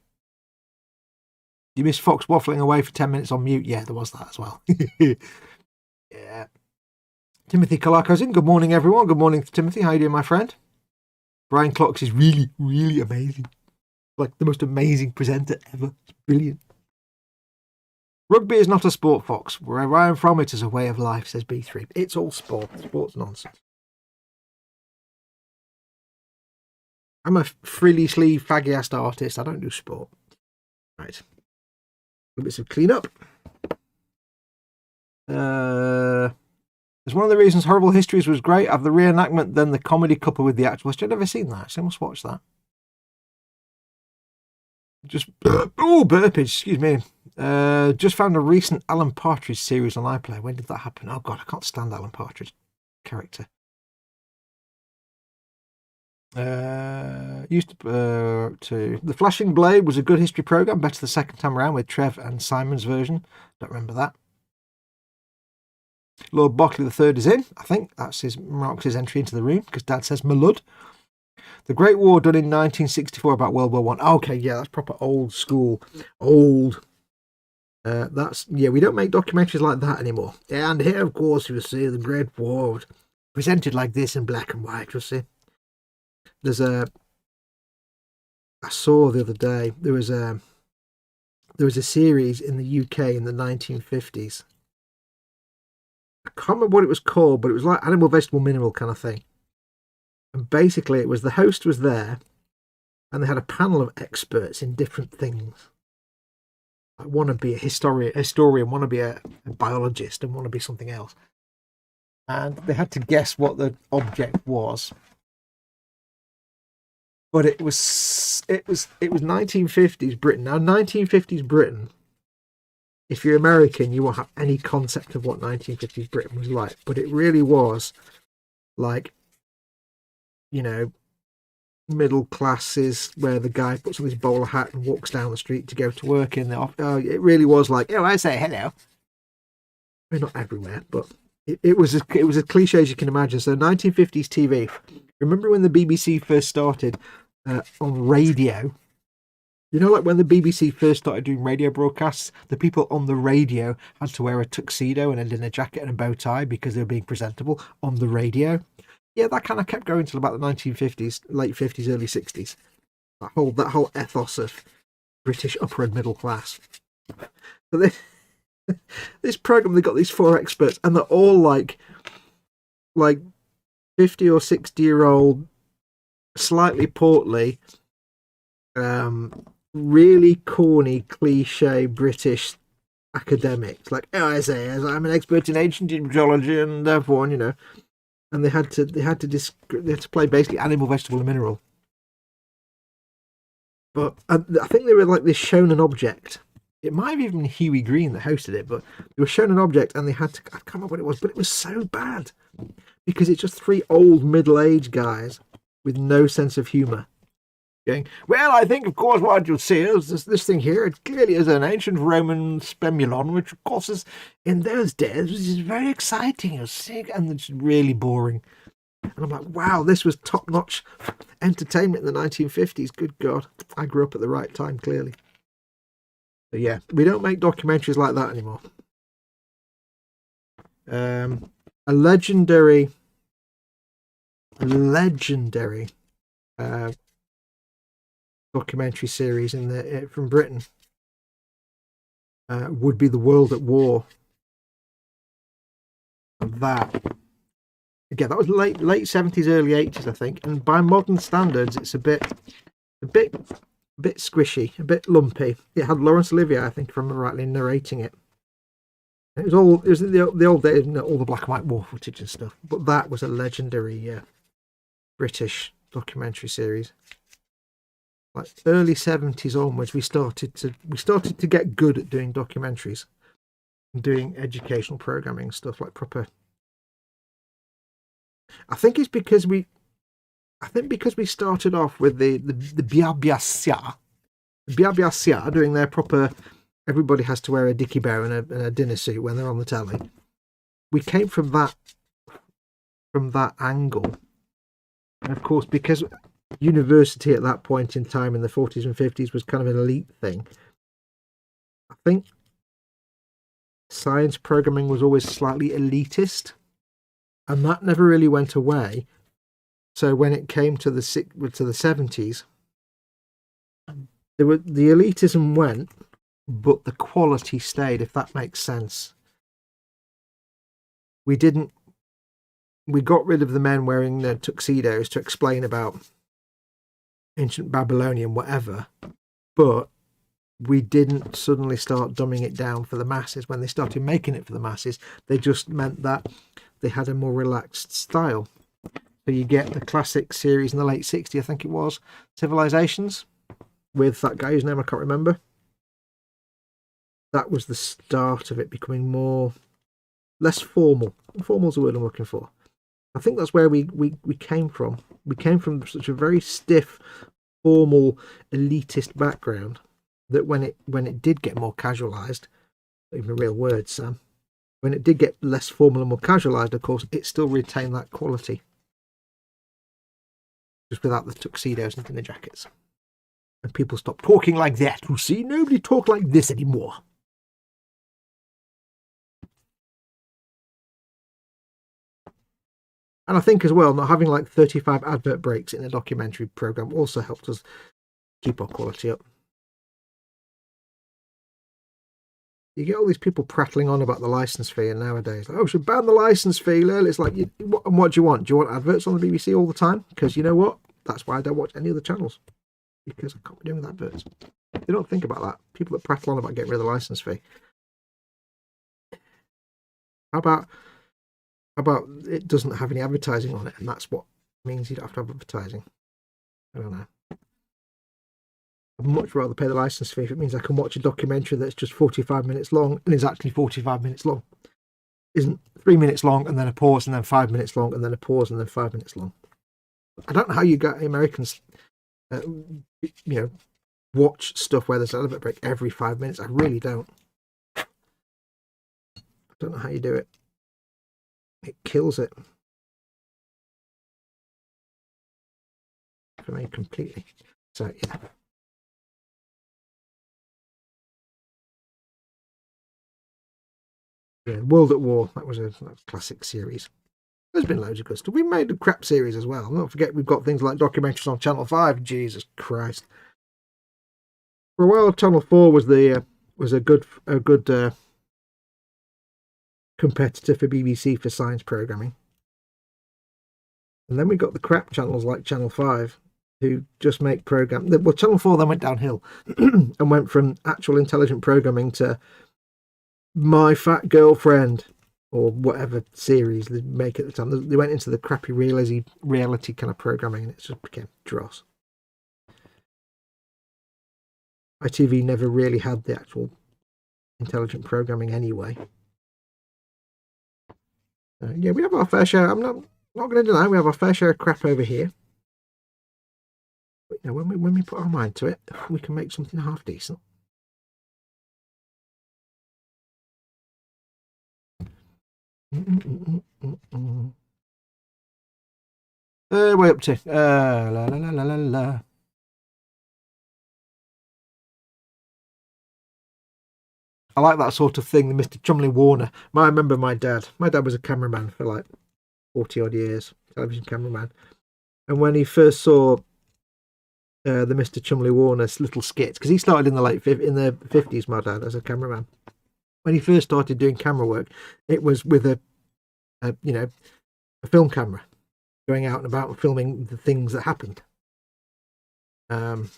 You missed Fox waffling away for 10 minutes on mute. Yeah, there was that as well. Yeah. Timothy Calaco's in. Good morning, everyone. Good morning, Timothy. How you doing, my friend? Brian Clocks is really, really amazing. Like the most amazing presenter ever. It's brilliant. Rugby is not a sport, Fox. Wherever I am from, it is a way of life, says B3. It's all sport. Sport's nonsense. I'm a frilly sleeve faggy ass artist. I don't do sport. Right. A bit of clean up. It's one of the reasons Horrible Histories was great. Have the reenactment, then the comedy couple with the actual history. I've never seen that. So I must watch that. Just burpage, excuse me. Just found a recent Alan Partridge series on iPlayer. When did that happen? Oh god, I can't stand Alan Partridge character. Used to The Flashing Blade was a good history program, better the second time around with Trev and Simon's version. Don't remember that. Lord Berkeley III is in. I think that's marks his entry into the room because Dad says my lud. The Great War done in 1964 about World War One. Okay, yeah, that's proper old school. Old. That's, yeah, we don't make documentaries like that anymore. And here, of course, you see the Great War presented like this in black and white. You'll see. There's a. I saw the other day there was a series in the UK in the 1950s. I can't remember what it was called, but it was like animal, vegetable, mineral kind of thing. And basically, it was the host was there, and they had a panel of experts in different things. I want to be a historian, want to be a biologist, and want to be something else. And they had to guess what the object was. But it was 1950s Britain. Now, 1950s Britain, if you're American, you won't have any concept of what 1950s Britain was like. But it really was like, you know, middle classes, where the guy puts on his bowler hat and walks down the street to go to work in the office. Oh, it really was like, oh, I say hello. I mean, not everywhere, but it was as cliche as you can imagine. So 1950s TV. Remember when the BBC first started on radio? You know, like when the BBC first started doing radio broadcasts, the people on the radio had to wear a tuxedo and a dinner jacket and a bow tie because they were being presentable on the radio. Yeah, that kind of kept going till about the 1950s, late 50s, early 60s. That whole ethos of British upper and middle class. So this program, they got these 4 experts, and they're all like 50 or 60-year-old, slightly portly, really corny, cliche British academics. Like, oh, I say, as I'm an expert in ancient Egyptology, and therefore, you know. And they had to play basically animal, vegetable, and mineral. But I think they were like this shonen object. It might have even been Huey Green that hosted it, but they were shown an object, and they had to. I can't remember what it was, but it was so bad because it's just 3 old middle-aged guys with no sense of humour. Going, well, I think, of course, what you'll see is this thing here. It clearly is an ancient Roman spemulon, which, of course, is in those days, which is very exciting. You see, and it's really boring. And I'm like, wow, this was top-notch entertainment in the 1950s. Good God, I grew up at the right time, clearly. But yeah, we don't make documentaries like that anymore. A legendary documentary series from Britain would be The World at War. And that, again, that was late 70s, early 80s, I think. And by modern standards, it's a bit squishy, a bit lumpy. It had Laurence Olivier, I think, if I remember rightly, narrating it. It was the old days, all the black and white war footage and stuff. But that was a legendary British documentary series. Like early 70s onwards, we started to get good at doing documentaries and doing educational programming stuff, like proper. I think it's because we started off with the Biabiasia doing their proper. Everybody has to wear a dicky bow and a dinner suit when they're on the telly. We came from that angle, and of course, because university at that point in time in the 40s and 50s was kind of an elite thing, I think science programming was always slightly elitist, and that never really went away. So when it came to the 70s, the elitism went, but the quality stayed, if that makes sense. We got rid of the men wearing their tuxedos to explain about ancient Babylonian whatever, but we didn't suddenly start dumbing it down for the masses. When they started making it for the masses, they just meant that they had a more relaxed style. So you get the classic series in the late 60s, I think it was, Civilizations, with that guy whose name I can't remember. That was the start of it becoming less formal. Formal's the word I'm looking for. I think that's where we came from. We came from such a very stiff, formal, elitist background that when it did get more casualized, even a real word, Sam, when it did get less formal and more casualized, of course, it still retained that quality. just without the tuxedos and dinner jackets. And people stop talking like that. You see, nobody talk like this anymore. And I think as well, not having like 35 advert breaks in a documentary program also helped us keep our quality up. You get all these people prattling on about the license fee, and nowadays, like, oh, we should ban the license fee. It's like, what do you want? Do you want adverts on the BBC all the time? Because you know what? That's why I don't watch any other channels. Because I can't be doing with adverts. They don't think about that. People that prattle on about getting rid of the license fee. How about it doesn't have any advertising on it, and that's what means you don't have to have advertising? I don't know. I'd much rather pay the license fee if it means I can watch a documentary that's just 45 minutes long and is actually 45 minutes long. Isn't 3 minutes long and then a pause and then 5 minutes long and then a pause and then 5 minutes long. I don't know how you get Americans, watch stuff where there's an advert break every 5 minutes. I really don't. I don't know how you do it. It kills it for me completely. So yeah. Yeah, World at War. That was a classic series. There's been loads of good stuff. We made a crap series as well. Don't forget, we've got things like documentaries on Channel 5. Jesus Christ! For a while, Channel 4 was a good competitor for BBC for science programming. And then we got the crap channels like Channel 5, who just make programs. Well, Channel 4 then went downhill and went from actual intelligent programming to My Fat Girlfriend, or whatever series they make at the time. They went into the crappy reality kind of programming, and it just became dross. ITV never really had the actual intelligent programming anyway. Yeah, we have our fair share. I'm not going to deny we have our fair share of crap over here. But when we put our mind to it, we can make something half decent. Way up to la la la la la la. I like that sort of thing, the Mr. Chumley Warner. I remember my dad. My dad was a cameraman for like 40 odd years, television cameraman. And when he first saw the Mr. Chumley Warner's little skits, because he started in the 50s, my dad, as a cameraman. When he first started doing camera work, it was with a film camera, going out and about and filming the things that happened. And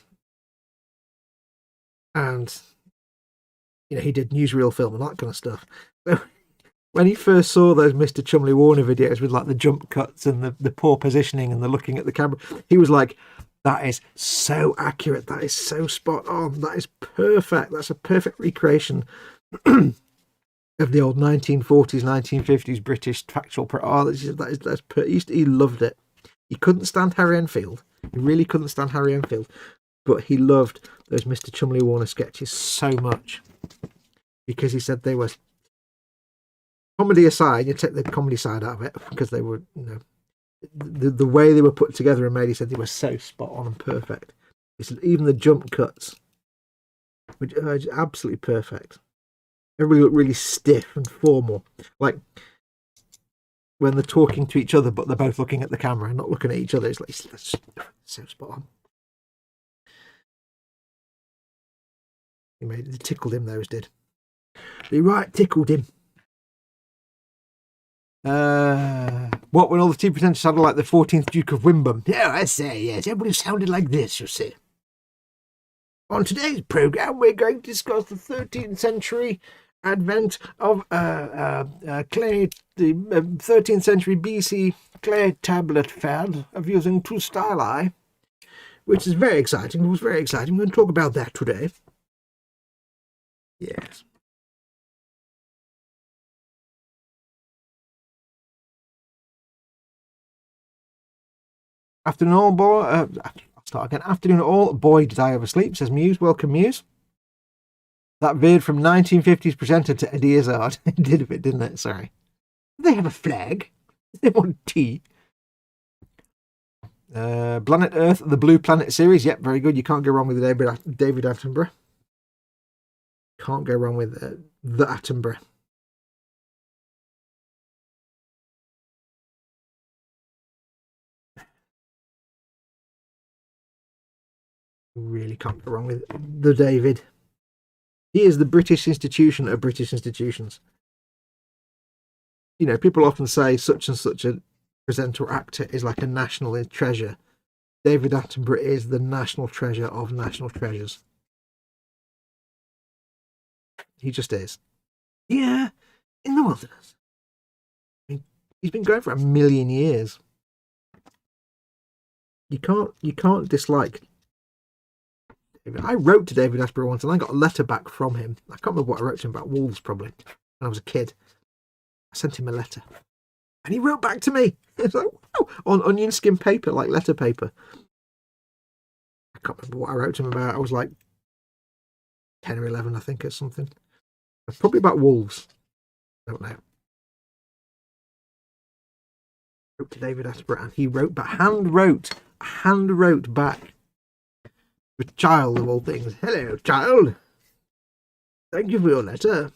he did newsreel film and that kind of stuff. So when he first saw those Mr. Chumley Warner videos with like the jump cuts and the poor positioning and the looking at the camera, he was like, that is so accurate. That is so spot on. That is perfect. That's a perfect recreation of the old 1940s, 1950s British factual. He loved it. He couldn't stand Harry Enfield. He really couldn't stand Harry Enfield. But he loved those Mr. Chumley Warner sketches so much, because he said they were, comedy aside, you take the comedy side out of it, because they were, the way they were put together and made, he said they were so spot on and perfect. He said even the jump cuts, which are absolutely perfect. Everybody looked really stiff and formal, like when they're talking to each other, but they're both looking at the camera and not looking at each other. It's like so spot on. It tickled him, those did. They right tickled him. What, when all the TV presenters sounded like the 14th Duke of Wimborne? Yeah, I say, yes. Everybody sounded like this, you see. On today's programme, we're going to discuss the 13th century advent of clay, the 13th century BC clay tablet fad of using two styli, which is very exciting. It was very exciting. We're going to talk about that today. Yes. Afternoon all, boy. I'll start again. Afternoon all. Boy, did I oversleep, says Muse. Welcome, Muse. That veered from 1950s presenter to Eddie Izzard. It did a bit, didn't it? Sorry. Do they have a flag? They want tea. Planet Earth, the Blue Planet series. Yep, very good. You can't go wrong with David Attenborough. Can't go wrong with the Attenborough. Really can't go wrong with the David. He is the British institution of British institutions. You know, people often say such and such a presenter or actor is like a national treasure. David Attenborough is the national treasure of national treasures. He just is. Yeah, in the wilderness. I mean, he's been going for 1 million years. You can't dislike. I wrote to David Attenborough once, and I got a letter back from him. I can't remember what I wrote to him about wolves, probably when I was a kid. I sent him a letter, and he wrote back to me. It's like, wow, on onion skin paper, like letter paper. I can't remember what I wrote to him about. I was like 10 or 11, I think, or something. Probably about wolves. I don't know. I wrote to David Attenborough, and he wrote back, hand wrote back. The child of all things. Hello, child. Thank you for your letter.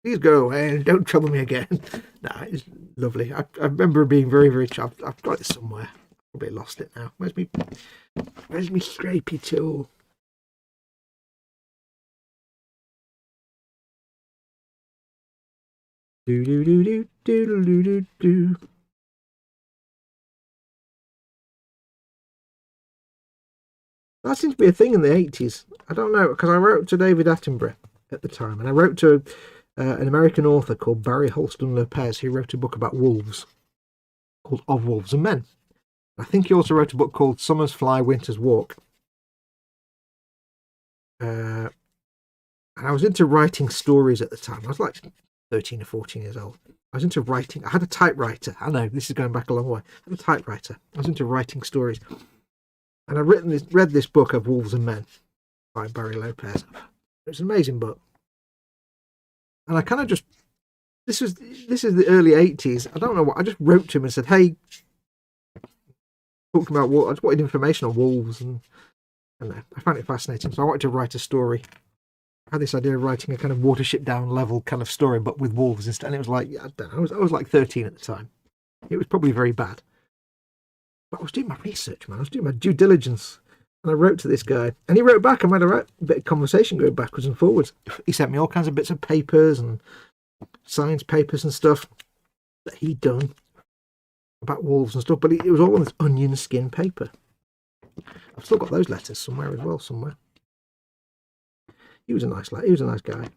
Please go away and don't trouble me again. Nah, it's lovely. I remember being very, very chuffed. I've got it somewhere. Probably lost it now. Where's me scrapey tool? Do. That seems to be a thing in the 80s. I don't know, because I wrote to David Attenborough at the time, and I wrote to an American author called Barry Holston Lopez, who wrote a book about wolves called Of Wolves and Men. I think he also wrote a book called Summers Fly, Winters Walk. And I was into writing stories at the time. I was like 13 or 14 years old. I was into writing. I had a typewriter. I know, this is going back a long way. I had a typewriter. I was into writing stories. And I read this book of Wolves and Men by Barry Lopez. It was an amazing book. And I kind of just, this is the early 80s. I don't know what, I just wrote to him and said, hey, talking about wolves, I just wanted information on wolves. And I don't know, I found it fascinating. So I wanted to write a story. I had this idea of writing a kind of Watership Down level kind of story, but with wolves instead. And it was like, I don't know, I was like 13 at the time. It was probably very bad. But I was doing my research, man. I was doing my due diligence. And I wrote to this guy. And he wrote back. And we had a bit of conversation going backwards and forwards. He sent me all kinds of bits of papers and science papers and stuff that he'd done about wolves and stuff. But it was all on this onion skin paper. I've still got those letters somewhere as well, somewhere. He was a nice lad. He was a nice guy.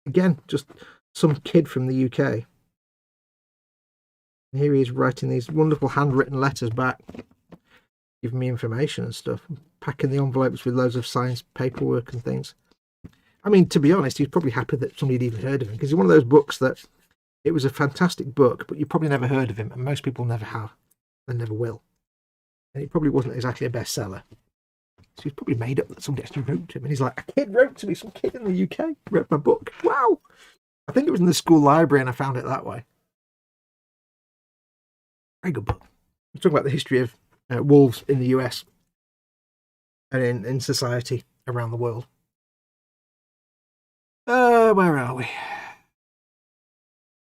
Again, just some kid from the UK. And here he is writing these wonderful handwritten letters back, giving me information and stuff, packing the envelopes with loads of science paperwork and things. I mean, to be honest, he was probably happy that somebody had even heard of him, because he's one of those books that it was a fantastic book, but you probably never heard of him, and most people never have and never will. And it probably wasn't exactly a bestseller. So he's probably made up that somebody actually wrote to him, and he's like, a kid wrote to me, some kid in the UK wrote my book. Wow! I think it was in the school library, and I found it that way. Very good book. We're talking about the history of wolves in the US and in society around the world. Where are we?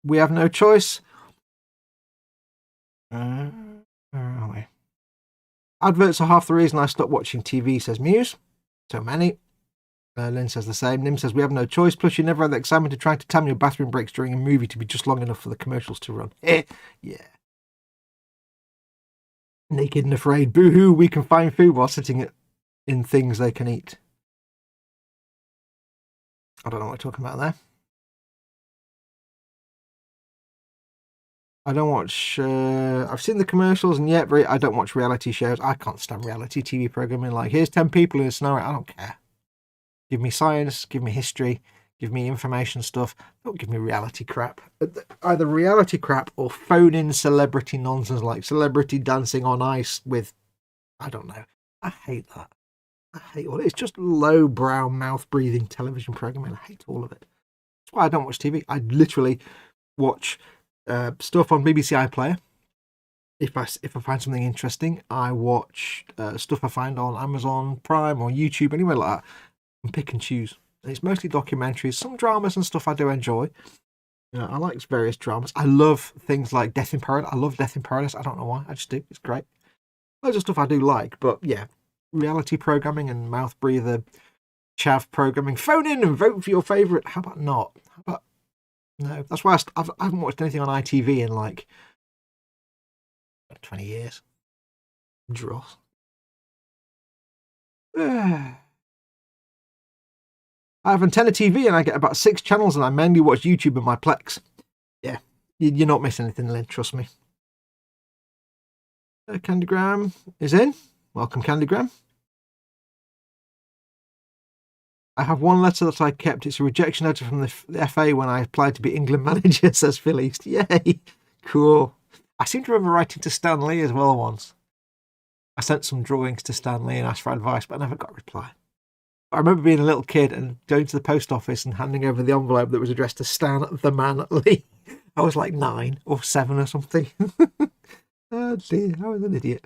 We have no choice. Where are we? Adverts are half the reason I stopped watching TV, says Muse. So many. Lynn says the same. Nim says we have no choice. Plus, you never had the excitement of trying to time your bathroom breaks during a movie to be just long enough for the commercials to run. Yeah. Naked and afraid. Boo-hoo, we can find food while sitting in things they can eat. I don't know what I'm talking about there. I don't watch... I've seen the commercials, and yet I don't watch reality shows. I can't stand reality TV programming. Like, here's 10 people in a scenario. I don't care. Give me science, give me history, give me information stuff. Don't give me reality crap. Either reality crap or phone-in celebrity nonsense, like celebrity dancing on ice with... I don't know. I hate that. I hate all it. It's just low-brow, mouth-breathing television programming. I hate all of it. That's why I don't watch TV. I literally watch... stuff on BBC iPlayer, if I find something interesting, I watch stuff I find on Amazon Prime or YouTube, anywhere like that, and pick and choose. And it's mostly documentaries, some dramas and stuff I do enjoy. I like various dramas. I love things like Death in Paradise. I love Death in Paradise. I don't know why. I just do. It's great. Loads of stuff I do like, but yeah, reality programming and mouth breather, chav programming. Phone in and vote for your favourite. How about not? How about no? That's why I haven't watched anything on ITV in like 20 years. Dross. I have antenna TV and I get about 6 channels and I mainly watch YouTube and my Plex. Yeah, you're not missing anything, Lynn, trust me. Candygram is in. Welcome, Candygram. I have one letter that I kept. It's a rejection letter from the FA when I applied to be England manager, says Phil East. Yay, cool. I seem to remember writing to Stan Lee as well once. I sent some drawings to Stan Lee and asked for advice, but I never got a reply. I remember being a little kid and going to the post office and handing over the envelope that was addressed to Stan the Man Lee. I was like 9 or 7 or something. Oh dear, I was an idiot.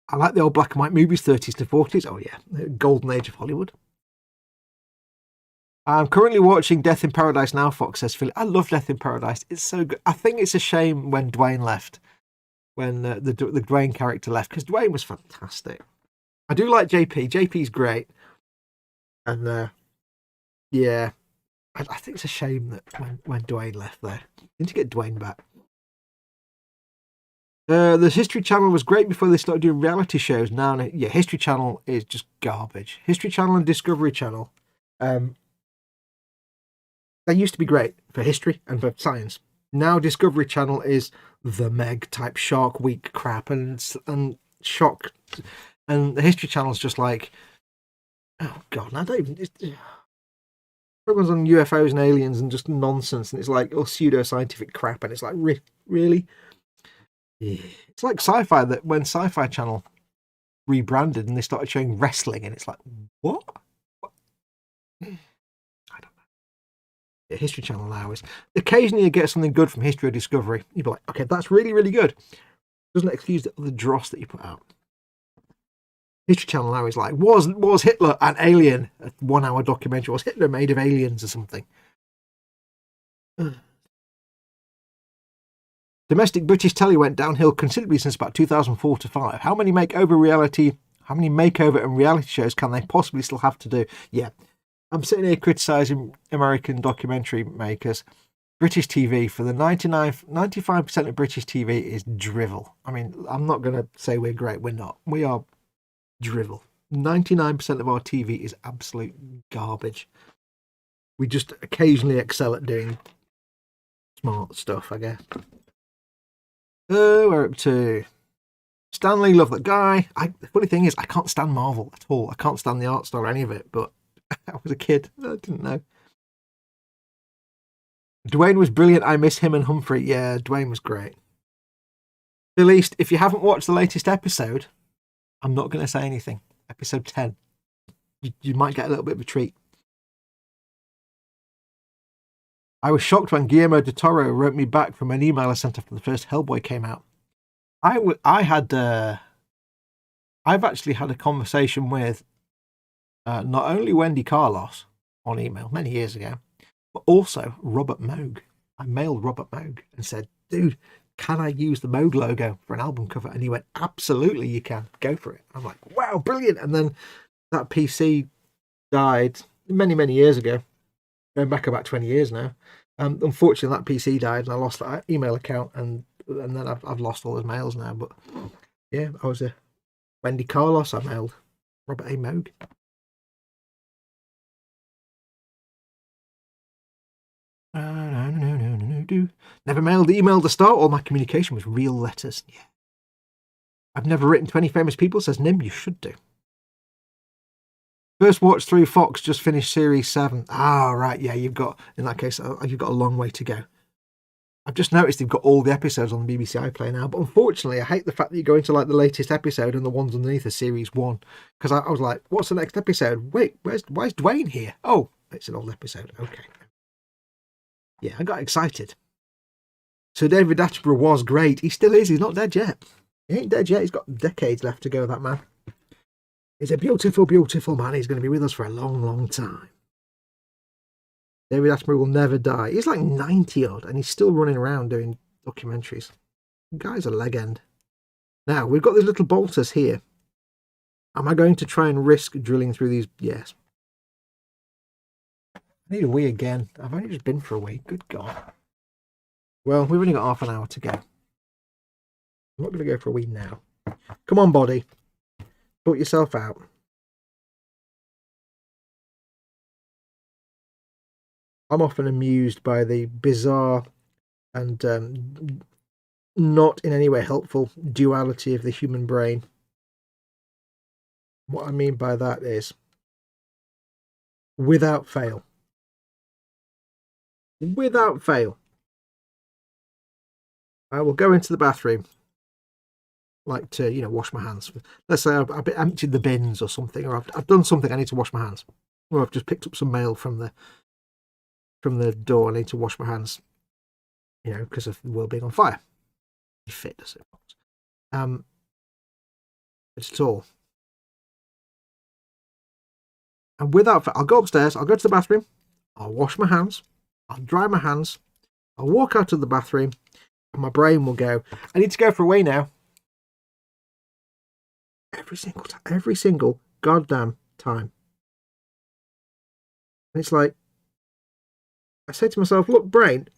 I like the old black and white movies, 30s to 40s. Oh yeah, golden age of Hollywood. I'm currently watching Death in Paradise now, Fox says Philly. I love Death in Paradise. It's so good. I think it's a shame when Dwayne left, when the Dwayne character left, because Dwayne was fantastic. I do like JP. JP's great. And yeah, I think it's a shame that when Dwayne left there. Need to get Dwayne back. The History Channel was great before they started doing reality shows. Now, yeah, History Channel is just garbage. History Channel and Discovery Channel, they used to be great for history and for science. Now Discovery Channel is the Meg type Shark Week crap and shock, and the History Channel is just like, oh god, I don't even. Programs on UFOs and aliens and just nonsense, and it's like all pseudo-scientific crap, and it's like really. It's like Sci-Fi, that when Sci-Fi Channel rebranded and they started showing wrestling, and it's like, what? I don't know. Yeah, History Channel now is occasionally you get something good from History or Discovery. You'd be like, okay, that's really good. Doesn't excuse the other dross that you put out. History Channel now is like, was Hitler an alien? A 1-hour documentary. Was Hitler made of aliens or something? Domestic British telly went downhill considerably since about 2004 to 5. How many makeover and reality shows can they possibly still have to do? Yeah, I'm sitting here criticising American documentary makers. British TV, for the 95% of British TV is drivel. I mean, I'm not going to say we're great. We're not. We are drivel. 99% of our TV is absolute garbage. We just occasionally excel at doing smart stuff, I guess. We're up to Stanley. Love that guy. The funny thing is, I can't stand Marvel at all. I can't stand the art style or any of it, but I was a kid. I didn't know. Dwayne was brilliant. I miss him and Humphrey. Yeah, Dwayne was great. At least, if you haven't watched the latest episode, I'm not going to say anything. Episode 10. You might get a little bit of a treat. I was shocked when Guillermo del Toro wrote me back from an email I sent after the first Hellboy came out. I've actually had a conversation with not only Wendy Carlos on email many years ago, but also Robert Moog. I mailed Robert Moog and said, dude, can I use the Moog logo for an album cover? And he went, absolutely, you can. Go for it. I'm like, wow, brilliant. And then that PC died many years ago. Going back about 20 years now. Unfortunately, that PC died and I lost that email account, and then I've lost all those mails now. But yeah, I was a Wendy Carlos. I mailed Robert A. Moog. Never mailed the email to start. All my communication was real letters. Yeah. I've never written to any famous people, says Nim. You should do. First watch through Fox, just finished series 7. Ah, right, yeah, in that case, you've got a long way to go. I've just noticed you've got all the episodes on the BBC iPlayer now, but unfortunately, I hate the fact that you go into like the latest episode and the ones underneath are series 1. Because I was like, what's the next episode? Wait, why's Dwayne here? Oh, it's an old episode. Okay. Yeah, I got excited. So David Attenborough was great. He still is. He's not dead yet. He ain't dead yet. He's got decades left to go, that man. He's a beautiful, beautiful man. He's going to be with us for a long, long time. David Attenborough will never die. He's like 90 odd and he's still running around doing documentaries. The guy's a legend. Now, we've got these little bolters here. Am I going to try and risk drilling through these? Yes. I need a wee again. I've only just been for a wee. Good God. Well, we've only got half an hour to go. I'm not going to go for a wee now. Come on, body. Sort yourself out. I'm often amused by the bizarre and not in any way helpful duality of the human brain. What I mean by that is, without fail, I will go into the bathroom, like to, you know, wash my hands. Let's say I've emptied the bins or something, or I've done something, I need to wash my hands. Or I've just picked up some mail from the door, I need to wash my hands, you know, because of the world being on fire. Fit, does it? It's at all. And without fail, I'll go upstairs, I'll go to the bathroom, I'll wash my hands, I'll dry my hands, I'll walk out of the bathroom, and my brain will go, I need to go for a wee now. Every single time, every single goddamn time. And it's like, I say to myself, look, brain,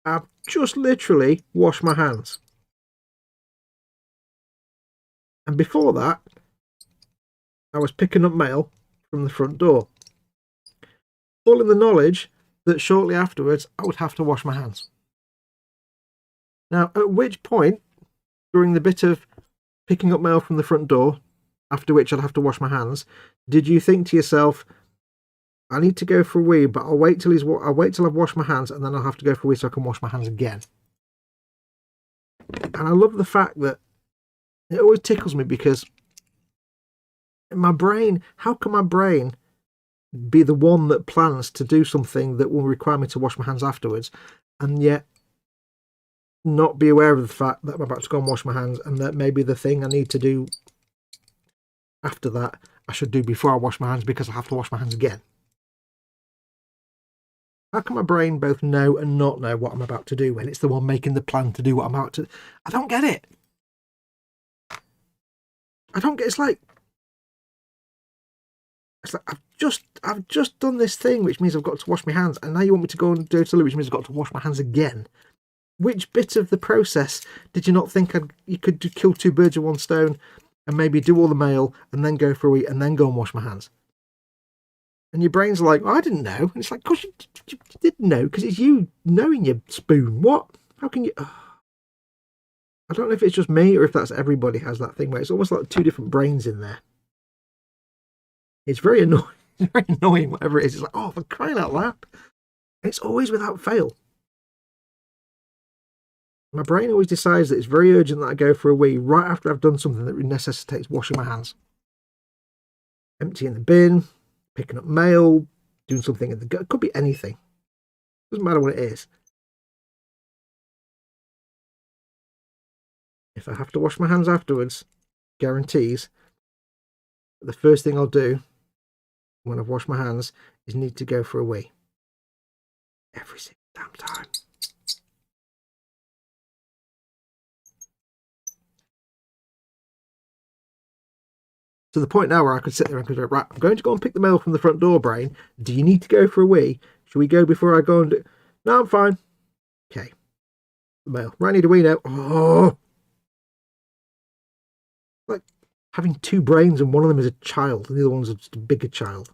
I've just literally washed my hands. And before that, I was picking up mail from the front door. All in the knowledge that shortly afterwards, I would have to wash my hands. Now, at which point, during the bit of picking up mail from the front door, after which I'd have to wash my hands, did you think to yourself, I need to go for a wee, but I'll wait till I've washed my hands, and then I'll have to go for a wee so I can wash my hands again. And I love the fact that it always tickles me, because my brain, how can my brain be the one that plans to do something that will require me to wash my hands afterwards, and yet not be aware of the fact that I'm about to go and wash my hands, and that maybe the thing I need to do after that I should do before I wash my hands, because I have to wash my hands again. How can my brain both know and not know what I'm about to do when it's the one making the plan to do what I'm about to? I don't get it. I don't get. It's like I've just done this thing, which means I've got to wash my hands, and now you want me to go and do it, which means I've got to wash my hands again. Which bit of the process did you not think you could kill two birds with one stone, and maybe do all the mail, and then go for a week, and then go and wash my hands? And your brain's like, oh, I didn't know. And it's like, gosh, you didn't know, because it's you knowing your spoon. What? How can you? I don't know if it's just me or if that's everybody has that thing where it's almost like two different brains in there. It's very annoying. It's very annoying, whatever it is. It's like, oh, for crying out loud. It's always without fail. My brain always decides that it's very urgent that I go for a wee right after I've done something that necessitates washing my hands. Emptying the bin, picking up mail, doing something in the gut. It could be anything. Doesn't matter what it is. If I have to wash my hands afterwards, guarantees, the first thing I'll do when I've washed my hands is need to go for a wee. Every single damn time. To the point now where I could sit there and go, right, I'm going to go and pick the mail from the front door, brain. Do you need to go for a wee? Should we go before I go and do? No, I'm fine. Okay. The mail. Right, I need a wee now. Oh. Like having two brains and one of them is a child and the other one's just a bigger child.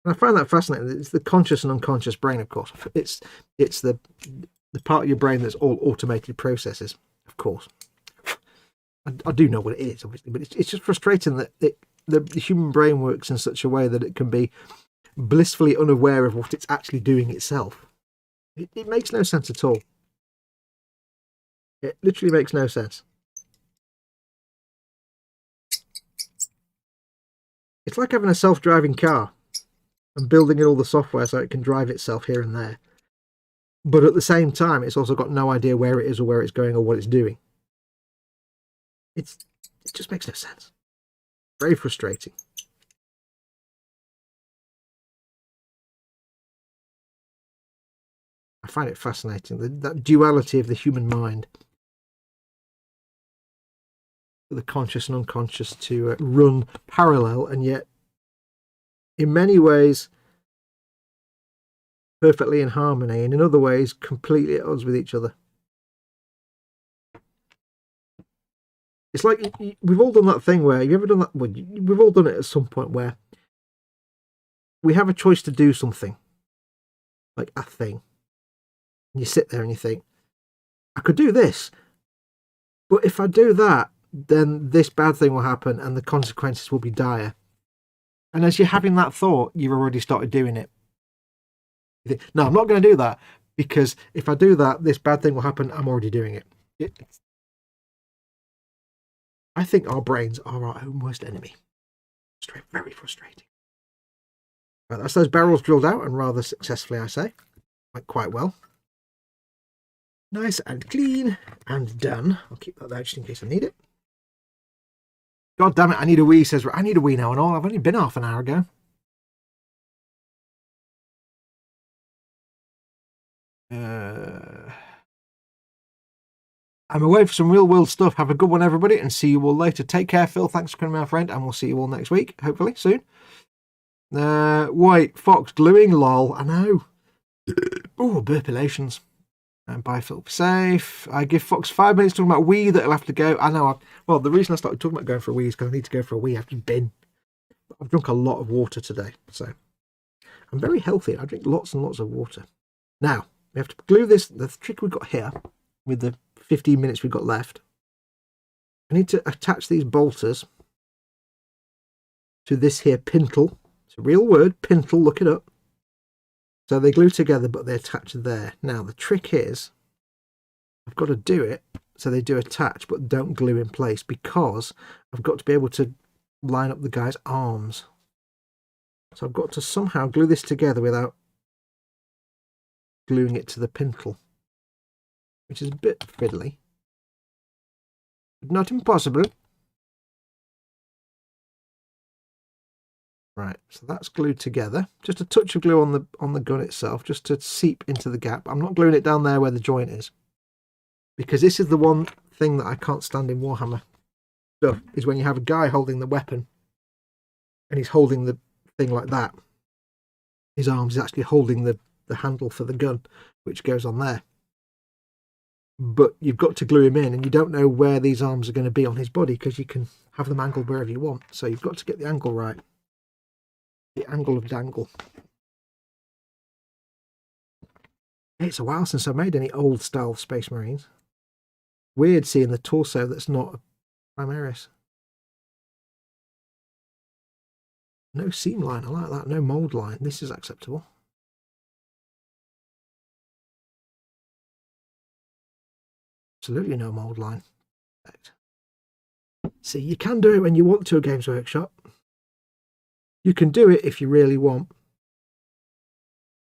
And I find that fascinating. It's the conscious and unconscious brain, of course. It's the part of your brain that's all automated processes, of course. I do know what it is, obviously, but it's just frustrating that the human brain works in such a way that it can be blissfully unaware of what it's actually doing itself. It makes no sense at all. It literally makes no sense. It's like having a self-driving car and building in all the software so it can drive itself here and there. but at the same time, it's also got no idea where it is or where it's going or what it's doing. It just makes no sense. Very frustrating. I find it fascinating, that duality of the human mind, the conscious and unconscious, to run parallel, and yet in many ways perfectly in harmony, and in other ways completely at odds with each other. It's like we've all done that thing where, have you ever done that? Well, we've all done it at some point where we have a choice to do something, like a thing. And you sit there and you think, I could do this, but if I do that, then this bad thing will happen and the consequences will be dire. And as you're having that thought, you've already started doing it. You think, no, I'm not going to do that, because if I do that, this bad thing will happen. I'm already doing it. I think our brains are our own worst enemy. Very frustrating. Right, that's those barrels drilled out, and rather successfully, I say. Went quite well. Nice and clean and done. I'll keep that there just in case I need it. God damn it, I need a wee, says, I need a wee now and all. I've only been half an hour ago. I'm away for some real world stuff. Have a good one, everybody, and see you all later. Take care, Phil. Thanks for coming, my friend, and we'll see you all next week, hopefully, soon. White Fox gluing, lol. I know. Oh, burpilations. And bye, Phil. Safe. I give Fox 5 minutes talking about wee that he'll have to go. I know. Well, the reason I started talking about going for a wee is because I need to go for a wee. I've just been. I've drunk a lot of water today, so I'm very healthy. I drink lots and lots of water. Now, we have to glue this. The trick we've got here, with the 15 minutes we've got left, I need to attach these bolters to this here pintle. It's a real word, pintle, look it up. So they glue together, but they attach there. Now, the trick is, I've got to do it so they do attach, but don't glue in place, because I've got to be able to line up the guy's arms. So I've got to somehow glue this together without gluing it to the pintle, which is a bit fiddly, but not impossible. Right, so that's glued together. Just a touch of glue on the gun itself, just to seep into the gap. I'm not gluing it down there where the joint is, because this is the one thing that I can't stand in Warhammer stuff, is when you have a guy holding the weapon and he's holding the thing like that. His arms is actually holding the handle for the gun, which goes on there. But you've got to glue him in, and you don't know where these arms are going to be on his body, because you can have them angled wherever you want. So you've got to get the angle right. The angle of dangle. It's a while since I've made any old style Space Marines. Weird seeing the torso that's not a Primaris. No seam line, I like that. No mould line. This is acceptable. Absolutely no mould line. Perfect. See, you can do it when you want to, a Games Workshop. You can do it if you really want.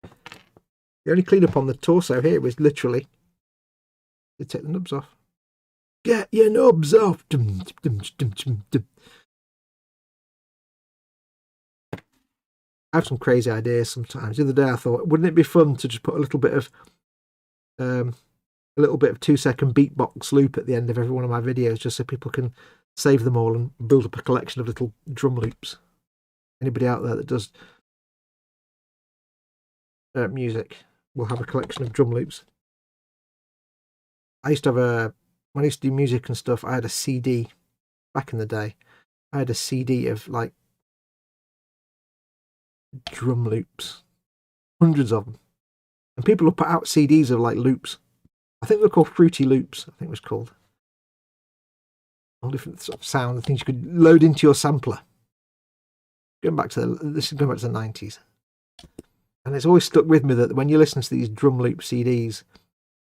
The only clean up on the torso here was literally to take the nubs off. Get your nubs off. Dum, dum, dum, dum, dum. I have some crazy ideas sometimes. The other day I thought, wouldn't it be fun to just put a little bit of 2-second beatbox loop at the end of every one of my videos, just so people can save them all and build up a collection of little drum loops. Anybody out there that does music will have a collection of drum loops. I used to have when I used to do music and stuff, I had a CD back in the day. I had a CD of like drum loops, hundreds of them. And people will put out CDs of like loops. I think they're called Fruity Loops, I think it was called. All different sort of sound and things you could load into your sampler. This is going back to the 90s. And it's always stuck with me that when you listen to these drum loop CDs,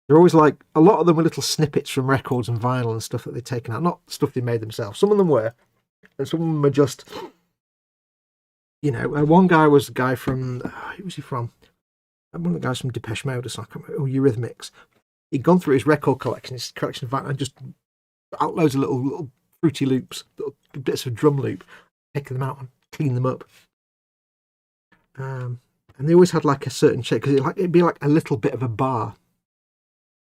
they're always like, a lot of them were little snippets from records and vinyl and stuff that they'd taken out, not stuff they made themselves. Some of them were, and some of them were just, you know, one guy was a guy from, who was he from? one of the guys from Depeche Mode, or Eurythmics. He'd gone through his record collection, his collection of and just out loads of little Fruity Loops, little bits of drum loop, take them out and clean them up. And they always had like a certain shape, because it'd be like a little bit of a bar.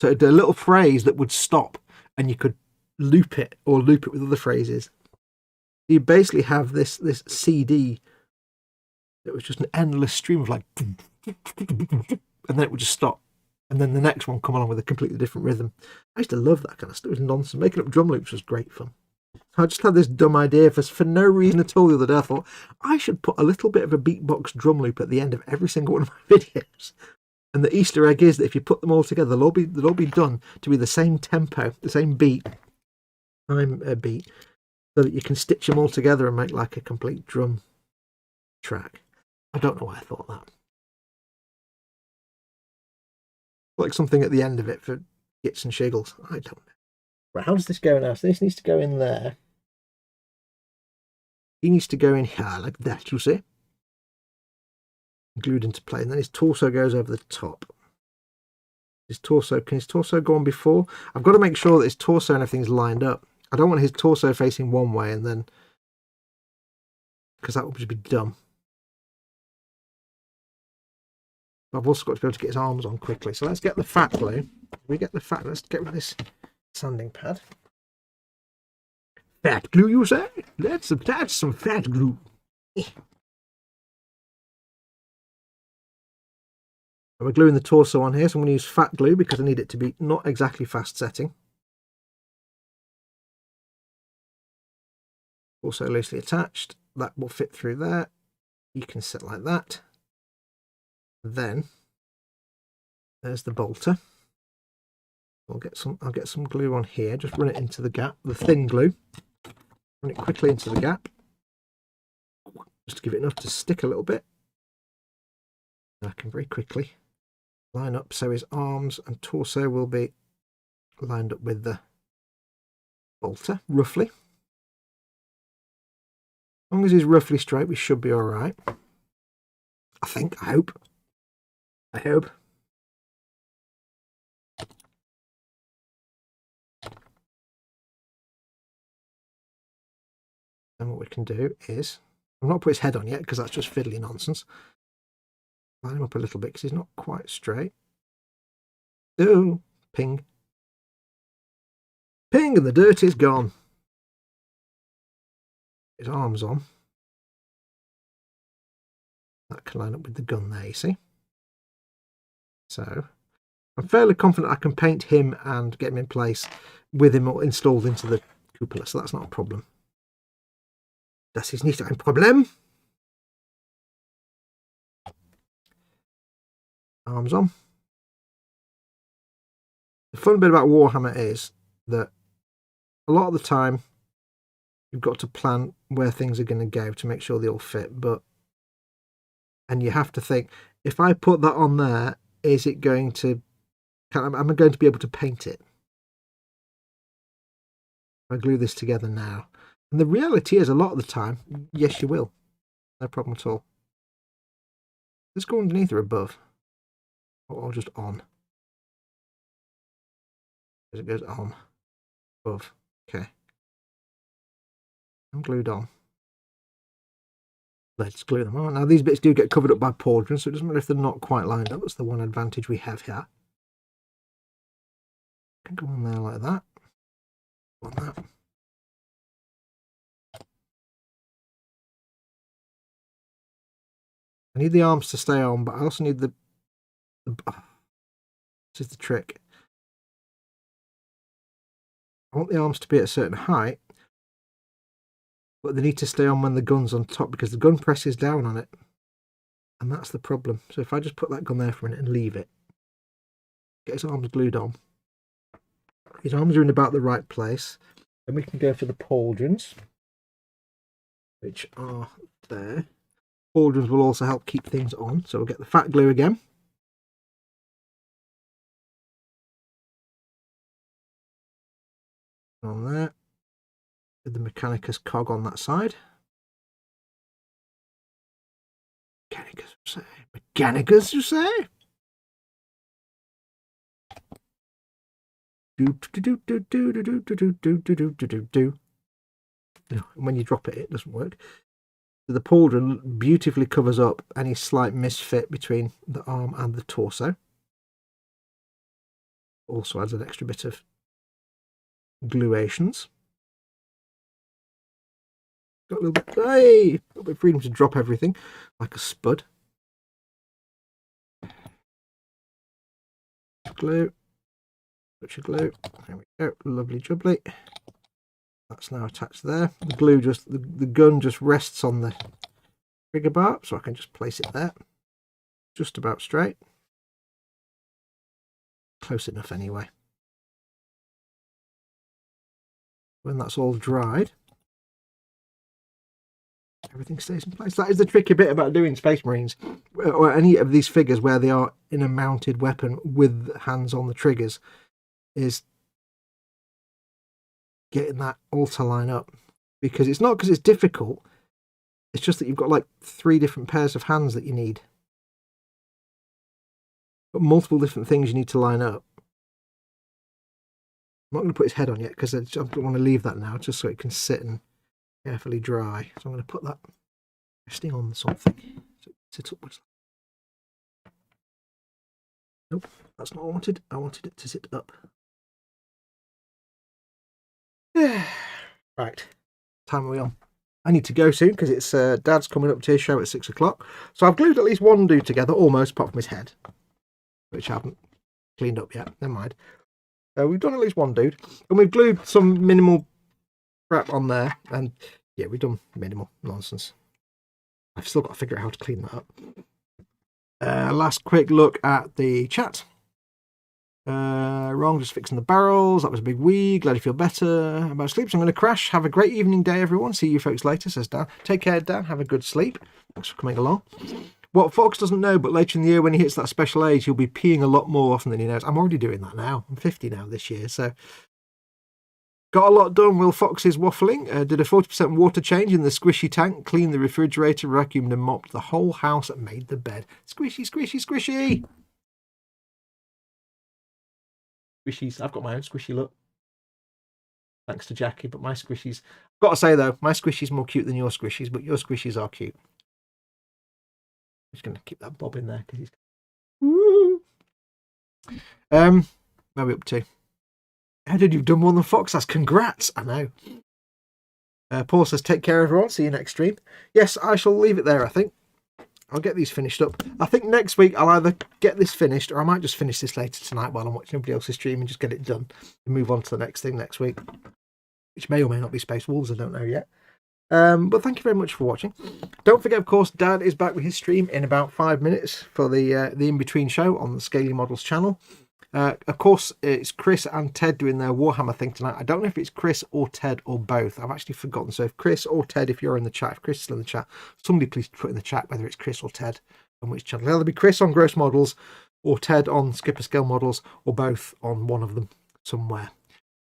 So it'd do a little phrase that would stop, and you could loop it or loop it with other phrases. You basically have this CD that was just an endless stream of like, and then it would just stop, and then the next one come along with a completely different rhythm. I used to love that kind of stuff. It was nonsense. Making up drum loops was great fun. I just had this dumb idea for no reason at all the other day. I thought I should put a little bit of a beatbox drum loop at the end of every single one of my videos. And the Easter egg is that if you put them all together, they'll all be done to be the same tempo, the same beat, beat, so that you can stitch them all together and make like a complete drum track. I don't know why I thought that. Like something at the end of it for gits and shiggles. I don't know. Right, how does this go now? So this needs to go in there. He needs to go in here like that, you see? Glued into place. And then his torso goes over the top. Can his torso go on before? I've got to make sure that his torso and everything's lined up. I don't want his torso facing one way and then, because that would just be dumb. I've also got to be able to get his arms on quickly. So let's get the fat glue. Let's get rid of this sanding pad. Fat glue, you say? Let's attach some fat glue. We're gluing the torso on here, so I'm going to use fat glue because I need it to be not exactly fast setting. Also loosely attached. That will fit through there. You can sit like that. Then there's the bolter. I'll get some glue on here. Just run it into the gap. The thin glue. Run it quickly into the gap. Just to give it enough to stick a little bit. And I can very quickly line up so his arms and torso will be lined up with the bolter, roughly. As long as he's roughly straight, we should be all right. I think. I hope. And what we can do is, I've not put his head on yet because that's just fiddly nonsense. Line him up a little bit because he's not quite straight. Ooh, ping. Ping, and the dirt is gone. His arms on. That can line up with the gun there, you see. So, I'm fairly confident I can paint him and get him in place with him installed into the cupola, so that's not a problem. Das ist nicht ein Problem. Arms on. The fun bit about Warhammer is that a lot of the time you've got to plan where things are going to go to make sure they all fit, and you have to think, if I put that on there, is it going to, am I going to be able to paint it? I glue this together now. And the reality is, a lot of the time, yes, you will. No problem at all. Let's go underneath or above. Or just on. As it goes on. Above. Okay. I'm glued on. Let's glue them on. Now, these bits do get covered up by pauldrons, so it doesn't matter if they're not quite lined up. That's the one advantage we have here. Can go on there like that. On that. I need the arms to stay on, but I also need the this is the trick. I want the arms to be at a certain height, but they need to stay on when the gun's on top because the gun presses down on it. And that's the problem. So if I just put that gun there for a minute and leave it, get his arms glued on. His arms are in about the right place. And we can go for the pauldrons, which are there. Pauldrons will also help keep things on. So we'll get the fat glue again. On there. With the Mechanicus cog on that side. Mechanicus, you say? Mechanicus, you say? When you drop it, it doesn't work. The pauldron beautifully covers up any slight misfit between the arm and the torso. Also adds an extra bit of gluations. Got a little bit, hey, a little bit of freedom to drop everything like a spud. Glue, touch of glue. There we go, lovely jubbly. That's now attached there. The glue just, the gun just rests on the trigger bar, so I can just place it there. Just about straight. Close enough anyway. When that's all dried, everything stays in place. That is the tricky bit about doing Space Marines, or any of these figures where they are in a mounted weapon with hands on the triggers, is getting that all to line up. Because it's not because it's difficult, it's just that you've got like 3 different pairs of hands that you need. Got multiple different things you need to line up. I'm not going to put his head on yet because I don't want to leave that now, just so it can sit and carefully dry. So I'm going to put that resting on something so it sits upwards. Nope, that's not what I wanted. I wanted it to sit up. Right, time are we on? I need to go soon because it's Dad's coming up to his show at 6 o'clock. So I've glued at least one dude together, almost, apart from his head, which I haven't cleaned up yet. Never mind. We've done at least one dude, and we've glued some minimal crap on there, and yeah, we've done minimal nonsense. I've still got to figure out how to clean that up. Last quick look at the chat. Wrong, just fixing the barrels. That was a big wee. Glad you feel better about sleep. So I'm going to crash. Have a great evening day, everyone. See you folks later, says Dan. Take care, Dan. Have a good sleep. Thanks for coming along. What Fox doesn't know, but later in the year when he hits that special age, he'll be peeing a lot more often than he knows. I'm already doing that now. I'm 50 now this year, so got a lot done. Will Fox is waffling. Did a 40% water change in the squishy tank, cleaned the refrigerator, vacuumed and mopped the whole house and made the bed. Squishy, squishy, squishy. Squishies. I've got my own squishy look. Thanks to Jackie, but my squishies... I've got to say, though, my squishy's more cute than your squishies, but your squishies are cute. I'm just going to keep that bob in there because he's... Woo! Where are we up to? How did you've done more than Fox? That's congrats. I know. Paul says, take care, everyone. See you next stream. Yes, I shall leave it there, I think. I'll get these finished up. I think next week I'll either get this finished or I might just finish this later tonight while I'm watching everybody else's stream and just get it done and move on to the next thing next week, which may or may not be Space Wolves. I don't know yet. But thank you very much for watching. Don't forget, of course, Dad is back with his stream in about 5 minutes for the in-between show on the Scaly Models channel. Of course, it's Chris and Ted doing their Warhammer thing tonight. I don't know if it's Chris or Ted or both. I've actually forgotten. So if Chris or Ted, if you're in the chat, if Chris is in the chat, somebody please put in the chat whether it's Chris or Ted on which channel. It'll either be Chris on Gross Models or Ted on Skipper Scale Models or both on one of them somewhere.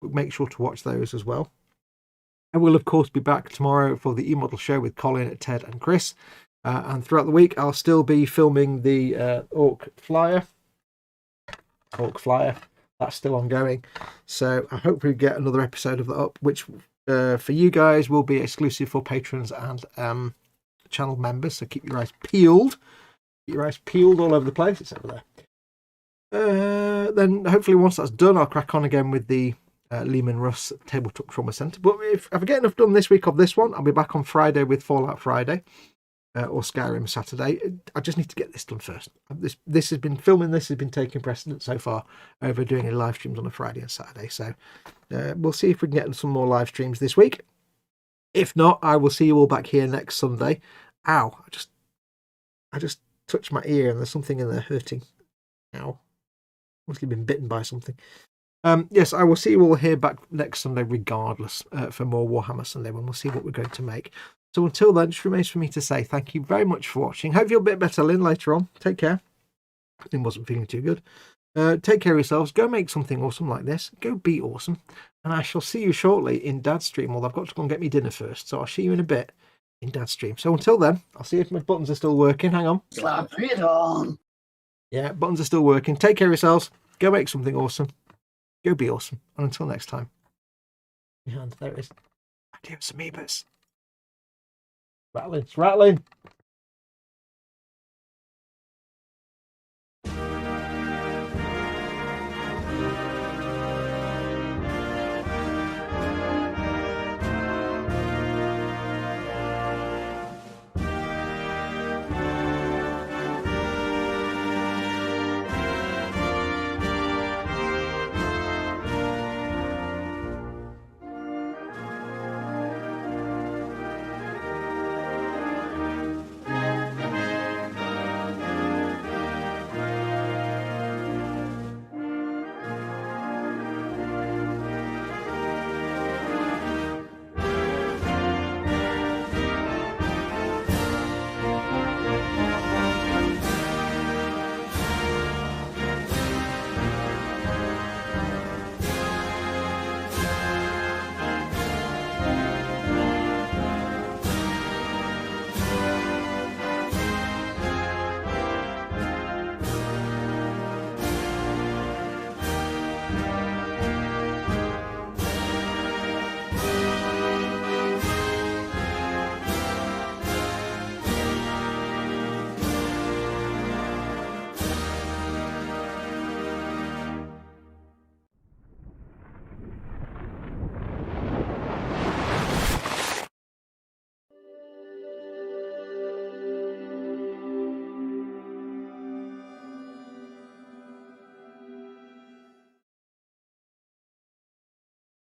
But make sure to watch those as well. I will, of course, be back tomorrow for the E-Model show with Colin, Ted and Chris. And throughout the week, I'll still be filming the Orc Flyer. That's still ongoing, so I hope we get another episode of that up, which for you guys will be exclusive for patrons and channel members, so keep your eyes peeled all over the place. It's over there. Then hopefully once that's done, I'll crack on again with the Lehman Russ Tabletop Trauma Centre. But if I get enough done this week of this one, I'll be back on Friday with Fallout Friday. Or Skyrim Saturday. I just need to get this done first. This has been filming. This has been taking precedence so far over doing any live streams on a Friday and Saturday. So we'll see if we can get some more live streams this week. If not, I will see you all back here next Sunday. Ow! I just touched my ear and there's something in there hurting. Ow! Must have been bitten by something. Yes, I will see you all here back next Sunday, regardless, for more Warhammer Sunday when we'll see what we're going to make. So until then, just remains for me to say thank you very much for watching. Hope you're a bit better, Lynn, later on. Take care. Lynn wasn't feeling too good. Take care of yourselves. Go make something awesome like this. Go be awesome. And I shall see you shortly in Dad's stream. Although I've got to go and get me dinner first. So I'll see you in a bit in Dad's stream. So until then, I'll see if my buttons are still working. Hang on. Slap it on. Yeah, buttons are still working. Take care of yourselves. Go make something awesome. Go be awesome. And until next time. And there it is. Adios, amoebas. Rattling. It's rattling.